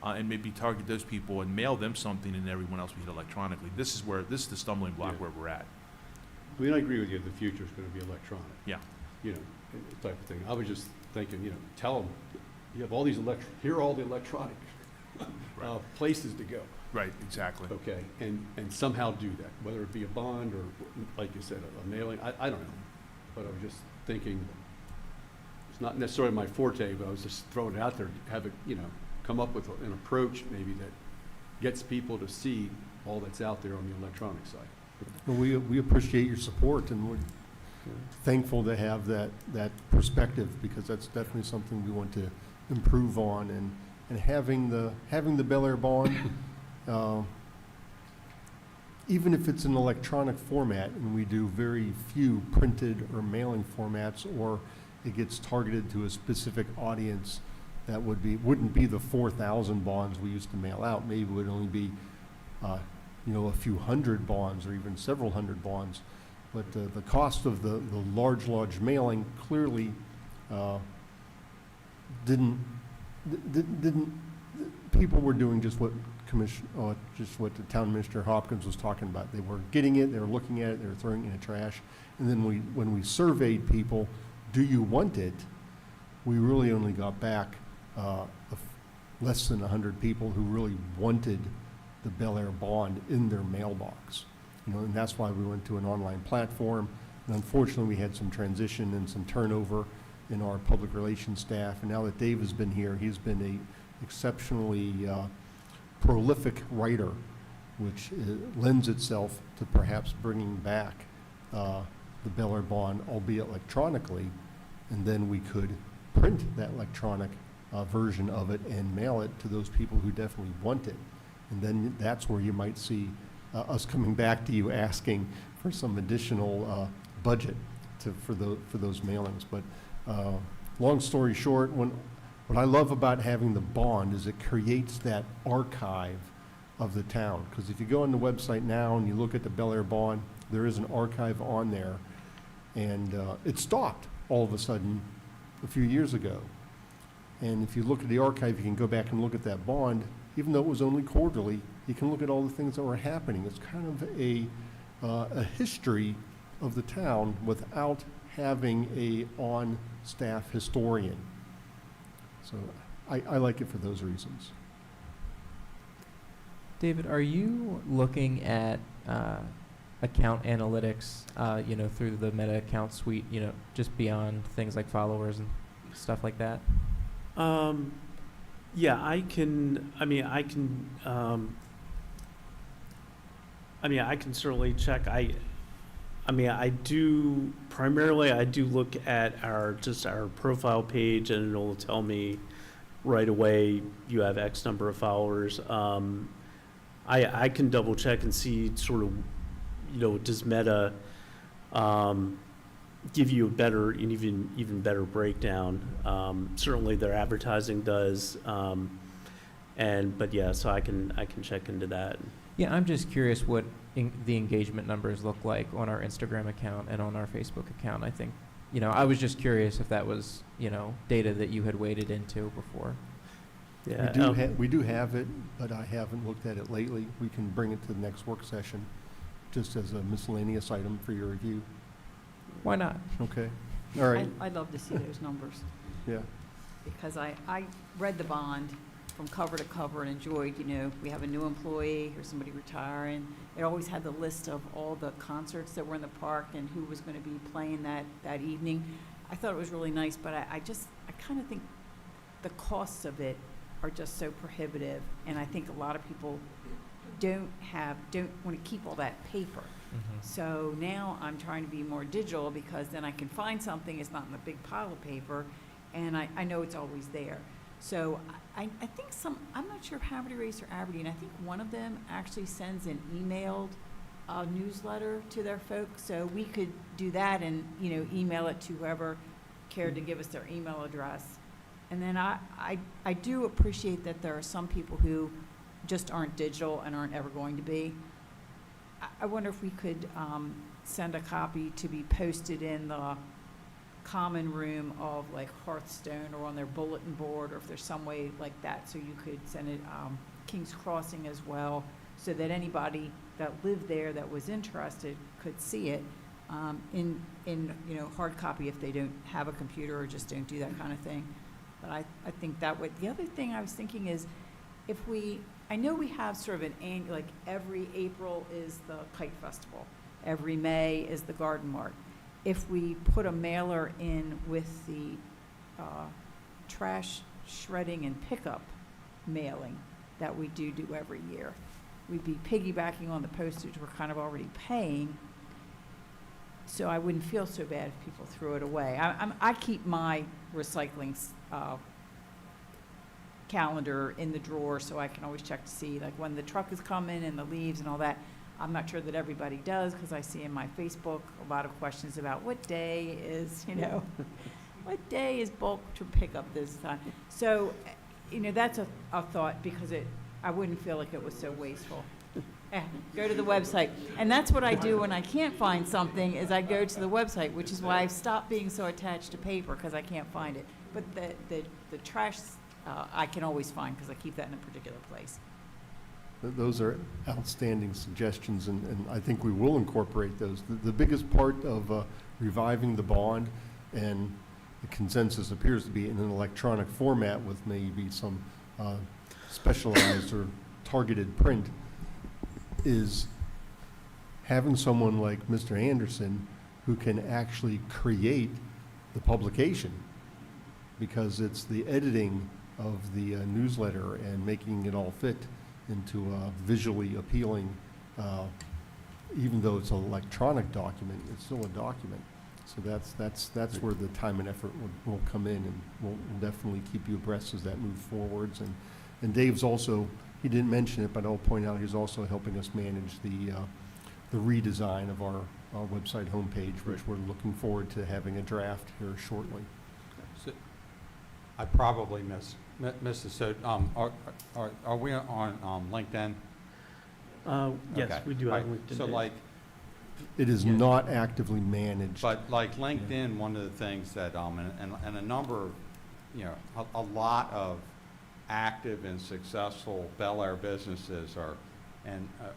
and maybe target those people and mail them something, and everyone else we hit electronically. This is the stumbling block where we're at. I mean, I agree with you, the future's going to be electronic. Yeah. Type of thing. I was just thinking, tell them, you have all these here are all the electronic places to go. Right, exactly. Okay, and somehow do that, whether it be a bond or, like you said, a mailing, I don't know. But I was just thinking, it's not necessarily my forte, but I was just throwing it out there, have it, come up with an approach maybe that gets people to see all that's out there on the electronic side. Well, we appreciate your support, and we're thankful to have that perspective, because that's definitely something we want to improve on, and having the Bel Air Bond, even if it's an electronic format and we do very few printed or mailing formats, or it gets targeted to a specific audience, that wouldn't be the 4,000 bonds we used to mail out. Maybe it would only be a few hundred bonds or even several hundred bonds. But the cost of the large mailing clearly didn't, people were doing just what just what the town administrator Hopkins was talking about. They were getting it, they were looking at it, they were throwing it in the trash. And then when we surveyed people, do you want it? We really only got back less than 100 people who really wanted the Bel Air bond in their mailbox. And that's why we went to an online platform. And unfortunately, we had some transition and some turnover in our public relations staff. And now that Dave has been here, he's been a exceptionally prolific writer, which lends itself to perhaps bringing back the Bel Air bond, albeit electronically, and then we could print that electronic version of it and mail it to those people who definitely want it. And then that's where you might see us coming back to you asking for some additional budget for those mailings. But long story short, what I love about having the bond is it creates that archive of the town. Because if you go on the website now and you look at the Bel Air bond, there is an archive on there. And it stopped all of a sudden a few years ago. And if you look at the archive, you can go back and look at that bond. Even though it was only quarterly, you can look at all the things that were happening. It's kind of a history of the town without having a on-staff historian. So I like it for those reasons. David, are you looking at account analytics, through the Meta account suite, just beyond things like followers and stuff like that? Yeah, I can certainly check. I do look at our profile page, and it'll tell me right away you have X number of followers. I can double check and see sort of, does Meta give you a better, an even better breakdown. Certainly their advertising does, so I can check into that. Yeah, I'm just curious what the engagement numbers look like on our Instagram account and on our Facebook account. I think, I was just curious if that was, data that you had waded into before. Yeah, We do have it, but I haven't looked at it lately. We can bring it to the next work session, just as a miscellaneous item for your review. Why not? Okay, all right, I'd love to see those numbers, yeah. because I read the bond from cover to cover and enjoyed, we have a new employee or somebody retiring. It always had the list of all the concerts that were in the park and who was going to be playing that evening. I thought it was really nice, but I kind of think the costs of it are just so prohibitive, and I think a lot of people don't want to keep all that paper. So now I'm trying to be more digital, because then I can find something, it's not in a big pile of paper, and I know it's always there. So I think I'm not sure if Haverty Race or Aberdeen, I think one of them actually sends an emailed newsletter to their folks, so we could do that and, email it to whoever cared to give us their email address. And then I do appreciate that there are some people who just aren't digital and aren't ever going to be. I wonder if we could send a copy to be posted in the common room of like Hearthstone or on their bulletin board, or if there's some way like that, so you could send it King's Crossing as well, so that anybody that lived there that was interested could see it in hard copy if they don't have a computer or just don't do that kind of thing. But I think that would. The other thing I was thinking is, I know we have sort of an annual, like every April is the Kite Festival, every May is the Garden Mart. If we put a mailer in with the trash shredding and pickup mailing that we do every year, we'd be piggybacking on the postage we're kind of already paying, so I wouldn't feel so bad if people threw it away. I keep my recycling calendar in the drawer, so I can always check to see like when the truck is coming and the leaves and all that. I'm not sure that everybody does, because I see in my Facebook a lot of questions about what day is, what day is bulk to pick up this time. So, that's a thought, because I wouldn't feel like it was so wasteful. Go to the website. And that's what I do when I can't find something, is I go to the website, which is why I've stopped being so attached to paper, because I can't find it. But the trash, I can always find, because I keep that in a particular place. Those are outstanding suggestions, and I think we will incorporate those. The biggest part of reviving the bond, and the consensus appears to be in an electronic format with maybe some specialized or targeted print, is having someone like Mr. Anderson who can actually create the publication, because it's the editing of the newsletter and making it all fit into a visually appealing, even though it's an electronic document, it's still a document. So that's where the time and effort will come in, and we'll definitely keep you abreast as that moves forwards. And Dave's also, he didn't mention it, but I'll point out, he's also helping us manage the redesign of our website homepage, which we're looking forward to having a draft here shortly. So, I probably missed this. So, are we on LinkedIn? Yes, Okay. we do have Right. LinkedIn. So like, It is not actively managed. but like LinkedIn, one of the things that, and a number of, a lot of active and successful Bel Air businesses are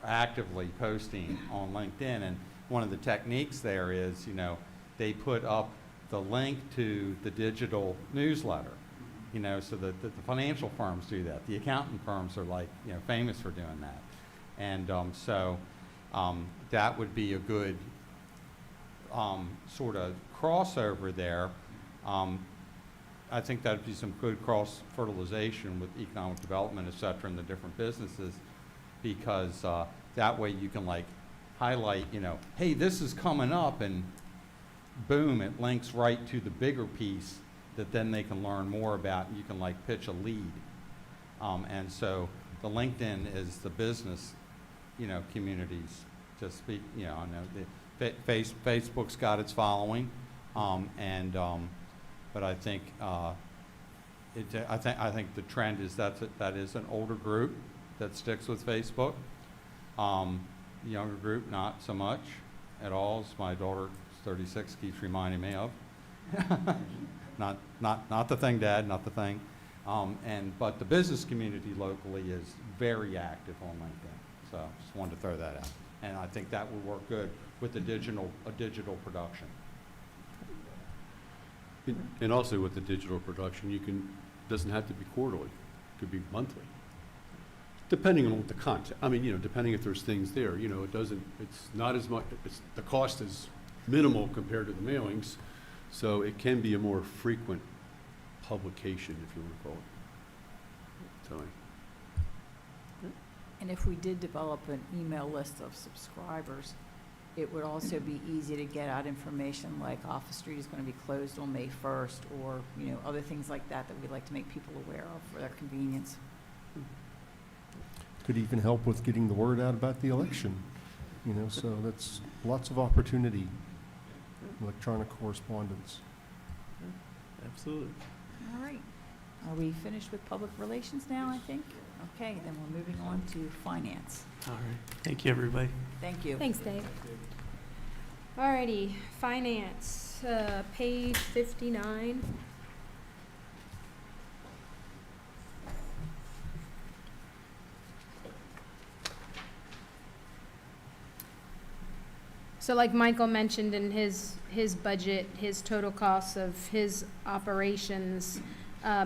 actively posting on LinkedIn. And one of the techniques there is, they put up the link to the digital newsletter, so that the financial firms do that. The accounting firms are like, famous for doing that. And that would be a good sort of crossover there. I think that'd be some good cross-fertilization with economic development, et cetera, in the different businesses, because that way you can like highlight, hey, this is coming up, and boom, it links right to the bigger piece that then they can learn more about, and you can like pitch a lead. And so the LinkedIn is the business, communities to speak, I know the Facebook's got its following, but I think I think the trend is that is an older group that sticks with Facebook. The younger group, not so much at all, as my daughter, 36, keeps reminding me of. Not the thing, Dad, not the thing. But the business community locally is very active on LinkedIn. So just wanted to throw that out. And I think that would work good with a digital production. And also with the digital production, doesn't have to be quarterly, it could be monthly. Depending on what the content, depending if there's things there, it's not as much, the cost is minimal compared to the mailings, so it can be a more frequent publication, if you want to call it. So, And if we did develop an email list of subscribers, it would also be easy to get out information like Office Street is going to be closed on May 1st, or, other things like that we'd like to make people aware of for their convenience. Could even help with getting the word out about the election, so that's lots of opportunity, electronic correspondence. Absolutely. All right. Are we finished with public relations now, I think? Okay, then we're moving on to finance. All right. Thank you, everybody. Thank you. Thanks, Dave. Alrighty, finance, page 59. So like Michael mentioned in his budget, his total costs of his operations,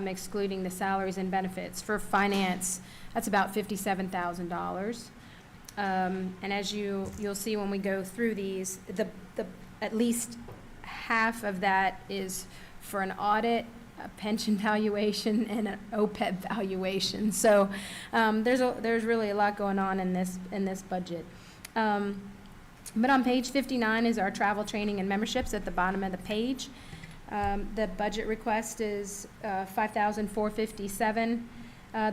excluding the salaries and benefits for finance, that's about $57,000. And as you'll see when we go through these, the at least half of that is for an audit, a pension valuation, and an OPEB valuation. So there's really a lot going on in this budget. But on page 59 is our travel, training, and memberships at the bottom of the page. The budget request is $5,457.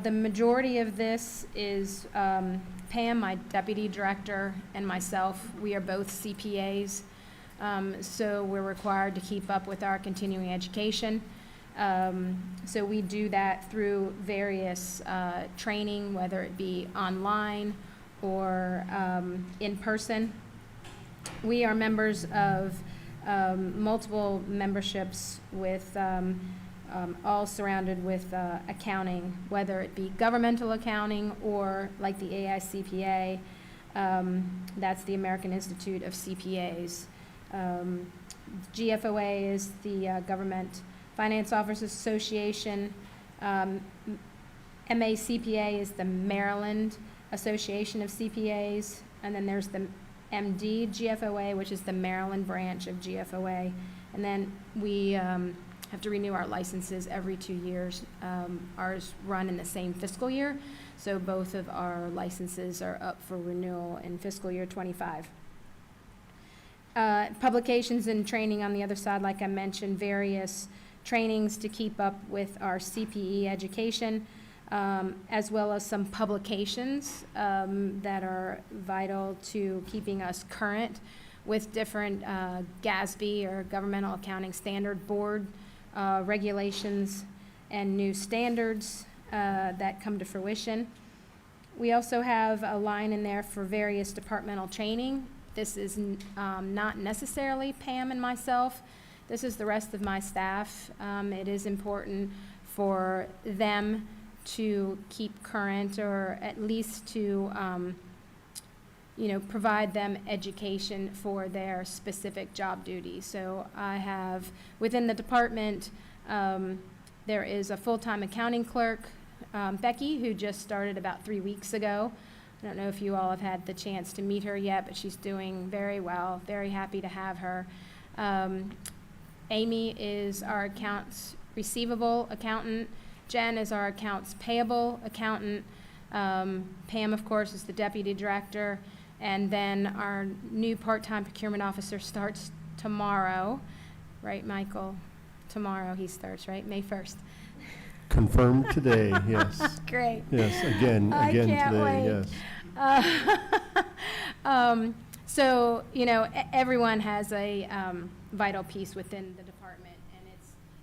The majority of this is Pam, my deputy director, and myself. We are both CPAs, so we're required to keep up with our continuing education. So we do that through various training, whether it be online or in person. We are members of multiple memberships with all surrounded with accounting, whether it be governmental accounting or like the AICPA, that's the American Institute of CPAs. GFOA is the Government Finance Officers Association. MACPA is the Maryland Association of CPAs. And then there's the MD GFOA, which is the Maryland branch of GFOA. And then we have to renew our licenses every 2 years. Ours run in the same fiscal year, so both of our licenses are up for renewal in fiscal year +25. Publications and training on the other side, like I mentioned, various trainings to keep up with our CPE education, as well as some publications that are vital to keeping us current with different GASB or Governmental Accounting Standard Board regulations and new standards that come to fruition. We also have a line in there for various departmental training. This is not necessarily Pam and myself. This is the rest of my staff. It is important for them to keep current, or at least to provide them education for their specific job duties. So I have, within the department, there is a full-time accounting clerk, Becky, who just started about 3 weeks ago. I don't know if you all have had the chance to meet her yet, but she's doing very well. Very happy to have her. Amy is our accounts receivable accountant. Jen is our accounts payable accountant. Pam, of course, is the deputy director. And then our new part-time procurement officer starts tomorrow. Right, Michael? Tomorrow he starts, right? May 1st. Confirmed today, yes. Great. Yes, again can't today, wait. yes. So, everyone has a vital piece within the department, and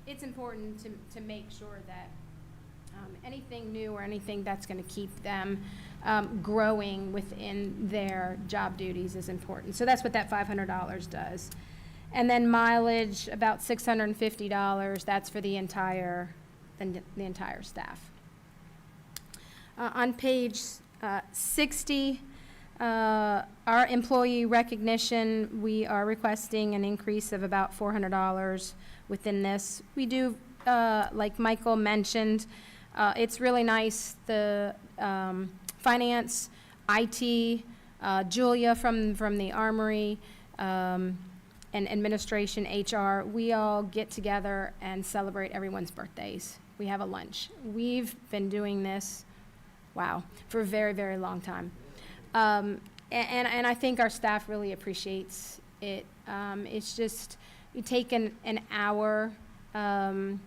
it's important to make sure that anything new or anything that's going to keep them growing within their job duties is important. So that's what that $500 does. And then mileage, about $650, that's for the entire staff. On page 60, our employee recognition, we are requesting an increase of about $400 within this. We do, like Michael mentioned, it's really nice, the finance, IT, Julia from the Armory, and administration, HR, we all get together and celebrate everyone's birthdays. We have a lunch. We've been doing this, for a very, very long time. And I think our staff really appreciates it. It's just, you take an hour and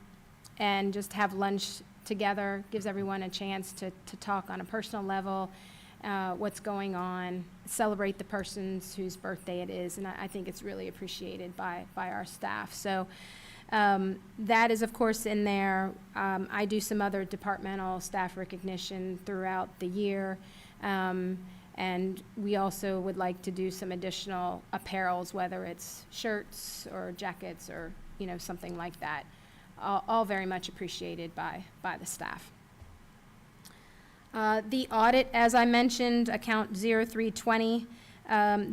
just have lunch together, gives everyone a chance to talk on a personal level, what's going on, celebrate the person's whose birthday it is, and I think it's really appreciated by our staff. So that is, of course, in there. I do some other departmental staff recognition throughout the year, and we also would like to do some additional apparels, whether it's shirts or jackets or something like that. All very much appreciated by the staff. The audit, as I mentioned, account 0320.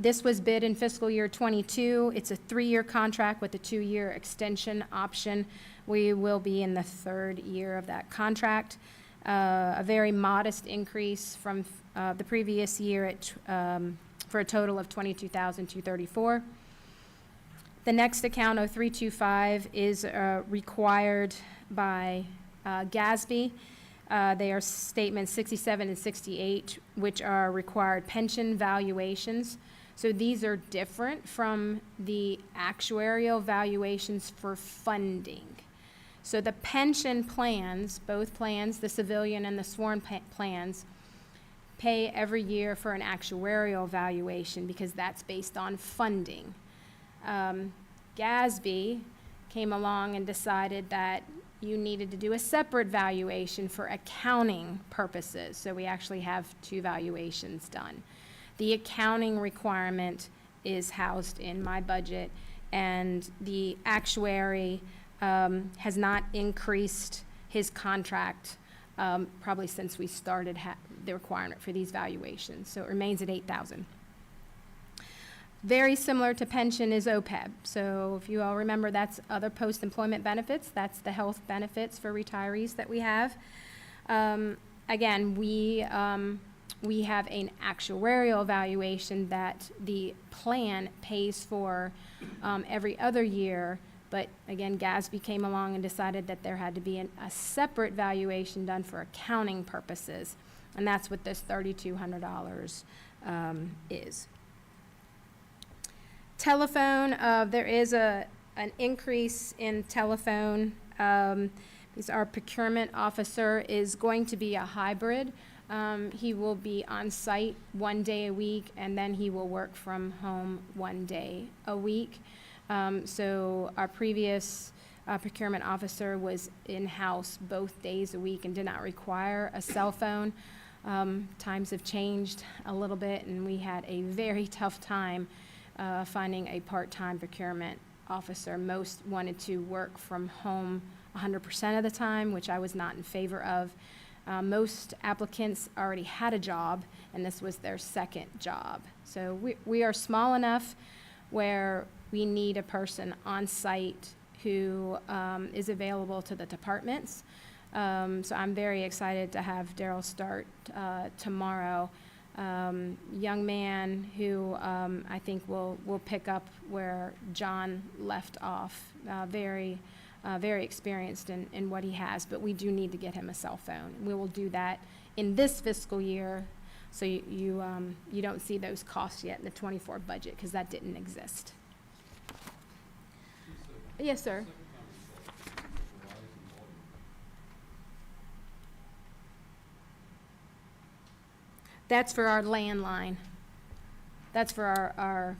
This was bid in fiscal year '22. It's a 3-year contract with a 2-year extension option. We will be in the 3rd year of that contract. A very modest increase from the previous year for a total of $22,234. The next account, 0325, is required by GASB. They are statements 67 and 68, which are required pension valuations. So these are different from the actuarial valuations for funding. So the pension plans, both plans, the civilian and the sworn plans, pay every year for an actuarial valuation because that's based on funding. GASB came along and decided that you needed to do a separate valuation for accounting purposes. So we actually have 2 valuations done. The accounting requirement is housed in my budget, and the actuary has not increased his contract probably since we started the requirement for these valuations. So it remains at $8,000. Very similar to pension is OPEB. So if you all remember, that's other post-employment benefits. That's the health benefits for retirees that we have. Again, we have an actuarial evaluation that the plan pays for every other year. But again, GASB came along and decided that there had to be a separate valuation done for accounting purposes. And that's what this $3,200 is. Telephone, there is an increase in telephone. Because our procurement officer is going to be a hybrid. He will be on site 1 day a week, and then he will work from home 1 day a week. So our previous procurement officer was in-house both days a week and did not require a cell phone. Times have changed a little bit, and we had a very tough time finding a part-time procurement officer. Most wanted to work from home 100% of the time, which I was not in favor of. Most applicants already had a job, and this was their second job. So we are small enough where we need a person on site who is available to the departments. So I'm very excited to have Daryl start tomorrow. Young man who I think will pick up where John left off. Very experienced in what he has, but we do need to get him a cell phone. We will do that in this fiscal year, so you don't see those costs yet in the '24 budget, because that didn't exist. Yes, sir. That's for our landline. That's for our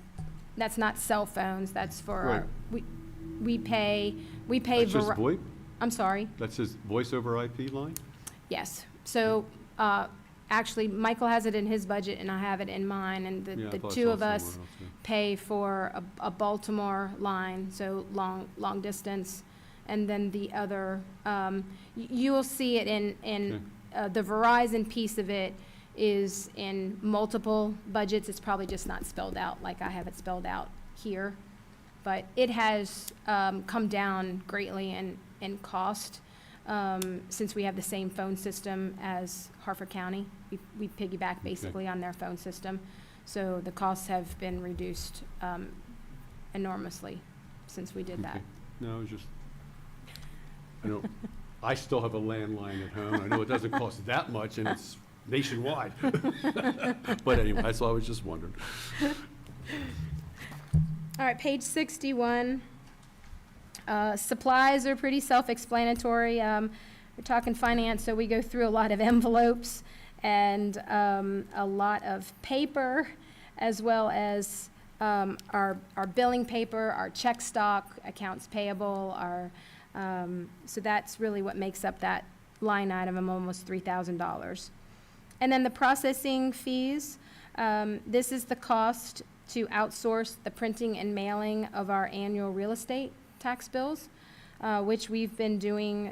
that's not cell phones, that's for Right. we pay That's just VoIP? I'm sorry. That's his voice over IP line? Yes. So, actually, Michael has it in his budget and I have it in mine, and Yeah, I the thought I two saw of us somewhere else, yeah. pay for a Baltimore line, so long distance. And then the other, you will see it in the Verizon piece of it is in multiple budgets. It's probably just not spelled out like I have it spelled out here. But it has come down greatly in cost since we have the same phone system as Harford County. We piggyback basically on their phone system. So the costs have been reduced enormously since we did that. Okay. No, it's just, I still have a landline at home. I know it doesn't cost that much, and it's nationwide. But anyway, so I was just wondering. All right, page 61. Supplies are pretty self-explanatory. We're talking finance, so we go through a lot of envelopes and a lot of paper, as well as our billing paper, our check stock, accounts payable, so that's really what makes up that line item of almost $3,000. And then the processing fees, this is the cost to outsource the printing and mailing of our annual real estate tax bills, which we've been doing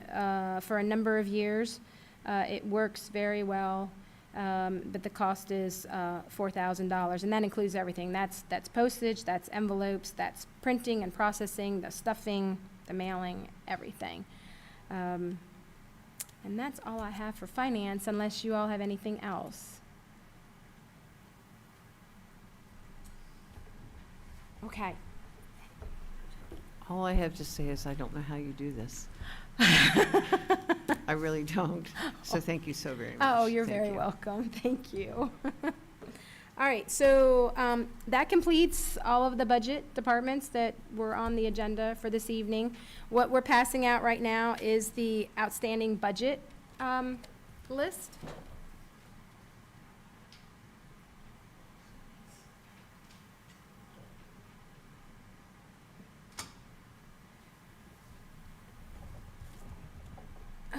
for a number of years. It works very well, but the cost is $4,000, and that includes everything. That's postage, that's envelopes, that's printing and processing, the stuffing, the mailing, everything. And that's all I have for finance, unless you all have anything else. Okay. All I have to say is I don't know how you do this. I really don't. So thank you so very much. Oh, you're Thank very you. welcome. Thank you. All right, so that completes all of the budget departments that were on the agenda for this evening. What we're passing out right now is the outstanding budget list.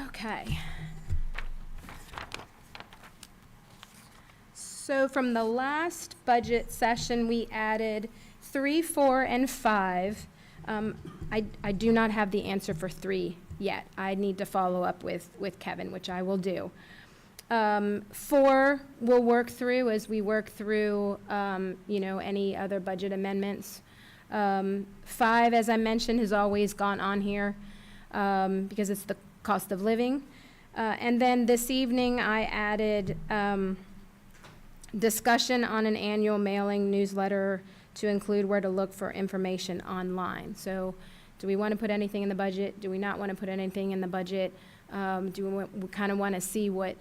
Okay. So from the last budget session, we added 3, 4, and 5 I do not have the answer for 3 yet. I need to follow up with Kevin, which I will do. 4, we'll work through as we work through, any other budget amendments. 5, as I mentioned, has always gone on here, because it's the cost of living. And then this evening, I added, discussion on an annual mailing newsletter to include where to look for information online. So, do we want to put anything in the budget? Do we not want to put anything in the budget? We kind of want to see what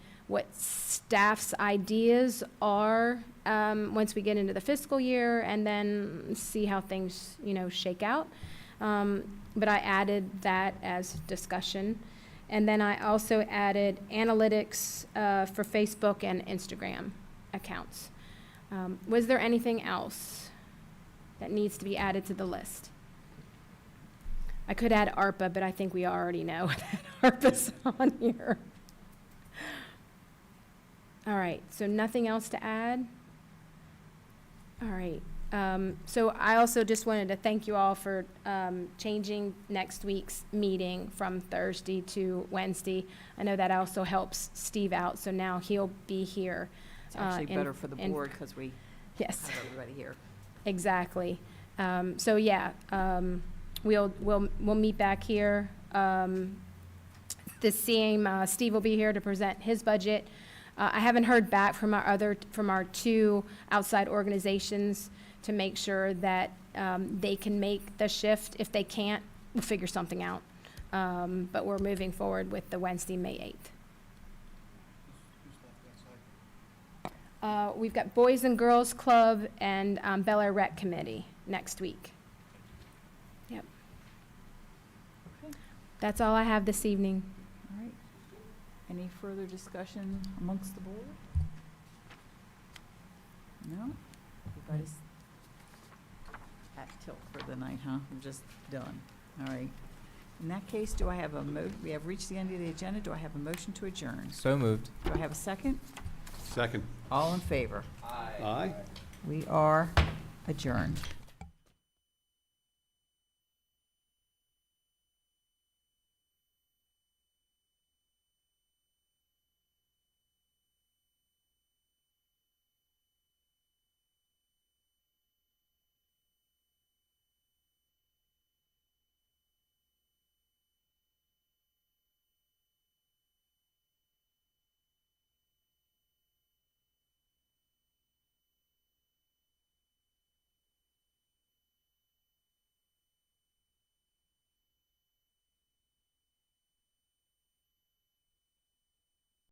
staff's ideas are once we get into the fiscal year, and then see how things, shake out. But I added that as discussion. And then I also added analytics for Facebook and Instagram accounts. Was there anything else that needs to be added to the list? I could add ARPA, but I think we already know that ARPA's on here. All right, so nothing else to add? All right, so I also just wanted to thank you all for changing next week's meeting from Thursday to Wednesday. I know that also helps Steve out, so now he'll be here. It's actually in- better for the in- board because we Yes. have everybody here. Exactly. So yeah, we'll meet back here. The same, Steve will be here to present his budget. I haven't heard back from our 2 outside organizations to make sure that they can make the shift. If they can't, we'll figure something out. But we're moving forward with the Wednesday, May 8th. We've got Boys and Girls Club and Bel Air Rec Committee next week. Yep. Okay. That's all I have this evening. All right. Any further discussion amongst the board? No? Everybody's at tilt for the night, huh? We're just done. All right. In that case, do I have we have reached the end of the agenda. Do I have a motion to adjourn? So moved. Do I have a second? Second. All in favor? Aye. We are adjourned.